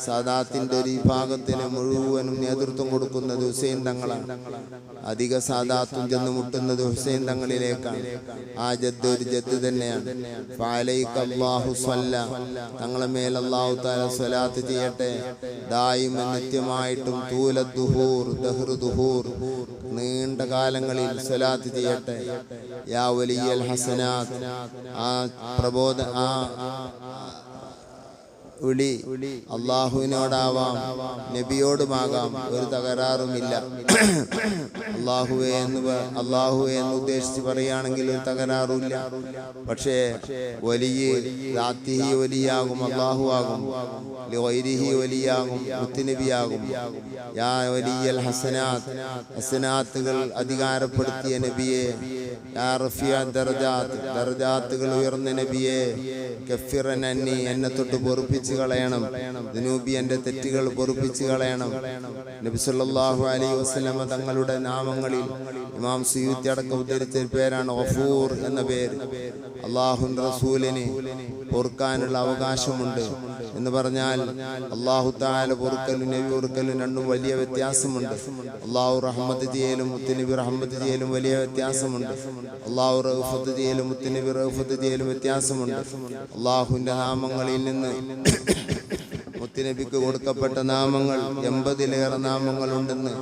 സാദാത്തിന്റെ ഒരു വിഭാഗത്തിന് മുഴുവനും നേതൃത്വം കൊടുക്കുന്നത് ഹുസൈൻ തങ്ങളാണ്. അധിക സാദാത്തും ചെന്ന് മുട്ടുന്നത് ഹുസൈൻ തങ്ങളിലേക്കാണ്. ആ ജദ്ദ് ഒരു ജദ്ദ് തന്നെയാണ്. ഫഅലൈക അല്ലാഹു സ്വല്ല, തങ്ങളെ മേൽ അല്ലാഹു തആല സ്വലാത്ത് ചെയ്യട്ടെ. ദായിമൻ, നിത്യമായിട്ടും, തൂലദ്ദുഹൂർ, ദഹ്റു ദുഹൂർ, നീണ്ട കാലങ്ങളിൽ സ്വലാത്ത് ചെയ്യട്ടെ. യാ വലിയൽ ഹസനാത്ത്, ആ വിളി അള്ളാഹുവിനോടാവാം, നബിയോടുമാകാം, ഒരു തകരാറുമില്ല. അള്ളാഹുവെ എന്ന് ഉദ്ദേശിച്ച് പറയുകയാണെങ്കിൽ ഒരു തകരാറുമില്ല. പക്ഷേ വലിയ ദാത്തിഹി വലിയാകും, അള്ളാഹു ആകും, ഗൈരിഹി വലിയാകും, മുത്തുനബിയാകും. യാ വലിയൽ ഹസനാത്ത്, ഹസനാത്തുകൾ അധികാരപ്പെടുത്തിയ നബിയെ, യാ റഫിയ ദർജാത്ത്, ദർജാത്തുകൾ ഉയർന്ന നബിയെ, കഫിറൻ അന്നി, എന്നെ തൊട്ട് പൊറുപ്പിച്ച് കളയണം, ദുനൂബി, എന്റെ തെറ്റുകൾ പൊറുപ്പിച്ച് കളയണം. നബി സല്ലല്ലാഹു അലൈഹി വസല്ലം തങ്ങളുടെ നാമങ്ങളിൽ ഇമാം സുയൂത്തി അടക്കം ഉദ്ധരിച്ച പേരാണ് ഗഫൂർ എന്ന പേര്. അല്ലാഹുവിന്റെ റസൂലിന് പൊറുക്കാനുള്ള അവകാശമുണ്ട് എന്ന് പറഞ്ഞാൽ അല്ലാഹു തആല പൊറുക്കലും നബി പൊറുക്കലും രണ്ടും വലിയ വ്യത്യാസമുണ്ട്. അല്ലാഹു റഹ്മത്ത് ചെയ്യലും മുത്തുനബി റഹ്മത്ത് ചെയ്യലും വലിയ വ്യത്യാസമുണ്ട്. അല്ലാഹു റൗഫത്ത് ചെയ്യലും മുത്തുനബി റൗഫത്ത് ചെയ്യലും വ്യത്യാസമുണ്ട്. അല്ലാഹുവിന്റെ നാമങ്ങളിൽ നിന്ന് മുത്തുനബിക്ക് കൊടുക്കപ്പെട്ട നാമങ്ങൾ 80-ലേറെ നാമങ്ങളുണ്ടെന്ന്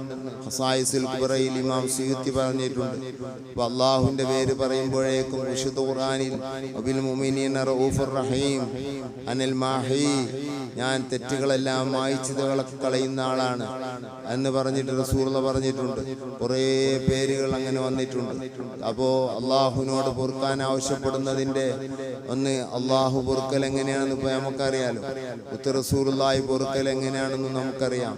ഖസായിസുൽ കുബ്രയിൽ ഇമാം സുയൂത്തി പറഞ്ഞിട്ടുണ്ട്. അപ്പോൾ അള്ളാഹുവിന്റെ പേര് പറയുമ്പോഴേക്കും വിശുദ്ധ ഖുർആനിൽ വബിൽ മുഅ്മിനീന റഊഫുർ റഹീം, അനിൽ മാഹി, ഞാൻ തെറ്റുകളെല്ലാം മായ്ച്ചു കളയുന്ന ആളാണ് എന്ന് പറഞ്ഞിട്ട് റസൂലുള്ളാഹി പറഞ്ഞിട്ടുണ്ട്. കുറേ പേരുകൾ അങ്ങനെ വന്നിട്ടുണ്ട്. അപ്പോൾ അള്ളാഹുവിനോട് പൊറുക്കാൻ ആവശ്യപ്പെടുന്നതിന്റെ ഒന്ന്, അള്ളാഹു പൊറുക്കൽ എങ്ങനെയാണെന്ന് ഇപ്പോൾ നമുക്കറിയാലോ. മുത്ത് റസൂലുള്ളാഹി പൊറുക്കൽ എങ്ങനെയാണെന്ന് നമുക്കറിയാം.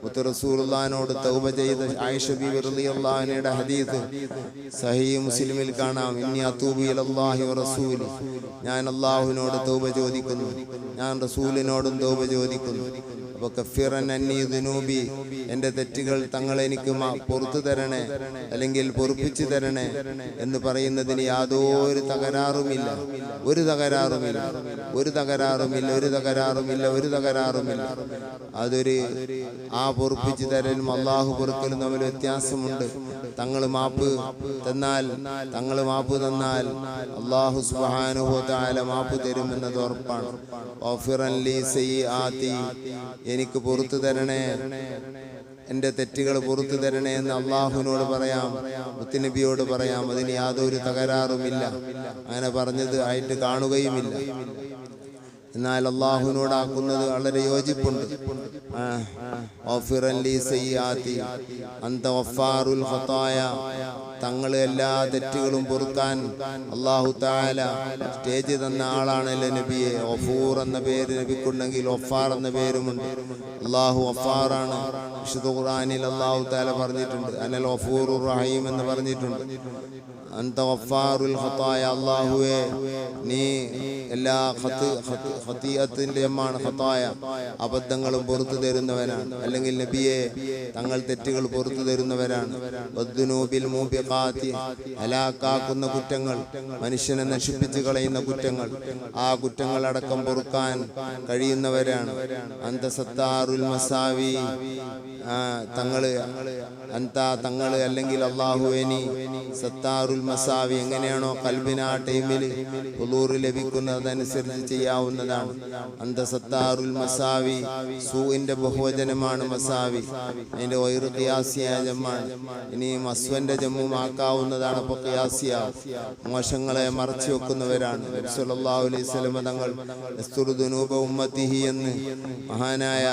മുത്ത് റസൂലുള്ളാഹിനോട് തൗബ ചെയ്ത ആയിഷ ബീവി റളിയല്ലാഹു അൻഹയുടെ ഹദീസ് സഹീഹ് മുസ്ലിമിൽ കാണാം. ഇന്നി അതൂബു ഇലല്ലാഹി വറസൂലി, ഞാൻ അള്ളാഹുവിനോട് തൗബ ചോദിക്കുന്നു, ഞാൻ റസൂലിനോടും തൗബ ചോദിക്കുന്നു. അപ്പോൾ കഫിറൻ അന്നി ദുനൂബി, എൻ്റെ തെറ്റുകൾ തങ്ങൾ എനിക്ക് പൊറുത്തു തരണേ, അല്ലെങ്കിൽ പൊറുപ്പിച്ചു തരണേ എന്ന് പറയുന്നതിന് യാതൊരു തകരാറുമില്ല. ഒരു തകരാറുമില്ല, ഒരു തകരാറുമില്ല, ഒരു തകരാറുമില്ല, ഒരു തകരാറുമില്ല. അതൊരു ആ പൊറുപ്പിച്ചു തരലും അള്ളാഹു പൊറുക്കലും തമ്മിൽ വ്യത്യാസമുണ്ട്. തങ്ങൾ മാപ്പ് തന്നാൽ അള്ളാഹു സുബ്ഹാനഹു വ തആല മാപ്പ് തരുമെന്നത് ഉറപ്പാണ്. ഗഫിറൻ ലി സയ്യിആതി, എനിക്ക് പുറത്തു തരണേ, എൻ്റെ തെറ്റുകൾ പുറത്തു തരണേ എന്ന് അള്ളാഹുവിനോട് പറയാം, മുത്തുനബിയോട് പറയാം. അതിന് യാതൊരു തകരാറുമില്ല. അങ്ങനെ പറഞ്ഞത് ആയിട്ട് കാണുകയുമില്ല. എന്നാൽ അള്ളാഹുവിനോടാക്കുന്നത് വളരെ യോജിപ്പുണ്ട്. തങ്ങൾ എല്ലാ തെറ്റുകളും പൊറുക്കാൻ അല്ലാഹു തആല സ്റ്റേജ് തന്ന ആളാണല്ലോ നബിയെ. ഗഫൂർ എന്ന പേര് നബിക്കുണ്ടെങ്കിൽ ഗഫാർ എന്ന പേരുമുണ്ട്. അല്ലാഹു ഗഫാറാണ്. വിശുദ്ധ ഖുർആനിൽ അല്ലാഹു തആല പറഞ്ഞിട്ടുണ്ട്, അനൽ ഗഫൂറുർ റഹീം എന്ന് പറഞ്ഞിട്ടുണ്ട്. അൻത ഗഫാറുൽ ഖതായ, അല്ലാഹുവേ നീ എല്ലാ ഖതീഅത്തിന്റെ എമ്മാണ് ഖതായ, അബദ്ധങ്ങളും പുറത്തു തരുന്നവനാണ്. അല്ലെങ്കിൽ നബിയെ തങ്ങൾ തെറ്റുകൾ പുറത്തു തരുന്നവരാണ്. വദ്ദുനൂബിൽ മൂബിഖാത്തി, ഹലാക്കാക്കുന്ന കുറ്റങ്ങൾ, മനുഷ്യനെ നശിപ്പിച്ചു കളയുന്ന കുറ്റങ്ങൾ, ആ കുറ്റങ്ങളടക്കം പൊറുക്കാൻ കഴിയുന്നവരാണ്. അന്ത സത്താറുൽ മസാവി, തങ്ങള് അല്ലെങ്കിൽ അല്ലാഹുവേ നീ സത്താറുൽ മസാവി, എങ്ങനെയാണോ കൽബിന് ആ ടൈമിൽ ഹുളൂർ ലഭിക്കുന്നതനുസരിച്ച് ചെയ്യാവുന്നതാണ്. അന്ത സത്താറുൽ മസാവി, സൂഇന്റെ ബഹുവചനമാണ് മസാവി, അതിന്റെ വൈറു ഖിയാസിയായ ജമ്മാണ്. ഇനി മസ്വന്റെ ജമ്മുമാക്കാവുന്നതാണ്. അപ്പൊ ഖിയാസിയ, മോശങ്ങളെ മറച്ചു വെക്കുന്നവരാണ്. നബി സല്ലല്ലാഹു അലൈഹി വസല്ലം തങ്ങൾ യസ്തുറു ദുനൂബ ഉമ്മത്തിഹി എന്ന് മഹാനായ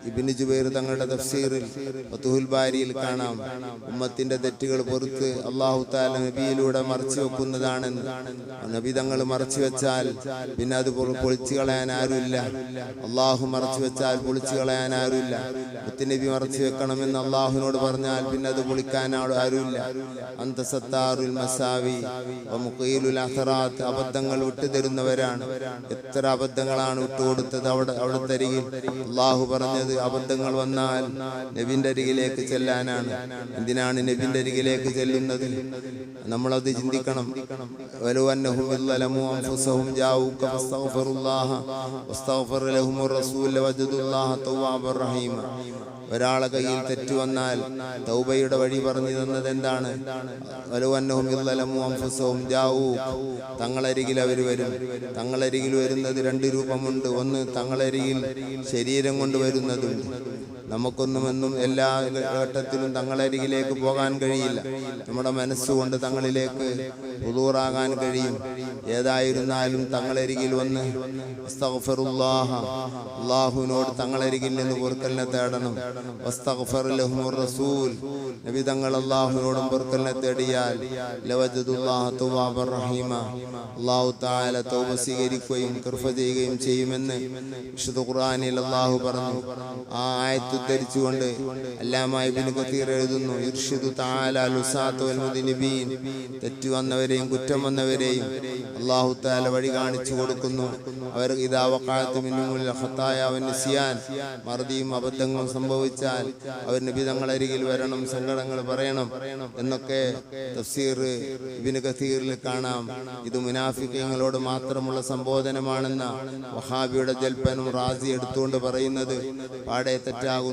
ഇബ്നു ജുബൈർ തങ്ങളുടെ തഫ്സീറിൽ ഫതുഹുൽ ബാരിയിൽ കാണാം. ഉമ്മത്തിന്റെ തെറ്റുകൾ പുറത്ത് അല്ലാഹു തആല നബിയിലൂടെ മറച്ചു വെക്കുന്നതാണെന്ന്. നബി തങ്ങൾ മറച്ചു വെച്ചാൽ പിന്നെ അത് പൊളിച്ചു കളയാൻ ആരുമില്ല. അല്ലാഹു മറച്ചു വെച്ചാൽ പൊളിച്ചു കളയാൻ ആരുമില്ല. മുത്തുനബി മറച്ചു വെക്കണമെന്ന് അല്ലാഹുവിനോട് പറഞ്ഞാൽ പിന്നെ അത് പൊളിക്കാൻ ആരുമില്ല. അന്ത സത്താറുൽ മസാവി വമുഖീലുൽ അഥറാത്ത്, അബദ്ധങ്ങൾ വിട്ടുതരുന്നവരാണ്. എത്ര അബദ്ധങ്ങളാണ് വിട്ടുകൊടുത്തത് അവിടുത്തെ അരികിൽ. അല്ലാഹു പറഞ്ഞത് അബദ്ധങ്ങൾ വന്നാൽ നബിന്റെ അരികിലേക്ക് ചെല്ലാനാണ്. എന്തിനാണ് നബിന്റെ അരികിലേക്ക് ചെല്ലുന്നത്? നമ്മളത് ചിന്തിക്കണം. വലവന്നഹും ളലമു അൻഫുസഹും ജാഊക ഫസ്തഗ്ഫിറുല്ലാഹ വസ്തഗ്ഫറ ലഹുമുർ റസൂൽ വജദുല്ലാഹ തവ്വാബുർ റഹീമ. ഒരാളെ കയ്യിൽ തെറ്റു വന്നാൽ തൗബയുടെ വഴി പറഞ്ഞു തന്നത് എന്താണ്? വലവന്നഹും ളലമു അൻഫുസഹും ജാഊക, തങ്ങളരികിൽ അവർ വരും. തങ്ങളരികിൽ വരുന്നത് രണ്ട് രൂപമുണ്ട്. ഒന്ന് തങ്ങളരികിൽ ശരീരം കൊണ്ട് വരുന്നതുണ്ട്. നമുക്കൊന്നുമെന്നും എല്ലാ ഘട്ടത്തിലും തങ്ങളരികിലേക്ക് പോകാൻ കഴിയില്ല. നമ്മുടെ മനസ്സുകൊണ്ട് തങ്ങളിലേക്ക് ഹുദൂറാകാൻ കഴിയും. ഏതായിരുന്നാലും തങ്ങളരികിൽ വന്ന് അസ്തഗ്ഫിറുല്ലാഹ, അല്ലാഹുവിനോട് തങ്ങളരികിൽ നിന്ന് പൊറുക്കലിനെ തേടണം. വസ്തഗ്ഫറ ലഹുമുർ റസൂൽ, നബി തങ്ങൾ അല്ലാഹുവിനോടും പൊറുക്കലിനെ തേടിയാൽ ലവജദുല്ലാഹ തവ്വാബുർ റഹീമ, അല്ലാഹു തആല തൗബ സ്വീകരിക്കുകയും കൃപ ചെയ്യുകയും ചെയ്യുമെന്ന് വിശുദ്ധ ഖുർആനിൽ അല്ലാഹു പറഞ്ഞു. ആ ആയത്ത് ഉദ്ധരിച്ചുകൊണ്ട് അല്ലാമ ഇബ്നു കതീർ എഴുതുന്നു, ഇർഷിദു തആല ലുസാത വൽ മുദ്നിബീൻ, തെറ്റ് വന്നവരെയും കുറ്റം വന്നവരെയും അല്ലാഹു തആല വഴി കാണിച്ചു കൊടുക്കുന്നു. അവർ ഇദാ വഖഅത മിൻഹുൽ ഖതായ വൻ നിസ്യാൻ, മറദിയും അബദ്ധങ്ങളും സംഭവിച്ചാൽ അവർ നബി തങ്ങളരികിൽ വരണം, സങ്കടങ്ങൾ പറയണം എന്നൊക്കെ തഫ്സീർ ഇബ്നു കതീറിൽ കാണാം. ഇത് മുനാഫിഖീങ്ങളോട് മാത്രമുള്ള സംബോധനമാണെന്ന വഹാബിയുടെ ജൽപ്പനും റാസി എടുത്തുകൊണ്ട് പറയുന്നത് പാടെ തെറ്റാകുന്നു.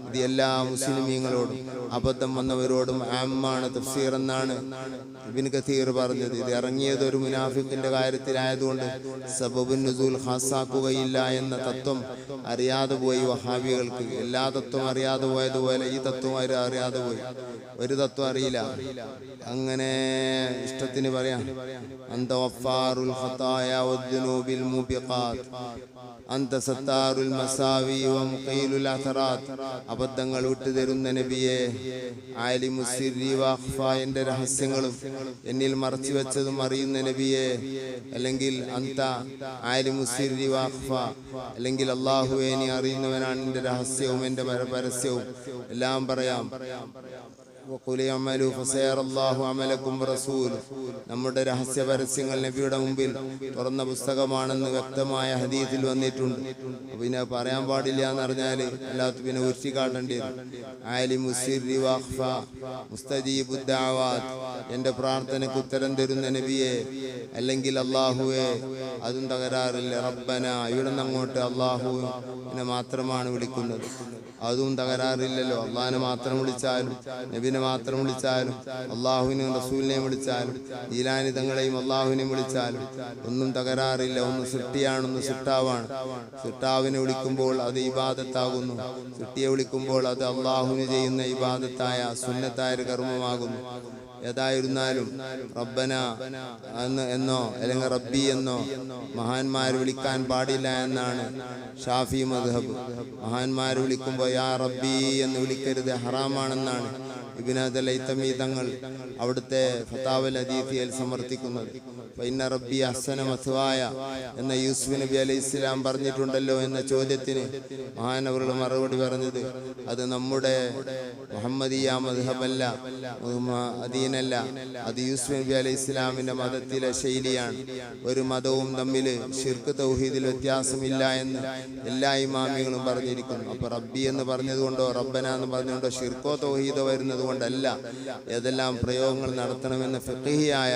ഇത് എല്ലാ മുസ്ലിമീങ്ങളോടും അബദ്ധം വന്നവരോടും ആമ്മാണ് തഫ്സീർ എന്നാണ് ഇബ്നു കതീർ പറഞ്ഞത്. ഇത് ഇറങ്ങിയത് ഒരു മുനാഫിഖിന്റെ കാര്യത്തിലായതുകൊണ്ട് സബബുൻ നുസൂൽ ഖാസാക്കുകയില്ല എന്ന തത്വം അറിയാതെ പോയി വഹാബികൾക്ക്. എല്ലാ തത്വം അറിയാതെ പോയതുപോലെ ഈ തത്വം അറിയാതെ പോയി. ഒരു തത്വം അറിയില്ല, അങ്ങനെ ഇഷ്ടത്തിന് പറയാം. അന്ത ഗഫാറുൽ ഖതായ വദ്ദുനൂബിൽ മുബിഖാത്ത്, അന്ത സത്താറുൽ മസാവി വമുഖീലുൽ അഥറാത്ത്, അബദ്ധങ്ങൾ വിട്ടുതരുന്ന നബിയെ. ആലിമുസ് സിർരി വഅഖ്ഫ, എന്റെ രഹസ്യങ്ങളും എന്നിൽ മറച്ചു വെച്ചതും അറിയുന്ന നബിയെ. അല്ലെങ്കിൽ അന്ത ആലിമുസ് സിർരി വഅഖ്ഫ, അല്ലെങ്കിൽ അല്ലാഹുവേ നീ അറിയുന്നവനാണ് എന്റെ രഹസ്യവും എന്റെ പരസ്യവും എല്ലാം പറയാം. നമ്മുടെ രഹസ്യ പരസ്യങ്ങൾ നബിയുടെ മുമ്പിൽ തുറന്ന പുസ്തകമാണെന്ന് വ്യക്തമായ ഹദീസിൽ വന്നിട്ടുണ്ട്. പിന്നെ പറയാൻ പാടില്ല എന്ന് പറഞ്ഞാൽ അല്ലാത്ത പിന്നെ ഉരുത്തി കാട്ടേണ്ടി വരും. എന്റെ പ്രാർത്ഥനയ്ക്ക് ഉത്തരം തരുന്ന നബിയെ, അല്ലെങ്കിൽ അല്ലാഹുവേ, അതും തകരാറില്ല. റബ്ബന, ഇവിടെ നിന്ന് അങ്ങോട്ട് അല്ലാഹുവിനെ മാത്രമാണ് വിളിക്കുന്നത്, അതും തകരാറില്ലല്ലോ. അള്ളാഹിനെ മാത്രം വിളിച്ചാലും നബിനെ മാത്രം വിളിച്ചാലും അള്ളാഹുവിനെയും റസൂലിനെയും വിളിച്ചാലും ജീലാനി തങ്ങളെയും അള്ളാഹുവിനെയും വിളിച്ചാലും ഒന്നും തകരാറില്ല. ഒന്ന് സൃഷ്ടിയാണ്, ഒന്ന് സൃഷ്ടാവാണ്. സൃഷ്ടാവിനെ വിളിക്കുമ്പോൾ അത് ഇബാദത്താകുന്നു, സൃഷ്ടിയെ വിളിക്കുമ്പോൾ അത് അള്ളാഹുവിന് ചെയ്യുന്ന ഇബാദത്തായ സുന്നത്തായ കർമ്മമാകുന്നു. ഏതായിരുന്നാലും റബ്ബന എന്നോ അല്ലെങ്കിൽ റബ്ബി എന്നോ മഹാന്മാർ വിളിക്കാൻ പാടില്ല എന്നാണ് ഷാഫി മദ്ഹബ്. മഹാന്മാർ വിളിക്കുമ്പോൾ യാ റബ്ബി എന്ന് വിളിക്കരുത്, ഹറാമാണെന്നാണ്. ഇബ്നു ഹൈതമി തങ്ങൾ അവിടുത്തെ ഫതാവൽ ഹദീസിൽ സമർത്ഥിക്കുന്നത്. ഇന്ന റബ്ബി അഹ്സന മസ്വായ എന്ന യൂസുഫ് നബി അലൈഹിസ്സലാം പറഞ്ഞിട്ടുണ്ടല്ലോ എന്ന ചോദ്യത്തിന് മഹാനവറുകൾ മറുപടി പറഞ്ഞത്, അത് നമ്മുടെ മുഹമ്മദിയ മദ്ഹബല്ല, അദീനല്ല, അത് യൂസുഫ് നബി അലൈഹിസ്സലാമിന്റെ മതത്തിലെ ശൈലിയാണ്. ഒരു മതവും തമ്മിൽ ശിർക്ക് തൗഹീദിൽ വ്യത്യാസമില്ല എന്ന് എല്ലാ ഇമാമികളും പറഞ്ഞിരിക്കുന്നു. അപ്പൊ റബ്ബി എന്ന് പറഞ്ഞതുകൊണ്ടോ റബ്ബന എന്ന് പറഞ്ഞുകൊണ്ടോ ശിർക്കോ തൗഹീദോ വരുന്നത് കൊണ്ടല്ല, ഏതെല്ലാം പ്രയോഗങ്ങൾ നടത്തണമെന്ന ഫിഖ്ഹിയായ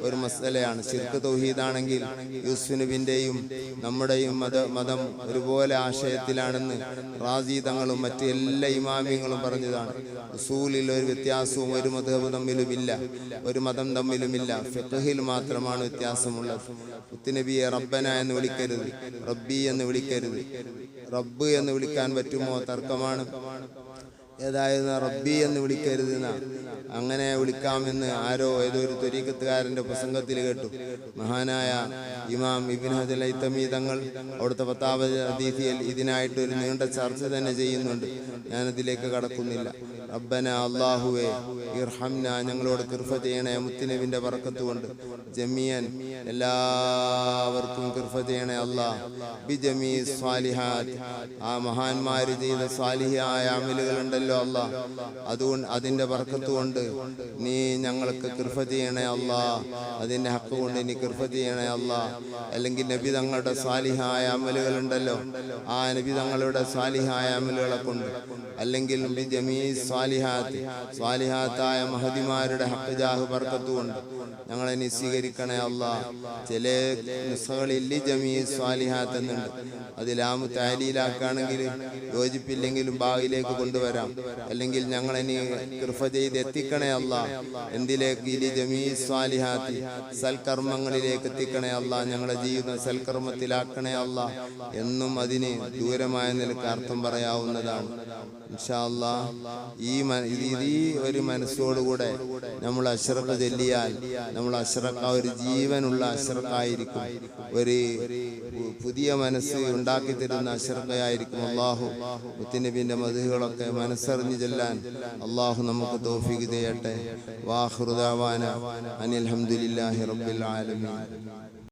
ഒരു മസലയാണ്. ശിർക്ക് തൗഹീദാണെങ്കിൽ യൂസുഫ് നബിന്റെയും നമ്മുടെയും മതം ഒരുപോലെ ആശയത്തിലാണെന്ന് റാസി തങ്ങളും മറ്റ് എല്ലാ ഇമാമിങ്ങളും പറഞ്ഞതാണ്. ഉസൂലിൽ ഒരു വ്യത്യാസവും ഒരു മദ്ഹബ് തമ്മിലുമില്ല, ഒരു മതം തമ്മിലുമില്ല. ഫിഖ്ഹിൽ മാത്രമാണ് വ്യത്യാസമുള്ളത്. മുത്തുനബിയെ റബ്ബന എന്ന് വിളിക്കരുത്, റബ്ബി എന്ന് വിളിക്കരുത്. റബ്ബ് എന്ന് വിളിക്കാൻ പറ്റുമോ? തർക്കമാണ്. ഏതായിരുന്നു റബ്ബി എന്ന് വിളിക്കരുതെന്ന, അങ്ങനെ വിളിക്കാമെന്ന് ആരോ ഏതൊരു ത്വരീഖത്തുകാരന്റെ പ്രസംഗത്തിൽ കേട്ടു. മഹാനായ ഇമാം ഇബ്നു ഹൈതമി തങ്ങൾ അവിടുത്തെ ഫതാവ ഹദീസിൽ ഇതിനായിട്ടൊരു നീണ്ട ചർച്ച തന്നെ ചെയ്യുന്നുണ്ട്. ഞാനതിലേക്ക് കടക്കുന്നില്ല. റബ്ബന അല്ലാഹുവേ ഇർഹംന, ഞങ്ങളോട് കിർഫ ചെയ്യണേ മുത്തുനബിന്റെ ബറക്കത്ത് കൊണ്ട്. ജമിയൻ, എല്ലാവർക്കും കിർഫ ചെയ്യണേ അല്ലാഹ്. ബിജമീ സ്വാലിഹാത്ത്, ആ മഹാന്മാര് ചെയ്ത സ്വാലിഹായ അമലുകൾ ഉണ്ടല്ലോ അല്ലാഹ്, അതുകൊണ്ട് അതിന്റെ ബറക്കത്ത് കൊണ്ട് നീ ഞങ്ങൾക്ക് കിർഫ ചെയ്യണേ അല്ലാഹ്. അതിന്റെ ഹക്ക് കൊണ്ട് നീ കിർഫ ചെയ്യണേ അല്ലാഹ്. അല്ലെങ്കിൽ നബി തങ്ങളുടെ സ്വാലിഹായ അമലുകൾ ഉണ്ടല്ലോ, ആ നബി തങ്ങളുടെ സ്വാലിഹായ അമലുകളെ കൊണ്ട്, അല്ലെങ്കിൽ ബിജമീ സ്വാലിഹാത്ത്, സ്വാലിഹാത്തായ മഹദിമാരുടെ ഹക്ക് ജാഹ് ബർക്കത്ത് കൊണ്ട് ഞങ്ങളെ നീ സ്വീകരിക്കണേ അല്ലാഹ്. ചില നുസ്ഖകളിൽ ജമീ സ്വാലിഹാത്ത് എന്നുണ്ട്. അത് ലാമു തഅലീലാക്കുകയാണെങ്കിൽ യോജിപ്പില്ലെങ്കിലും ബാഗിലേക്ക് കൊണ്ടുവരാം. അല്ലെങ്കിൽ ഞങ്ങളെ നീ കിർഫ ചെയ്ത് എത്തിക്കണേ അല്ലാഹ്. എന്തിലേക്ക്? ഇലി ജമീ സ്വാലിഹാത്തി, സൽക്കർമ്മങ്ങളിലേക്ക് എത്തിക്കണേ അല്ലാഹ്. ഞങ്ങളുടെ ജീവിതം സൽക്കർമ്മത്തിലാക്കണേ അല്ലാഹ് എന്നും അതിന് ദൂരമായ നിലക്ക് അർത്ഥം പറയാവുന്നതാണ്. ഇൻഷാ അല്ലാഹ് ഈ ഒരു മനസ്സോടുകൂടെ നമ്മൾ അശ്റഖ് ചൊല്ലിയാൽ നമ്മൾ അശ്റഖ്, ഒരു ജീവനുള്ള അശ്റഖായിരിക്കും, ഒരു പുതിയ മനസ്സ് ഉണ്ടാക്കി തരുന്ന അശ്റഖായിരിക്കും. അല്ലാഹു മുത്തുനബിന്റെ മദ്ഹുകളൊക്കെ മനസ്സറിഞ്ഞു ചൊല്ലാൻ അല്ലാഹു നമുക്ക് തൗഫീഖ് ചെയ്യട്ടെ. വാഖിറു ദഅവാന അനിൽ ഹംദുലില്ലാഹി റബ്ബിൽ ആലമീൻ.